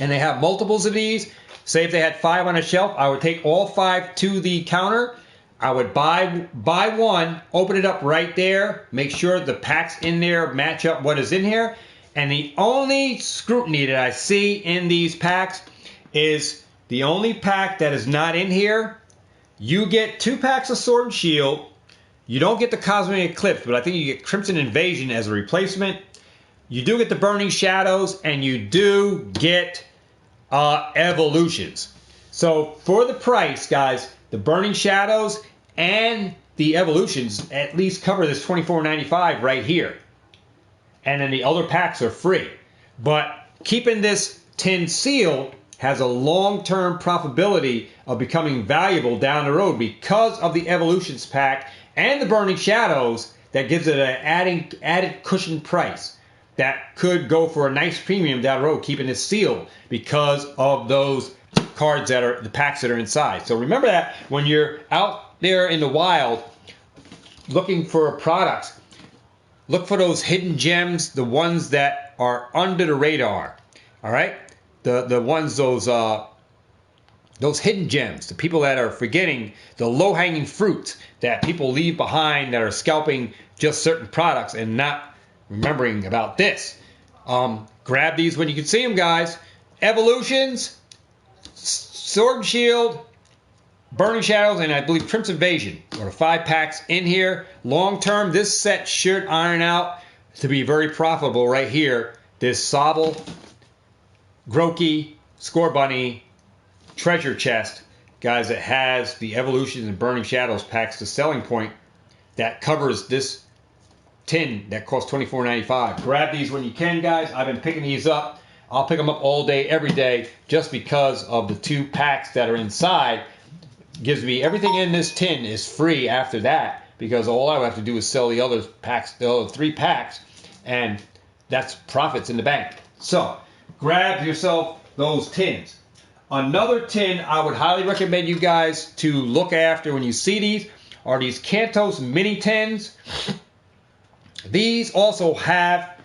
and they have multiples of these, say if they had 5 on a shelf, I would take all 5 to the counter. I would buy one, open it up right there, make sure the packs in there match up what is in here. And the only scrutiny that I see in these packs is the only pack that is not in here. You get 2 packs of Sword and Shield. You don't get the Cosmic Eclipse, but I think you get Crimson Invasion as a replacement. You do get the Burning Shadows, and you do get Evolutions. So for the price, guys, the Burning Shadows and the Evolutions at least cover this $24.95 right here. And then the other packs are free. But keeping this tin sealed has a long-term profitability of becoming valuable down the road because of the Evolutions pack and the Burning Shadows that gives it an added cushion price that could go for a nice premium down the road, keeping it sealed because of those cards that are the packs that are inside. So remember that when you're out there in the wild looking for products, look for those hidden gems, the ones that are under the radar. All right? The ones, those hidden gems, the people that are forgetting the low-hanging fruit that people leave behind that are scalping just certain products and not remembering about this. Grab these when you can see them, guys. Evolutions, Sword and Shield, Burning Shadows, and I believe Crimson Invasion are the 5 packs in here. Long term, this set should iron out to be very profitable right here. This Sobble, Grookey, Scorbunny, treasure chest, guys, that has the Evolutions and Burning Shadows packs, the selling point that covers this tin that costs $24.95. Grab these when you can, guys. I've been picking these up. I'll pick them up all day, every day, just because of the 2 packs that are inside. Gives me everything in this tin is free after that, because all I have to do is sell the other packs, the other 3 packs, and that's profits in the bank. So grab yourself those tins. Another tin I would highly recommend you guys to look after when you see these are these Kantos mini tins. These also have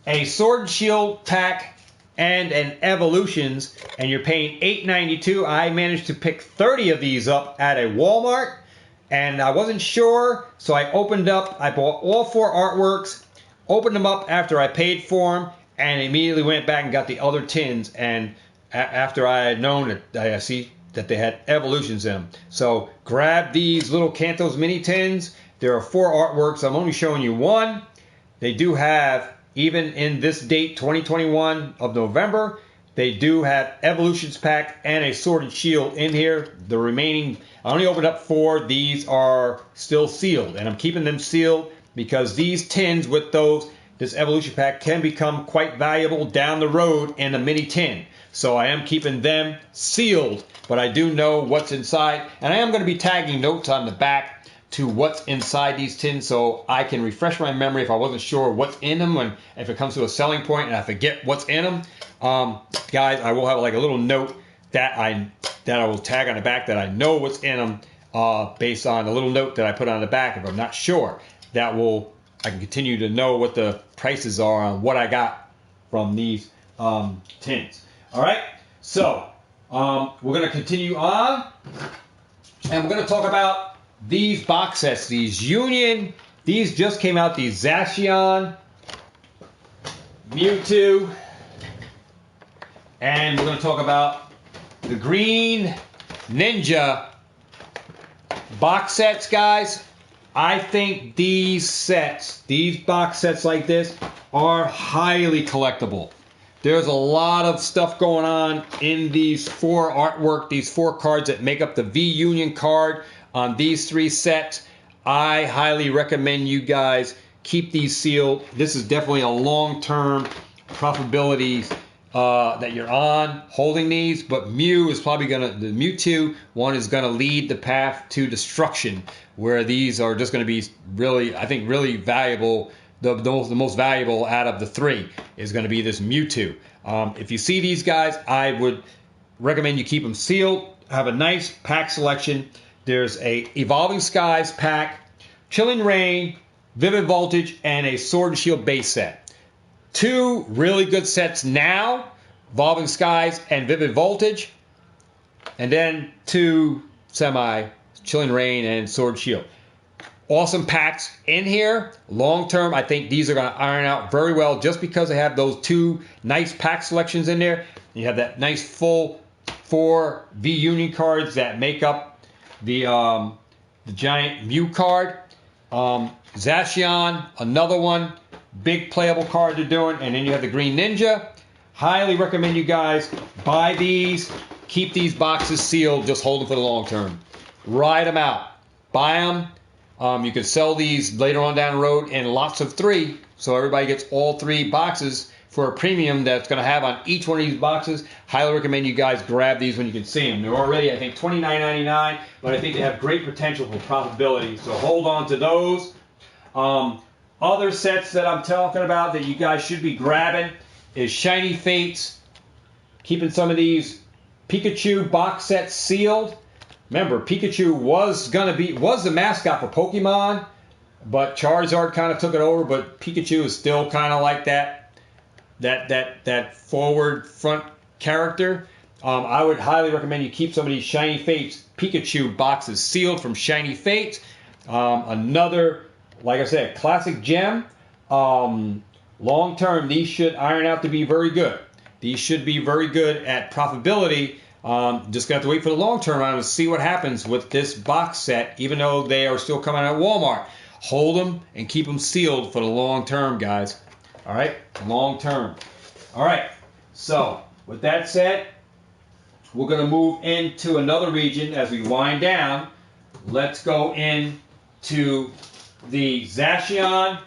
a Sword and Shield pack and an Evolutions, and you're paying $8.92. I managed to pick 30 of these up at a Walmart, and I wasn't sure, so I opened up. I bought all 4 artworks, opened them up after I paid for them, and immediately went back and got the other tins. And after I had known that I see that they had Evolutions in them. So grab these little Kantos mini tins. There are 4 artworks. I'm only showing you one. They do have, even in this date, 2021 of November, they do have Evolutions pack and a Sword and Shield in here. The remaining, I only opened up 4. These are still sealed, and I'm keeping them sealed because these tins with this Evolution pack can become quite valuable down the road in a mini tin. So I am keeping them sealed, but I do know what's inside, and I am going to be tagging notes on the back to what's inside these tins so I can refresh my memory if I wasn't sure what's in them, and if it comes to a selling point and I forget what's in them. Guys, I will have like a little note that I will tag on the back that I know what's in them based on a little note that I put on the back if I'm not sure. I can continue to know what the prices are on what I got from these tins. All right, so We're going to continue on, and we're going to talk about these box sets, these Union. These just came out, these Zacian, Mewtwo, and we're going to talk about the Green Ninja box sets, guys. I think these sets, these box sets like this, are highly collectible. There's a lot of stuff going on in these four artwork, these four cards that make up the V-Union card on these three sets. I highly recommend you guys keep these sealed. This is definitely a long-term profitability that you're on holding these, but Mew is probably the Mewtwo one is gonna lead the path to destruction, where these are just gonna be really, I think, really valuable. The most valuable out of the three is gonna be this Mewtwo. If you see these guys, I would recommend you keep them sealed. Have a nice pack selection. There's a Evolving Skies pack, Chilling Reign, Vivid Voltage, and a Sword and Shield base set. Two really good sets now, Evolving Skies and Vivid Voltage, and then two Chilling Reign and Sword and Shield. Awesome packs in here. Long term, I think these are going to iron out very well just because they have those two nice pack selections in there. You have that nice full 4 V-Union cards that make up the giant Mew card. Zacian, another one. Big playable card they're doing. And then you have the Green Ninja. Highly recommend you guys buy these. Keep these boxes sealed. Just hold them for the long term. Ride them out. Buy them. You can sell these later on down the road in lots of 3. So everybody gets all 3 boxes for a premium that's going to have on each one of these boxes. Highly recommend you guys grab these when you can see them. They're already, I think, $29.99, but I think they have great potential for profitability. So hold on to those. Other sets that I'm talking about that you guys should be grabbing is Shiny Fates. Keeping some of these Pikachu box sets sealed. Remember, Pikachu was the mascot for Pokemon, but Charizard kind of took it over. But Pikachu is still kind of like that forward front character. I would highly recommend you keep some of these Shiny Fates Pikachu boxes sealed from Shiny Fates. Another, like I said, classic gem. Long term, these should iron out to be very good. These should be very good at profitability. Just got to wait for the long term on to see what happens with this box set, even though they are still coming at Walmart. Hold them and keep them sealed for the long term, guys. All right, long term. All right, so with that said, we're going to move into another region as we wind down. Let's go into the Zacian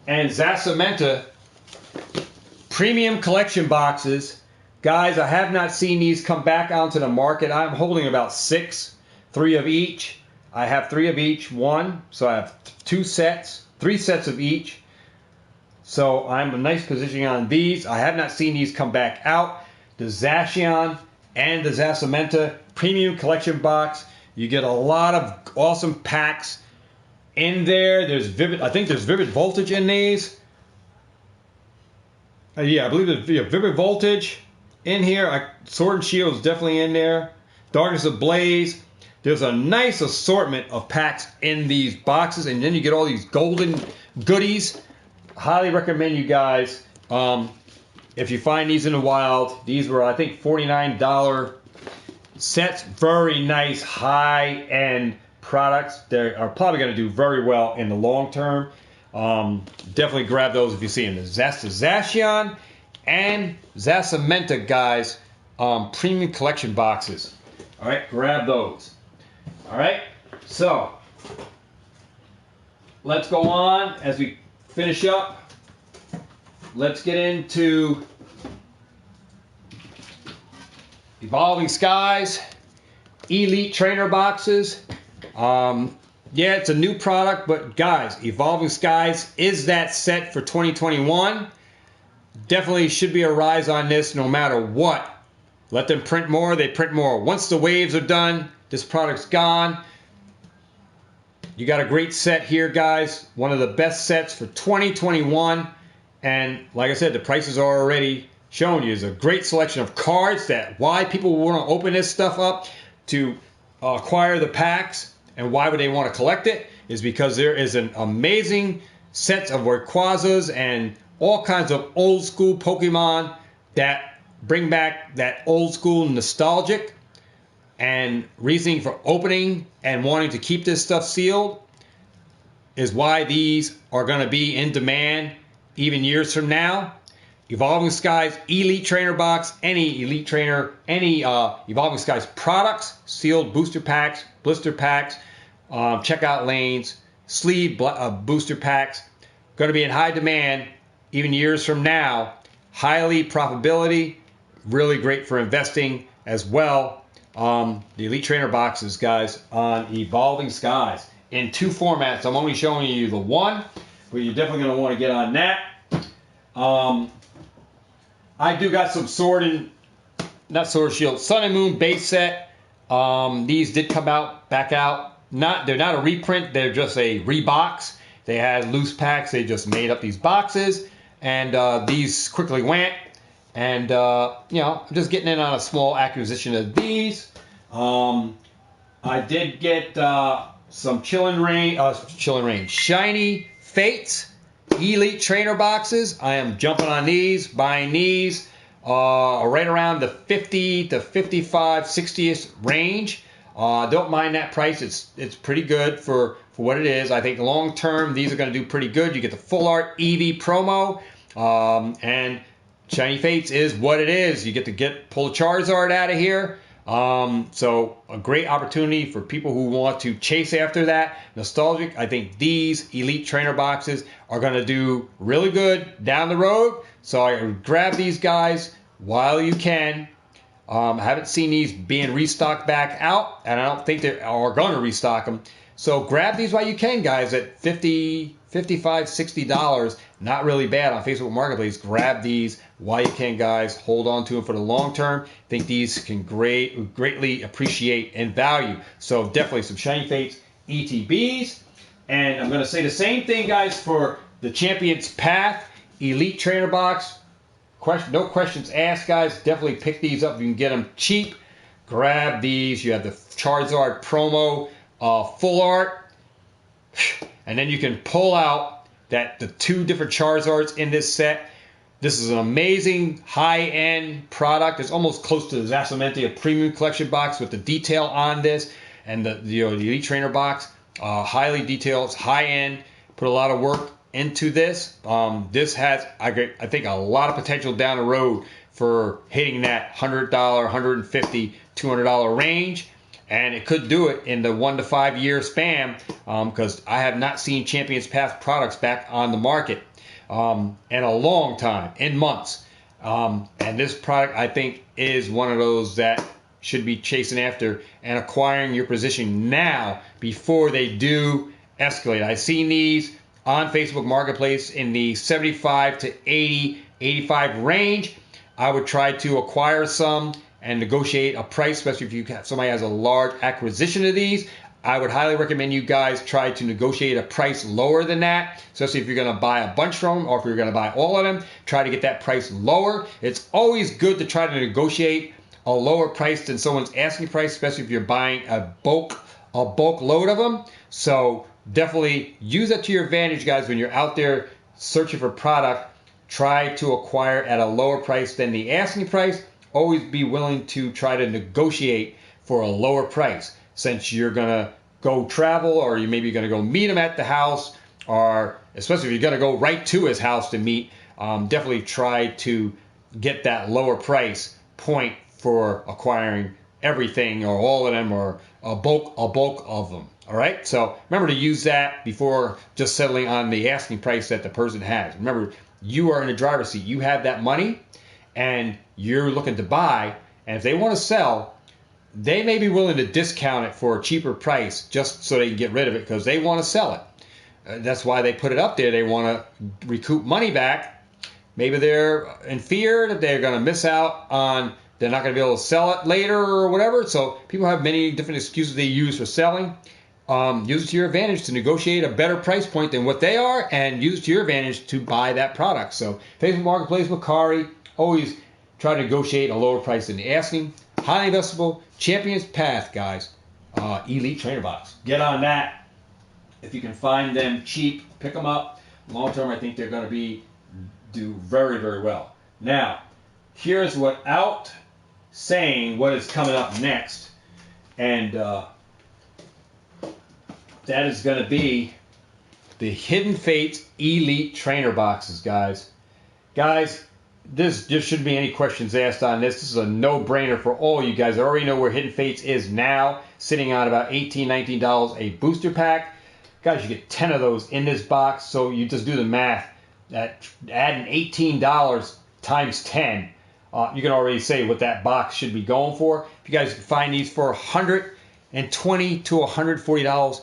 and Zasamenta premium collection boxes. Guys, I have not seen these come back onto the market. I'm holding about 6, 3 of each. I have 3 of each, one. So I have 3 sets of each. So I'm in a nice position on these. I have not seen these come back out. The Zacian and the Zasamenta premium collection box. You get a lot of awesome packs in there. I think there's Vivid Voltage in these. Yeah, I believe there's Vivid Voltage in here. Sword and Shield is definitely in there. Darkness Ablaze. There's a nice assortment of packs in these boxes, and then you get all these golden goodies. Highly recommend you guys, if you find these in the wild, these were, I think, $49 sets. Very nice high-end products. They are probably going to do very well in the long term. Definitely grab those if you see them. The Zacian and Zasamenta, guys, premium collection boxes. All right, grab those. All right, so let's go on as we finish up. Let's get into Evolving Skies Elite Trainer boxes. Yeah, it's a new product, but guys, Evolving Skies is that set for 2021. Definitely should be a rise on this no matter what. Let them print more, they print more. Once the waves are done, this product's gone. You got a great set here, guys. One of the best sets for 2021. And like I said, the prices are already showing you is a great selection of cards. That why people want to open this stuff up to acquire the packs, and why would they want to collect it is because there is an amazing set of Rayquazas and all kinds of old school Pokemon that bring back that old school nostalgic and reasoning for opening and wanting to keep this stuff sealed is why these are going to be in demand even years from now. Evolving Skies Elite Trainer Box, any Elite Trainer, any Evolving Skies products, sealed booster packs, blister packs, checkout lanes, sleeve booster packs, going to be in high demand even years from now. Highly profitability, really great for investing as well. The Elite Trainer boxes, guys, on Evolving Skies in 2 formats. I'm only showing you the one, but you're definitely going to want to get on that. I do got some Sword and Shield Sun and Moon base set. These did come back out. They're not a reprint. They're just a rebox. They had loose packs. They just made up these boxes, and these quickly went. And I'm just getting in on a small acquisition of these. I did get some Chillin' Rain Shiny Fates Elite Trainer boxes. I am jumping on these, buying these right around the 50 to 55, 60ish range. Don't mind that price. It's pretty good for what it is. I think long term these are going to do pretty good. You get the full art EV promo, and Shiny Fates is what it is. You get to pull the Charizard out of here. So a great opportunity for people who want to chase after that nostalgic. I think these Elite Trainer boxes are going to do really good down the road. So I would grab these guys while you can. I haven't seen these being restocked back out, and I don't think they are going to restock them. So grab these while you can, guys, at $50, $55, $60. Not really bad on Facebook Marketplace. Grab these while you can, guys. Hold on to them for the long term. Think these can greatly appreciate in value. So definitely some Shiny Fates ETBs. And I'm going to say the same thing, guys, for the Champion's Path Elite Trainer Box. No questions asked, guys. Definitely pick these up if you can get them cheap. Grab these. You have the Charizard promo full art, and then you can pull out the 2 different Charizards in this set. This is an amazing high-end product. It's almost close to the Zasamentia Premium Collection box with the detail on this, and the Elite Trainer box. Highly detailed, it's high-end. Put a lot of work into this. This has, I think, a lot of potential down the road for hitting that $100, $150, $200 range. And it could do it in the 1 to 5 year span, because I have not seen Champion's Path products back on the market in a long time, in months. And this product, I think, is one of those that should be chasing after and acquiring your position now before they do escalate. I've seen these on Facebook Marketplace in the 75 to 80, 85 range. I would try to acquire some and negotiate a price, especially if somebody has a large acquisition of these. I would highly recommend you guys try to negotiate a price lower than that, especially if you're going to buy a bunch from them or if you're going to buy all of them. Try to get that price lower. It's always good to try to negotiate a lower price than someone's asking price, especially if you're buying a bulk load of them. So definitely use that to your advantage, guys, when you're out there searching for product. Try to acquire at a lower price than the asking price. Always be willing to try to negotiate for a lower price, since you're going to go travel, or you maybe going to go meet him at the house, or especially if you're going to go right to his house to meet. Definitely try to get that lower price point for acquiring everything or all of them, or a bulk of them. All right, so remember to use that before just settling on the asking price that the person has. Remember, you are in the driver's seat. You have that money, and you're looking to buy, and if they want to sell, they may be willing to discount it for a cheaper price just so they can get rid of it, because they want to sell it. That's why they put it up there. They want to recoup money back. Maybe they're in fear that they're going to miss out on, they're not going to be able to sell it later or whatever. So people have many different excuses they use for selling. Use it to your advantage to negotiate a better price point than what they are, and use it to your advantage to buy that product. So Facebook Marketplace, Macari, always try to negotiate a lower price than the asking. Highly investable Champion's Path, guys. Elite Trainer Box. Get on that. If you can find them cheap, pick them up. Long term, I think they're going to do very, very well. Now, here's without saying what is coming up next. And that is going to be the Hidden Fates Elite Trainer Boxes, guys. Guys, there shouldn't be any questions asked on this. This is a no-brainer for all you guys. I already know where Hidden Fates is now, sitting on about $18, $19 a booster pack. Guys, you get 10 of those in this box, so you just do the math. Adding $18 times 10, you can already say what that box should be going for. If you guys can find these for $120 to $140,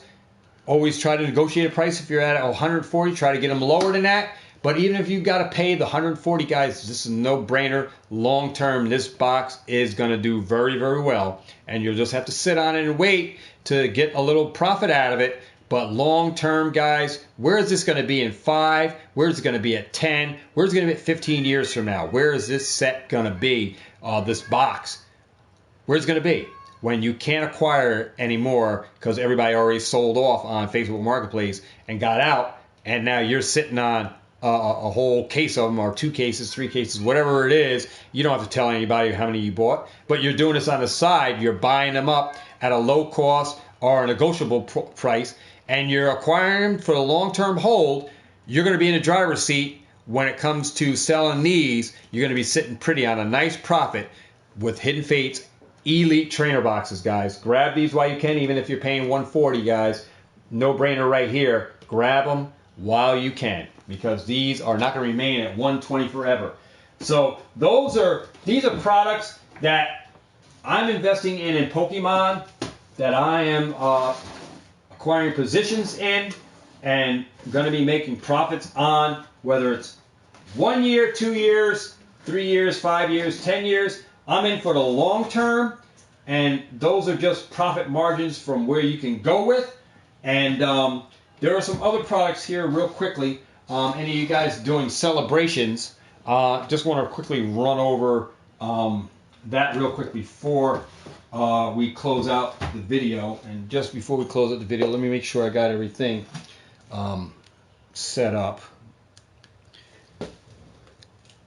always try to negotiate a price. If you're at $140, try to get them lower than that. But even if you got to pay the $140, guys, this is a no-brainer. Long term, this box is going to do very, very well. And you'll just have to sit on it and wait to get a little profit out of it. But long term, guys, where is this going to be in 5? Where is it going to be at 10? Where is it going to be at 15 years from now? Where is this set going to be, this box? Where's it going to be? When you can't acquire it anymore because everybody already sold off on Facebook Marketplace and got out, and now you're sitting on a whole case of them, or 2 cases, 3 cases, whatever it is. You don't have to tell anybody how many you bought, but you're doing this on the side. You're buying them up at a low cost or a negotiable price, and you're acquiring them for the long-term hold. You're going to be in the driver's seat when it comes to selling these. You're going to be sitting pretty on a nice profit with Hidden Fates Elite Trainer Boxes, guys. Grab these while you can, even if you're paying $140, guys. No-brainer right here. Grab them while you can, because these are not going to remain at $120 forever. So these are products that I'm investing in Pokemon, that I am acquiring positions in and going to be making profits on, whether it's 1 year, 2 years, 3 years, 5 years, 10 years. I'm in for the long term, and those are just profit margins from where you can go with. And there are some other products here real quickly. Any of you guys doing celebrations, just want to quickly run over that real quick before we close out the video. And just before we close out the video, let me make sure I got everything set up.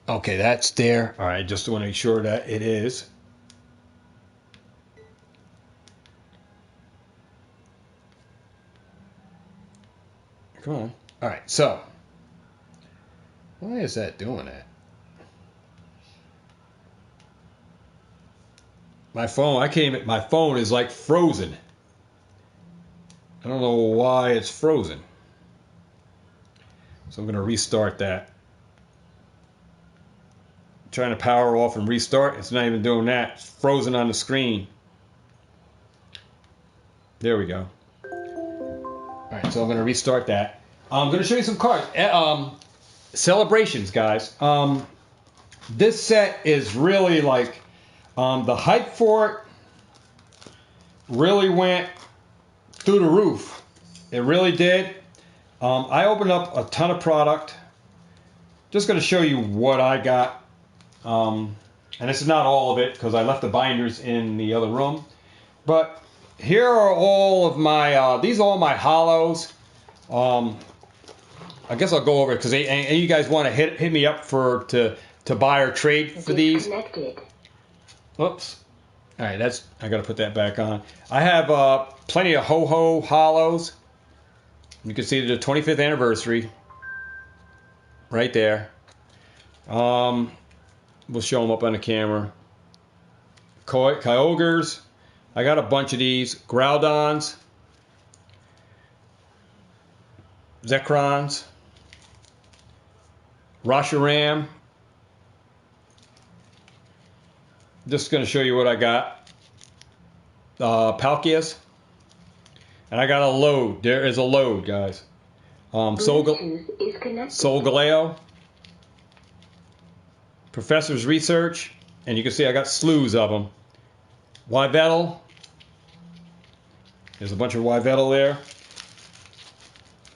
Okay, that's there. All right, just want to make sure that it is. Come on. All right, so why is that doing that? My phone, my phone is like frozen. I don't know why it's frozen. So I'm going to restart that. Trying to power off and restart. It's not even doing that. It's frozen on the screen. There we go. Alright, so I'm going to restart that. I'm going to show you some cards. Celebrations, guys. This set is really like, the hype for it really went through the roof. It really did. I opened up a ton of product. Just going to show you what I got. And this is not all of it because I left the binders in the other room. But here are all of my, these are all my hollows. I guess I'll go over it because and you guys want to hit me up to buy or trade for these. Whoops. All right, I got to put that back on. I have plenty of Ho-Ho hollows. You can see the 25th anniversary right there. We'll show them up on the camera. Kyogres. I got a bunch of these. Groudons. Zekrons. Reshiram. Just going to show you what I got. Palkias. And I got a load. There is a load, guys. Solgaleo. Professor's Research. And you can see I got slews of them. Yveltal. There's a bunch of Yveltal there.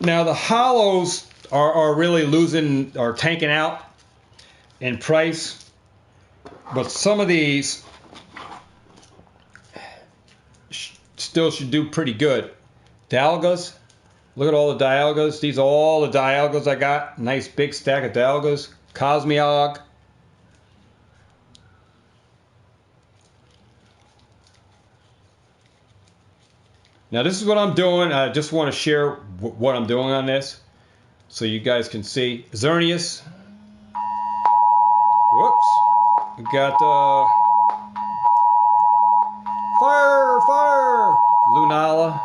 Now the hollows are really losing or tanking out in price. But some of these still should do pretty good. Dialgas. Look at all the Dialgas. These are all the Dialgas I got. Nice big stack of Dialgas. Cosmeog. Now this is what I'm doing. I just want to share what I'm doing on this so you guys can see. Xerneas. Whoops. We got Fire! Lunala.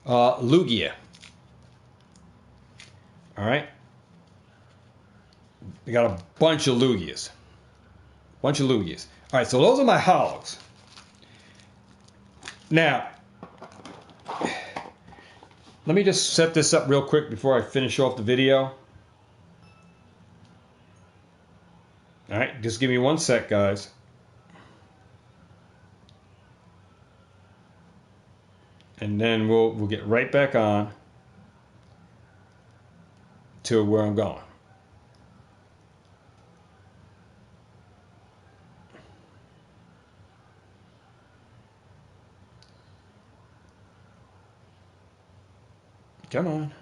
Lugia. Alright. We got a bunch of Lugias. Alright, so those are my hollows. Now, let me just set this up real quick before I finish off the video. Alright, just give me 1 sec, guys. And then we'll get right back on to where I'm going. Come on.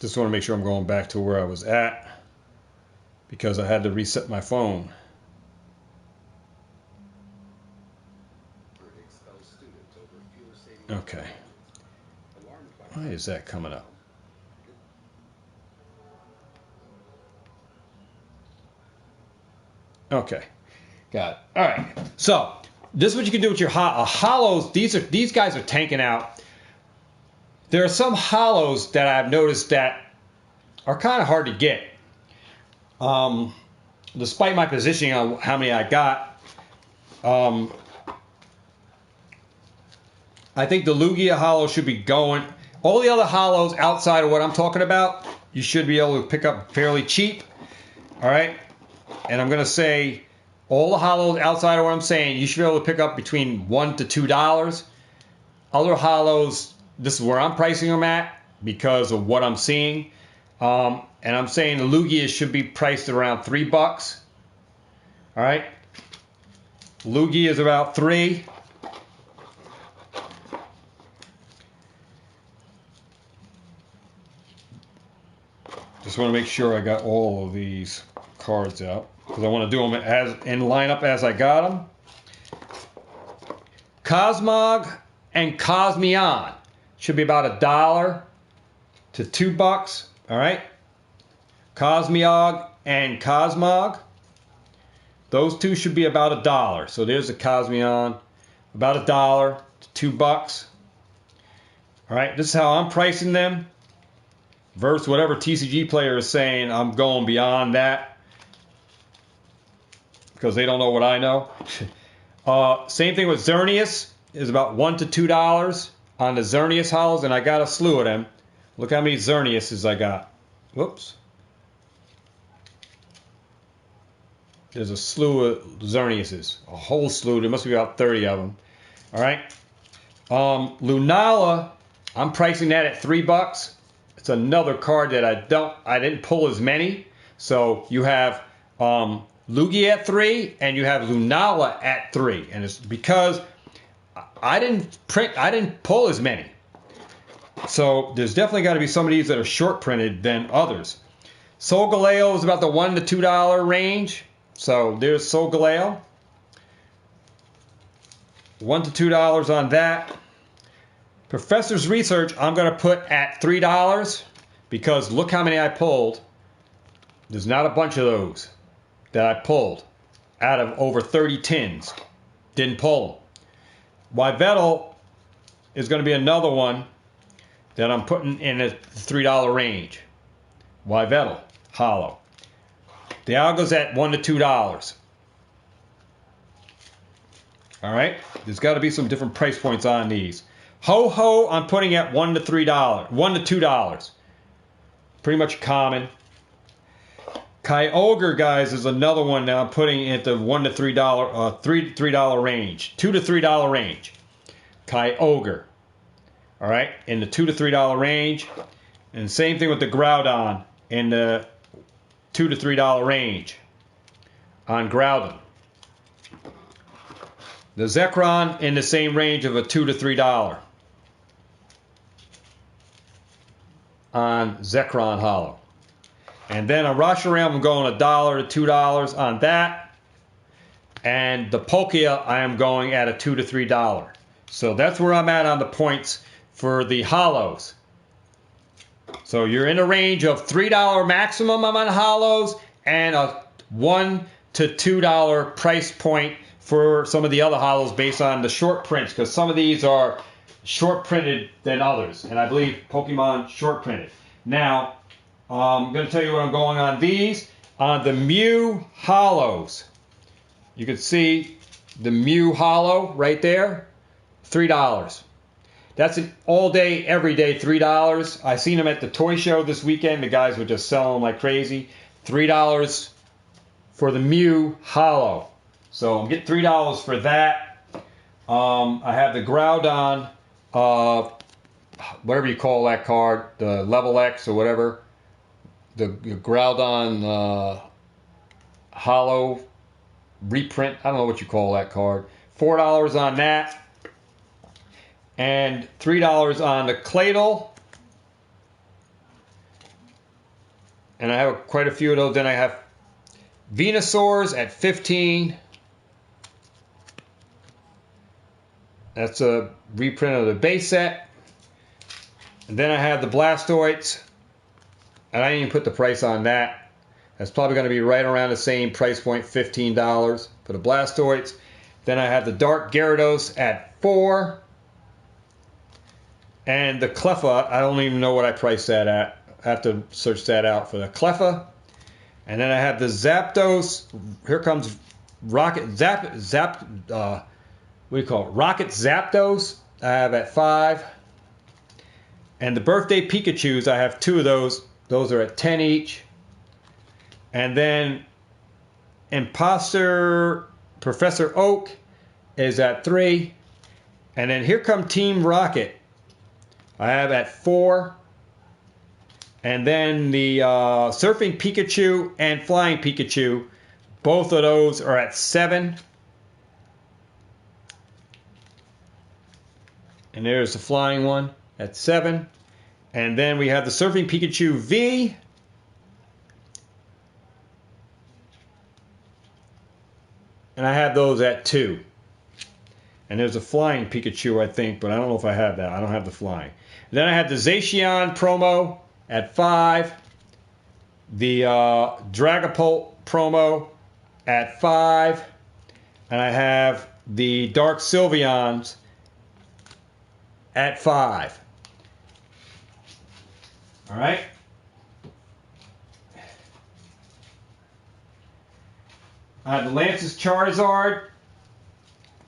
Just want to make sure I'm going back to where I was at because I had to reset my phone. Okay. Why is that coming up? Okay. Got it. All right. So this is what you can do with your hollows. These guys are tanking out. There are some hollows that I've noticed that are kind of hard to get. Despite my positioning on how many I got, I think the Lugia hollow should be going. All the other hollows outside of what I'm talking about, you should be able to pick up fairly cheap. All right. And I'm going to say all the hollows outside of what I'm saying, you should be able to pick up between $1 to $2. Other hollows, this is where I'm pricing them at because of what I'm seeing. And I'm saying the Lugia should be priced around $3. All right. Lugia is about $3. Just want to make sure I got all of these cards out because I want to do them as in lineup as I got them. Cosmog and Cosmeon should be about $1 to $2. All right. Cosmeog and Cosmog. Those two should be about $1. So there's the Cosmeon, about $1 to $2. All right. This is how I'm pricing them. Versus whatever TCG player is saying, I'm going beyond that because they don't know what I know. Same thing with Xerneas, is about $1 to $2 on the Xerneas hollows, and I got a slew of them. Look how many Xerneases I got. Whoops. There's a slew of Xerneases, a whole slew. There must be about 30 of them. All right. Lunala, I'm pricing that at $3. It's another card that I didn't pull as many. So you have Lugia at $3 and you have Lunala at $3, and it's because I didn't pull as many. So there's definitely got to be some of these that are short printed than others. Solgaleo is about the $1 to $2 range. So there's Solgaleo. $1 to $2 on that. Professor's Research, I'm going to put at $3 because look how many I pulled. There's not a bunch of those that I pulled out of over 30 tins. Didn't pull them. Yveltal is going to be another one that I'm putting in a $3 range. Yveltal, hollow. Dialga's at $1 to $2. All right, there's got to be some different price points on these. Ho-Ho, I'm putting at $1 to $2. Pretty much common. Kyogre, guys, is another one that I'm putting at the $1 to $3 range. $2 to $3 range. Kyogre. All right, in the $2 to $3 range. And same thing with the Groudon in the $2 to $3 range on Groudon. The Zekrom in the same range of a $2 to $3 on Zekrom Hollow. And then on Reshiram, I'm going $1 to $2 on that. And the Palkia, I am going at a $2 to $3. So that's where I'm at on the points for the hollows. So you're in a range of $3 maximum on hollows and a $1 to $2 price point for some of the other hollows based on the short prints, because some of these are short printed than others, and I believe Pokemon short printed. Now, I'm going to tell you what I'm going on these. On the Mew hollows, you can see the Mew hollow right there, $3. That's an all day, every day $3. I seen them at the toy show this weekend. The guys were just selling them like crazy. $3 for the Mew hollow. So I'm getting $3 for that. I have the Groudon, whatever you call that card, the Level X or whatever. The Groudon hollow reprint. I don't know what you call that card. $4 on that. And $3 on the Claydol. And I have quite a few of those. Then I have Venusaurs at $15. That's a reprint of the base set. And then I have the Blastoids. And I didn't even put the price on that. That's probably going to be right around the same price point, $15 for the Blastoids. Then I have the Dark Gyarados at $4. And the Cleffa, I don't even know what I priced that at. I have to search that out for the Cleffa. And then I have the Zapdos. Here comes Rocket what do you call it? Rocket Zapdos. I have at $5. And the Birthday Pikachus, I have 2 of those. Those are at $10 each. And then Imposter Professor Oak is at $3. And then here come Team Rocket. I have at $4. And then the Surfing Pikachu and Flying Pikachu, both of those are at $7. And there's the flying one at $7. And then we have the Surfing Pikachu V. And I have those at $2. And there's a flying Pikachu, I think, but I don't know if I have that. I don't have the flying. And then I have the Zacian promo at $5. The Dragapult promo at $5. And I have the Dark Sylveons at $5. All right. I have the Lance's Charizard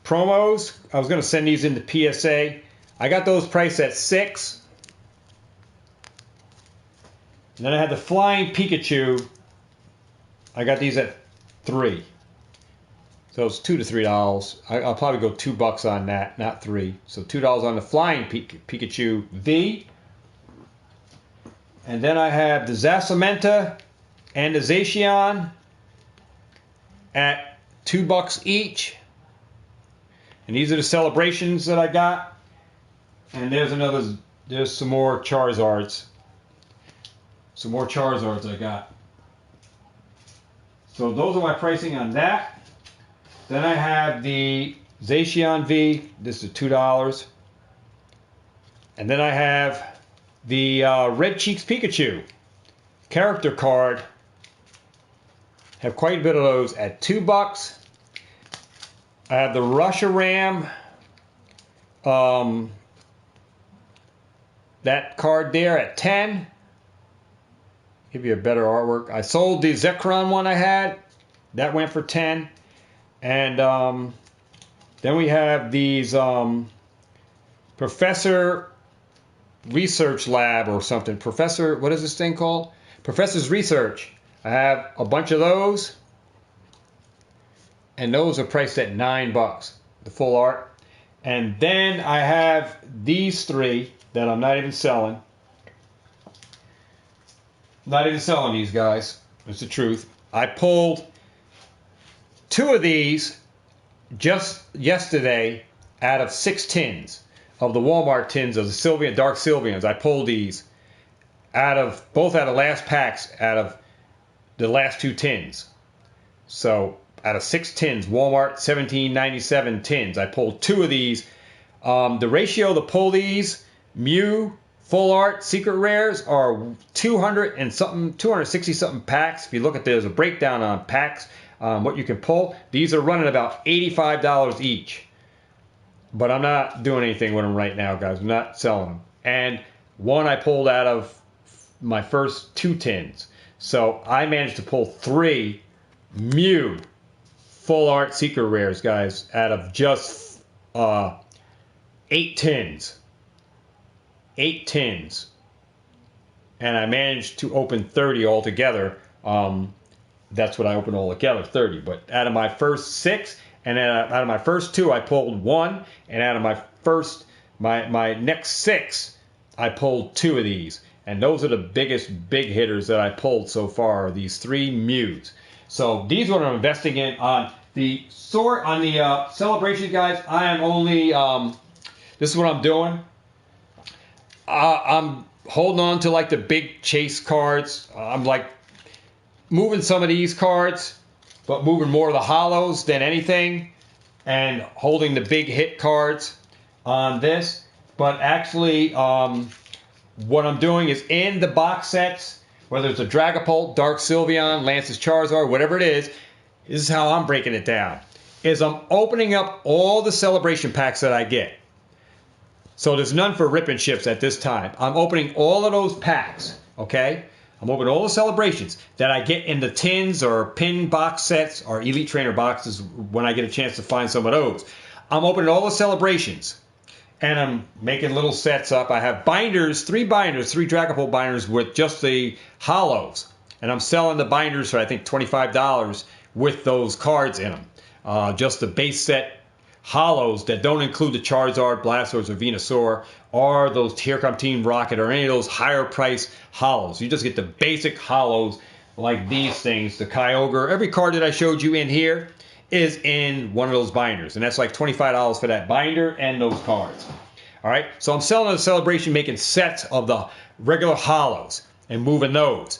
promos. I was going to send these into PSA. I got those priced at $6. And then I had the Flying Pikachu. I got these at $3. So it's $2 to $3. I'll probably go $2 on that, not $3. So $2 on the Flying Pikachu V. And then I have the Zasamenta and the Zacian at $2 each. And these are the celebrations that I got. And there's some more Charizards. Some more Charizards I got. So those are my pricing on that. Then I have the Zacian V. This is $2. And then I have the Red Cheeks Pikachu character card. Have quite a bit of those at $2. I have the Reshiram. That card there at $10. Give you a better artwork. I sold the Zekrom one I had. That went for $10. And then we have these Professor Research Lab or something. Professor, what is this thing called? Professor's Research. I have a bunch of those. And those are priced at $9, the full art. And then I have these 3 that I'm not even selling. Not even selling these, guys. It's the truth. I pulled 2 of these just yesterday out of 6 tins of the Walmart tins of the Sylveon, Dark Sylveons. I pulled these both out of last packs out of the last 2 tins. So out of 6 tins, Walmart 17.97 tins, I pulled 2 of these. The ratio to pull these Mew Full Art Secret Rares are 200 and something, 260 something packs. If you look at there's a breakdown on packs, what you can pull. These are running about $85 each. But I'm not doing anything with them right now, guys. I'm not selling them. And one I pulled out of my first 2 tins. So I managed to pull 3 Mew Full Art Secret Rares, guys, out of just 8 tins. 8 tins. And I managed to open 30 altogether. That's what I opened altogether, 30. But out of my first 6, and then out of my first 2, I pulled 1. And out of my next 6, I pulled 2 of these. And those are the biggest big hitters that I pulled so far, these 3 Mews. So these are what I'm investing in. On the celebration, guys, I am only, this is what I'm doing. I'm holding on to like the big chase cards. I'm like moving some of these cards, but moving more of the hollows than anything, and holding the big hit cards on this. But actually, what I'm doing is in the box sets, whether it's a Dragapult, Dark Sylveon, Lance's Charizard, whatever it is, this is how I'm breaking it down. Is I'm opening up all the celebration packs that I get. So there's none for rip and ships at this time. I'm opening all of those packs, okay? I'm opening all the celebrations that I get in the tins or pin box sets or Elite Trainer boxes when I get a chance to find some of those. I'm opening all the celebrations, and I'm making little sets up. I have binders, 3 Dragapult binders with just the hollows. And I'm selling the binders for, I think, $25 with those cards in them. Just the base set hollows that don't include the Charizard, Blasters, or Venusaur, or those Here Come Team Rocket, or any of those higher price hollows. You just get the basic hollows like these things. The Kyogre, every card that I showed you in here is in one of those binders. And that's like $25 for that binder and those cards. All right, so I'm selling the celebration, making sets of the regular hollows and moving those.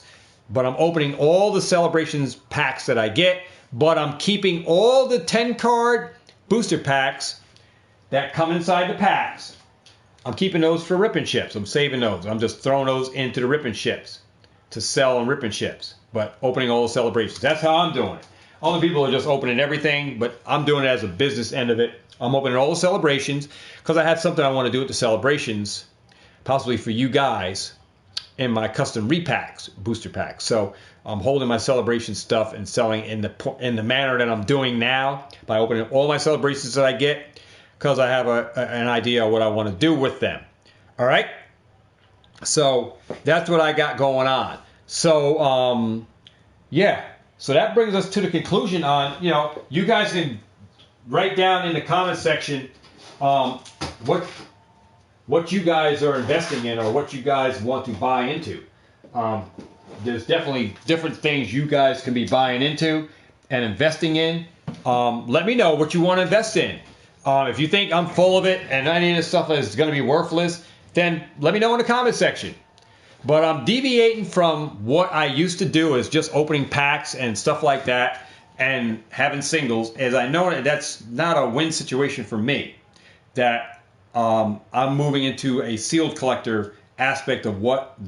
But I'm opening all the celebrations packs that I get, but I'm keeping all the 10 card booster packs that come inside the packs. I'm keeping those for rip and ships. I'm saving those. I'm just throwing those into the rip and ships to sell on rip and ships. But opening all the celebrations. That's how I'm doing it. Other people are just opening everything, but I'm doing it as a business end of it. I'm opening all the celebrations because I have something I want to do with the celebrations, possibly for you guys, in my custom repacks, booster packs. So I'm holding my celebration stuff and selling in the manner that I'm doing now by opening all my celebrations that I get, because I have an idea of what I want to do with them. All right? So that's what I got going on. So, yeah. So that brings us to the conclusion on, you guys can write down in the comment section what you guys are investing in or what you guys want to buy into. There's definitely different things you guys can be buying into and investing in. Let me know what you want to invest in. If you think I'm full of it and any of this stuff is going to be worthless, then let me know in the comment section. But I'm deviating from what I used to do, is just opening packs and stuff like that and having singles, as I know that that's not a win situation for me. That I'm moving into a sealed collector aspect of what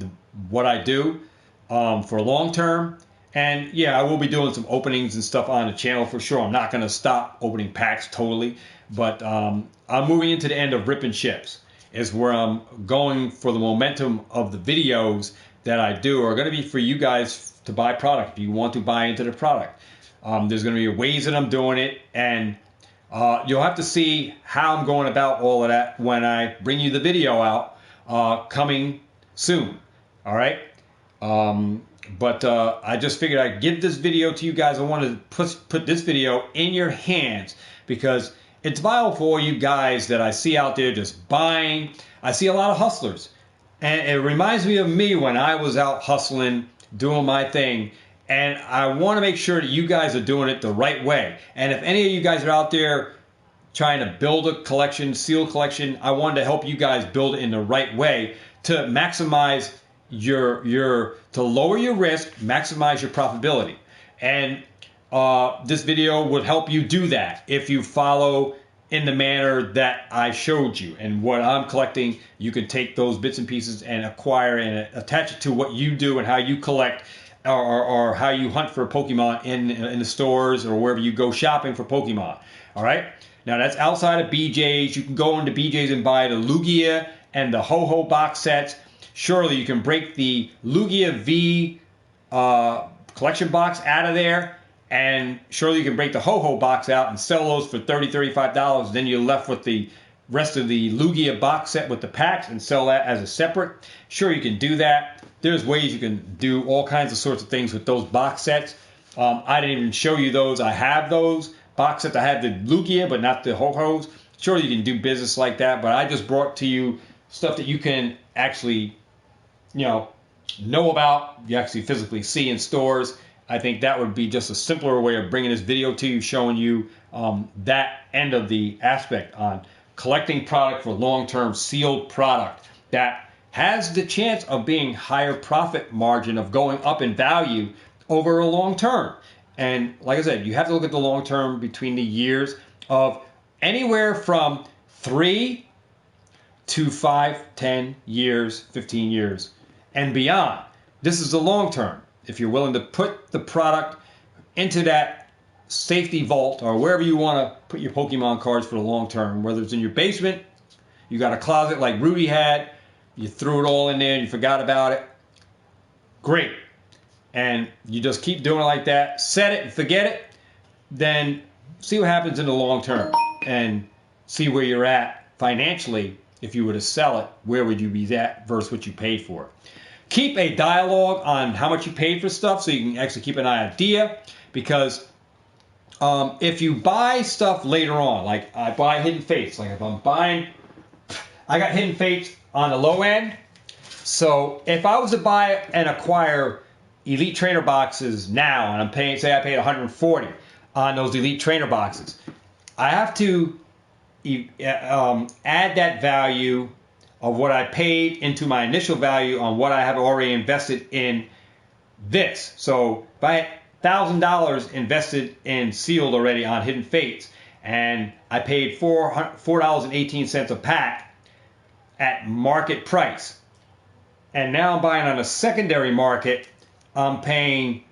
I do for long term. And yeah, I will be doing some openings and stuff on the channel for sure. I'm not going to stop opening packs totally, but I'm moving into the end of rip and ships. Is where I'm going for the momentum of the videos that I do are going to be for you guys to buy product if you want to buy into the product. There's going to be ways that I'm doing it, and you'll have to see how I'm going about all of that when I bring you the video out coming soon. All right? But I just figured I'd give this video to you guys. I wanted to put this video in your hands because it's vital for you guys that I see out there just buying. I see a lot of hustlers. And it reminds me of me when I was out hustling doing my thing. And I want to make sure that you guys are doing it the right way. And if any of you guys are out there trying to build a collection, sealed collection, I wanted to help you guys build it in the right way to maximize to lower your risk, maximize your profitability. And this video would help you do that if you follow in the manner that I showed you. And what I'm collecting, you can take those bits and pieces and acquire and attach it to what you do and how you collect or how you hunt for Pokemon in the stores or wherever you go shopping for Pokemon. All right? Now, that's outside of BJ's. You can go into BJ's and buy the Lugia and the Ho-Ho box sets. Surely you can break the Lugia V collection box out of there. And surely you can break the Ho-Ho box out and sell those for $30, $35. Then you're left with the rest of the Lugia box set with the packs and sell that as a separate. Sure, you can do that. There's ways you can do all kinds of sorts of things with those box sets. I didn't even show you those. I have those box sets. I have the Lugia, but not the Ho-Hos. Sure, you can do business like that. But I just brought to you stuff that you can actually, know about. You actually physically see in stores. I think that would be just a simpler way of bringing this video to you, showing you that end of the aspect on collecting product for long-term sealed product that has the chance of being higher profit margin of going up in value over a long term. And like I said, you have to look at the long term between the years of anywhere from 3 to 5, 10 years, 15 years, and beyond. This is the long term. If you're willing to put the product into that safety vault or wherever you want to put your Pokemon cards for the long term, whether it's in your basement, you got a closet like Rudy had, you threw it all in there and you forgot about it, great. And you just keep doing it like that, set it and forget it, then see what happens in the long term and see where you're at financially. If you were to sell it, where would you be at versus what you paid for it? Keep a dialogue on how much you paid for stuff so you can actually keep an idea, because if you buy stuff later on, like I buy Hidden Fates, like if I'm buying, I got Hidden Fates on the low end. So if I was to buy and acquire Elite Trainer boxes now, and I'm paying, say I paid $140 on those Elite Trainer boxes, I have to add that value of what I paid into my initial value on what I have already invested in this. So if I had $1,000 invested in sealed already on Hidden Fates, and I paid $4.18 a pack at market price, and now I'm buying on a secondary market, I'm paying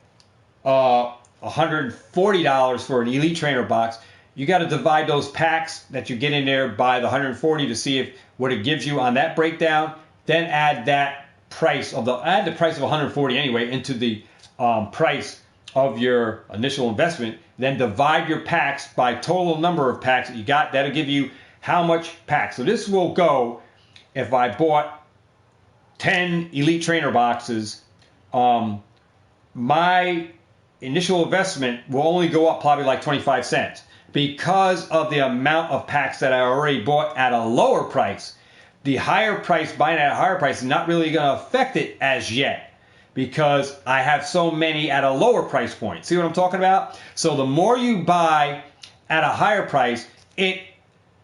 $140 for an Elite Trainer box. You got to divide those packs that you get in there by the $140 to see if what it gives you on that breakdown. Then add that price of the price of $140 anyway into the price of your initial investment. Then divide your packs by total number of packs that you got. That'll give you how much packs. So this will go, if I bought 10 Elite Trainer boxes, my initial investment will only go up probably like 25 cents. Because of the amount of packs that I already bought at a lower price, the higher price, buying at a higher price, is not really going to affect it as yet, because I have so many at a lower price point. See what I'm talking about? So the more you buy at a higher price, it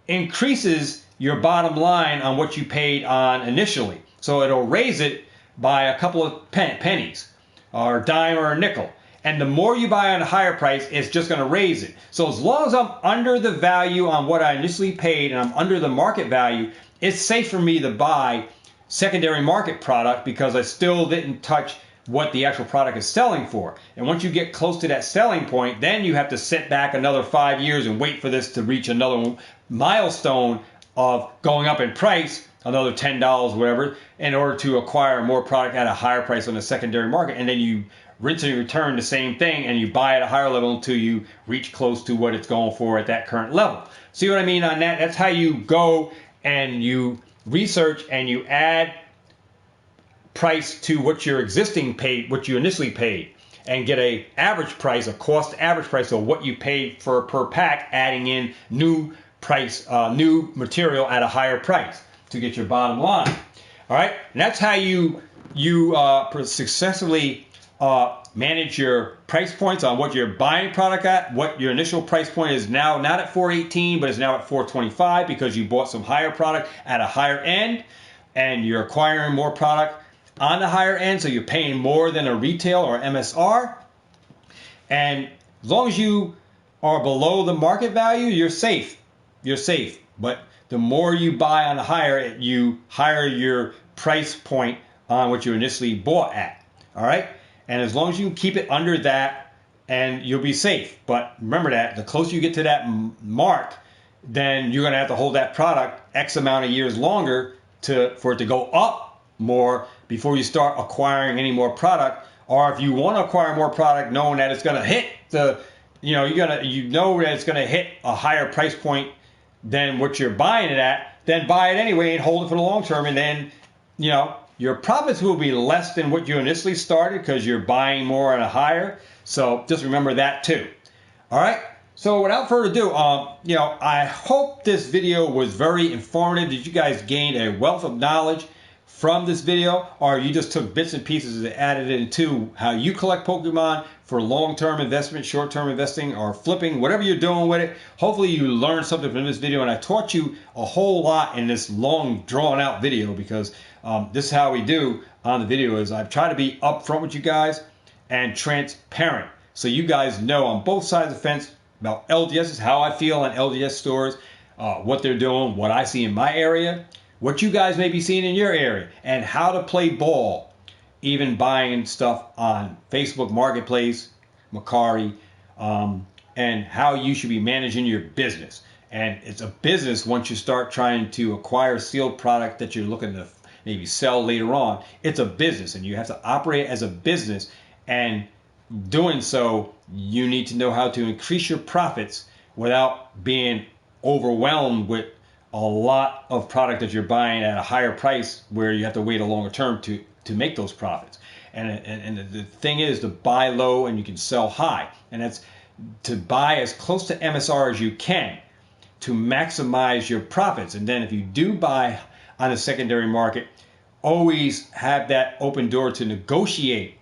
increases your bottom line on what you paid on initially. So it'll raise it by a couple of pennies, or a dime or a nickel. And the more you buy on a higher price, it's just going to raise it. So as long as I'm under the value on what I initially paid and I'm under the market value, it's safe for me to buy secondary market product, because I still didn't touch what the actual product is selling for. And once you get close to that selling point, then you have to sit back another 5 years and wait for this to reach another milestone of going up in price, another $10, whatever, in order to acquire more product at a higher price on the secondary market. And then you rinse and return the same thing, and you buy at a higher level until you reach close to what it's going for at that current level. See what I mean on that? That's how you go and you research and you add price to what your existing paid, what you initially paid, and get a average price, a cost average price of what you paid for per pack, adding in new price, new material at a higher price to get your bottom line. All right, and that's how you successfully manage your price points on what you're buying product at. What your initial price point is now, not at $418, but is now at $425 because you bought some higher product at a higher end, and you're acquiring more product on the higher end, so you're paying more than a retail or MSR. And as long as you are below the market value, you're safe. You're safe. But the more you buy on the higher, you higher your price point on what you initially bought at. All right? And as long as you keep it under that, and you'll be safe. But remember that the closer you get to that mark, then you're going to have to hold that product X amount of years longer for it to go up more before you start acquiring any more product. Or if you want to acquire more product, knowing that it's going to hit that it's going to hit a higher price point than what you're buying it at, then buy it anyway and hold it for the long term. And then, your profits will be less than what you initially started because you're buying more at a higher. So just remember that too. All right. So without further ado, I hope this video was very informative. Did you guys gain a wealth of knowledge from this video, or you just took bits and pieces and added it into how you collect Pokemon for long-term investment, short-term investing, or flipping, whatever you're doing with it? Hopefully you learned something from this video, and I taught you a whole lot in this long, drawn-out video, because this is how we do on the video. Is I've tried to be upfront with you guys and transparent, so you guys know on both sides of the fence about LGSs, how I feel on LGS stores, what they're doing, what I see in my area, what you guys may be seeing in your area, and how to play ball, even buying stuff on Facebook Marketplace, Mercari, and how you should be managing your business. And it's a business once you start trying to acquire sealed product that you're looking to maybe sell later on. It's a business, and you have to operate as a business, and doing so, you need to know how to increase your profits without being overwhelmed with a lot of product that you're buying at a higher price where you have to wait a longer term to make those profits. And the thing is to buy low and you can sell high. And that's to buy as close to MSR as you can to maximize your profits. And then if you do buy on the secondary market, always have that open door to negotiate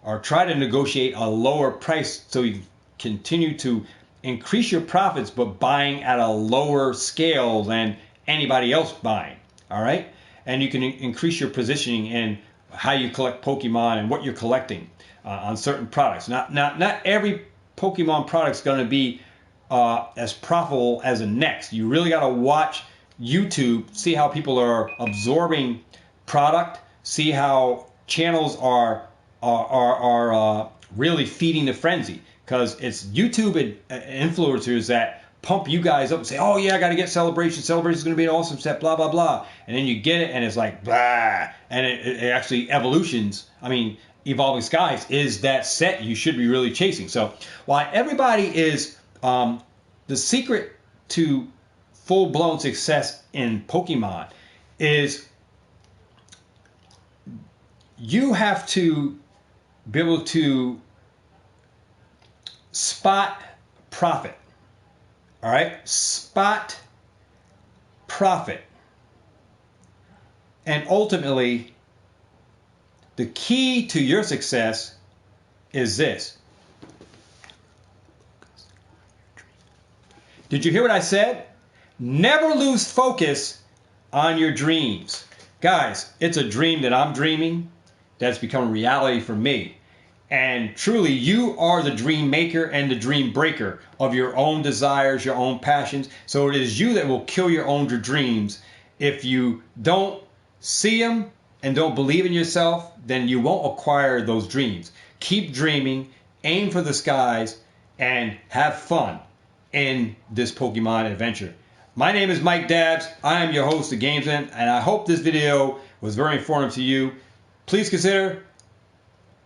or try to negotiate a lower price so you continue to increase your profits, but buying at a lower scale than anybody else buying. All right. And you can increase your positioning in how you collect Pokemon and what you're collecting on certain products. Not every Pokemon product is going to be as profitable as the next. You really got to watch YouTube, see how people are absorbing product, see how channels are really feeding the frenzy. Because it's YouTube influencers that pump you guys up and say, oh, yeah, I got to get Celebration. Celebration is going to be an awesome set, blah, blah, blah. And then you get it, and it's like, blah. And it actually Evolving Skies is that set you should be really chasing. So while everybody is the secret to full-blown success in Pokemon is you have to be able to spot profit. All right? Spot profit. And ultimately, the key to your success is this. Did you hear what I said? Never lose focus on your dreams. Guys, it's a dream that I'm dreaming that's become reality for me. And truly, you are the dream maker and the dream breaker of your own desires, your own passions. So it is you that will kill your own dreams. If you don't see them and don't believe in yourself, then you won't acquire those dreams. Keep dreaming, aim for the skies, and have fun in this Pokemon adventure. My name is Mike Dabbs. I am your host of Thegamesmen, and I hope this video was very informative to you. Please consider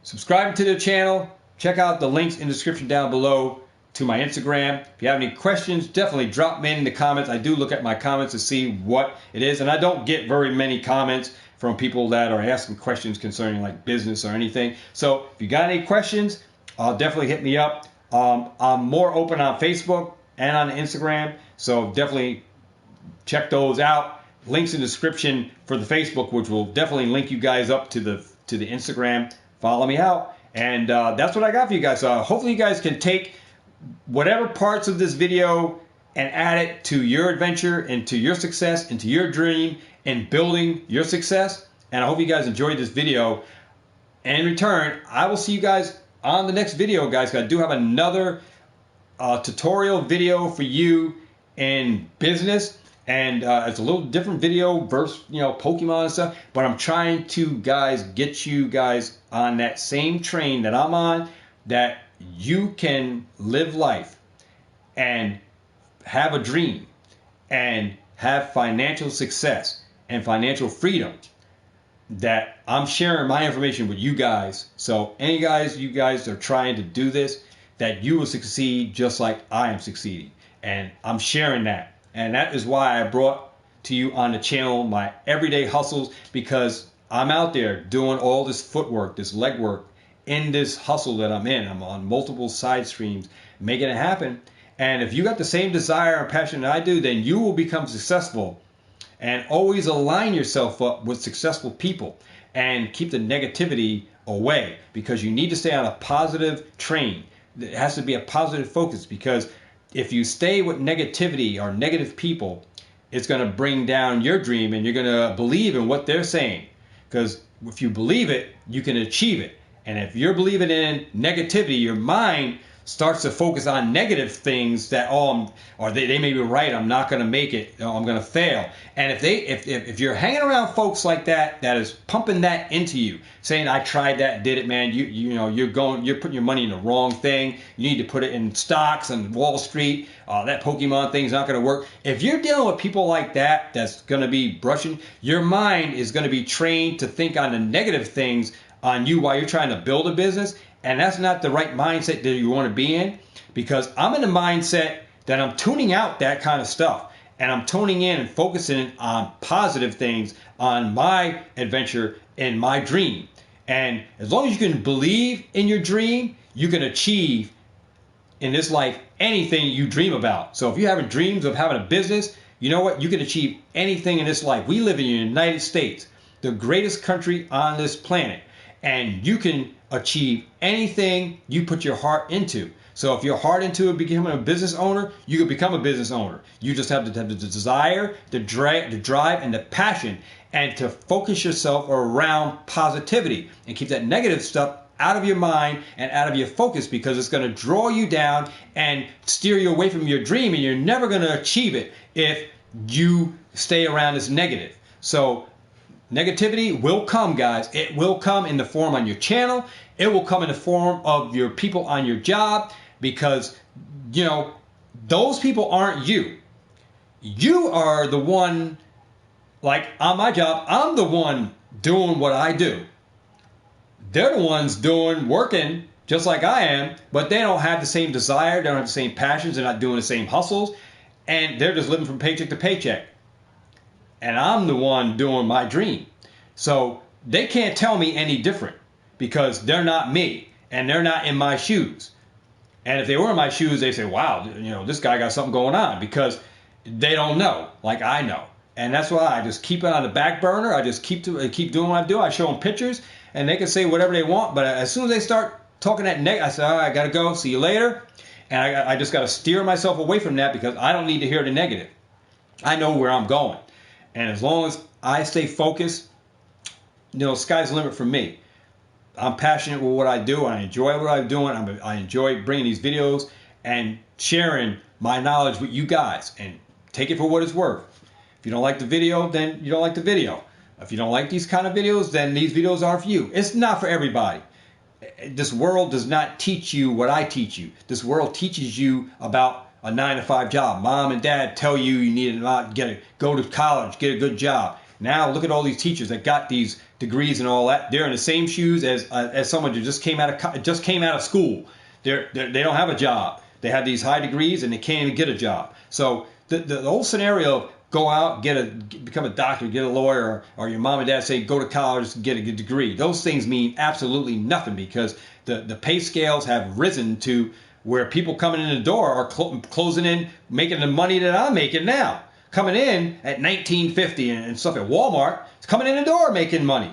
subscribing to the channel. Check out the links in the description down below to my Instagram. If you have any questions, definitely drop them in the comments. I do look at my comments to see what it is, and I don't get very many comments from people that are asking questions concerning like business or anything. So if you got any questions, definitely hit me up. I'm more open on Facebook and on Instagram, so definitely check those out. Links in the description for the Facebook, which will definitely link you guys up to the Instagram. Follow me out, And that's what I got for you guys. Hopefully you guys can take whatever parts of this video and add it to your adventure, into your success, into your dream, and building your success. And I hope you guys enjoyed this video. And in return, I will see you guys on the next video, guys. I do have another tutorial video for you in business. And it's a little different video versus, Pokemon and stuff. But I'm trying to, guys, get you guys on that same train that I'm on, that you can live life and have a dream and have financial success and financial freedom. That I'm sharing my information with you guys. So you guys are trying to do this, that you will succeed just like I am succeeding. And I'm sharing that. And that is why I brought to you on the channel my everyday hustles, because I'm out there doing all this footwork, this legwork in this hustle that I'm in. I'm on multiple side streams making it happen. And if you got the same desire and passion that I do, then you will become successful. And always align yourself up with successful people and keep the negativity away, because you need to stay on a positive train. It has to be a positive focus, because if you stay with negativity or negative people, it's going to bring down your dream, and you're going to believe in what they're saying. Because if you believe it, you can achieve it. And if you're believing in negativity, your mind starts to focus on negative things, that they may be right, I'm not going to make it, I'm going to fail. And if you're hanging around folks like that is pumping that into you, saying I tried that, did it, man, you're putting your money in the wrong thing, you need to put it in stocks and Wall Street, that Pokemon thing's not going to work. If you're dealing with people like that, that's going to be brushing, your mind is going to be trained to think on the negative things on you while you're trying to build a business. And that's not the right mindset that you want to be in, because I'm in the mindset that I'm tuning out that kind of stuff, and I'm tuning in and focusing on positive things, on my adventure and my dream. And as long as you can believe in your dream, you can achieve in this life anything you dream about. So if you're having dreams of having a business, you know what? You can achieve anything in this life. We live in the United States, the greatest country on this planet, and you can achieve anything you put your heart into. So if your heart into becoming a business owner, you can become a business owner. You just have to have the desire, the drive, and the passion, and to focus yourself around positivity and keep that negative stuff out of your mind and out of your focus, because it's going to draw you down and steer you away from your dream, and you're never going to achieve it if you stay around this negative. So negativity will come, guys. It will come in the form on your channel. It will come in the form of your people on your job, because, those people aren't you. You are the one, like on my job, I'm the one doing what I do. They're the ones working just like I am, but they don't have the same desire. They don't have the same passions. They're not doing the same hustles, and they're just living from paycheck to paycheck. And I'm the one doing my dream. So they can't tell me any different, because they're not me and they're not in my shoes. And if they were in my shoes, they say, wow, this guy got something going on, because they don't know like I know. And that's why I just keep it on the back burner. I just keep doing what I do. I show them pictures, and they can say whatever they want. But as soon as they start talking that negative, I say, all right, I got to go. See you later. And I just got to steer myself away from that, because I don't need to hear the negative. I know where I'm going. And as long as I stay focused, sky's the limit for me. I'm passionate with what I do. I enjoy what I'm doing. I enjoy bringing these videos and sharing my knowledge with you guys. And take it for what it's worth. If you don't like the video, then you don't like the video. If you don't like these kind of videos, then these videos aren't for you. It's not for everybody. This world does not teach you what I teach you. This world teaches you about a 9-to-5 job. Mom and dad tell you need to go to college, get a good job. Now look at all these teachers that got these degrees and all that. They're in the same shoes as someone who just came out of school. They don't have a job. They have these high degrees and they can't even get a job. So the whole scenario of go out, become a doctor, get a lawyer, or your mom and dad say go to college, get a good degree. Those things mean absolutely nothing, because the pay scales have risen to where people coming in the door are closing in, making the money that I'm making now. Coming in at $19.50 and stuff at Walmart, it's coming in the door making money.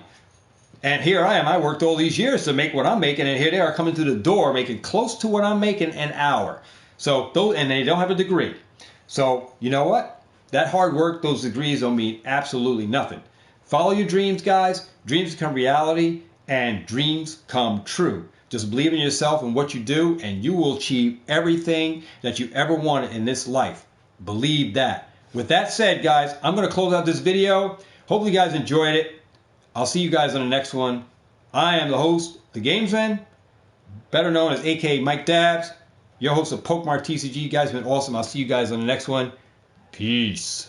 And here I am. I worked all these years to make what I'm making, and here they are coming through the door making close to what I'm making an hour. So those, and they don't have a degree. So you know what? That hard work, those degrees don't mean absolutely nothing. Follow your dreams, guys. Dreams become reality, and dreams come true. Just believe in yourself and what you do, and you will achieve everything that you ever wanted in this life. Believe that. With that said, guys, I'm going to close out this video. Hopefully you guys enjoyed it. I'll see you guys on the next one. I am the host, Thegamesmen, better known as aka Mike Dabs, your host of Pokemart TCG. You guys have been awesome. I'll see you guys on the next one. Peace.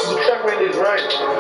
The segment is right.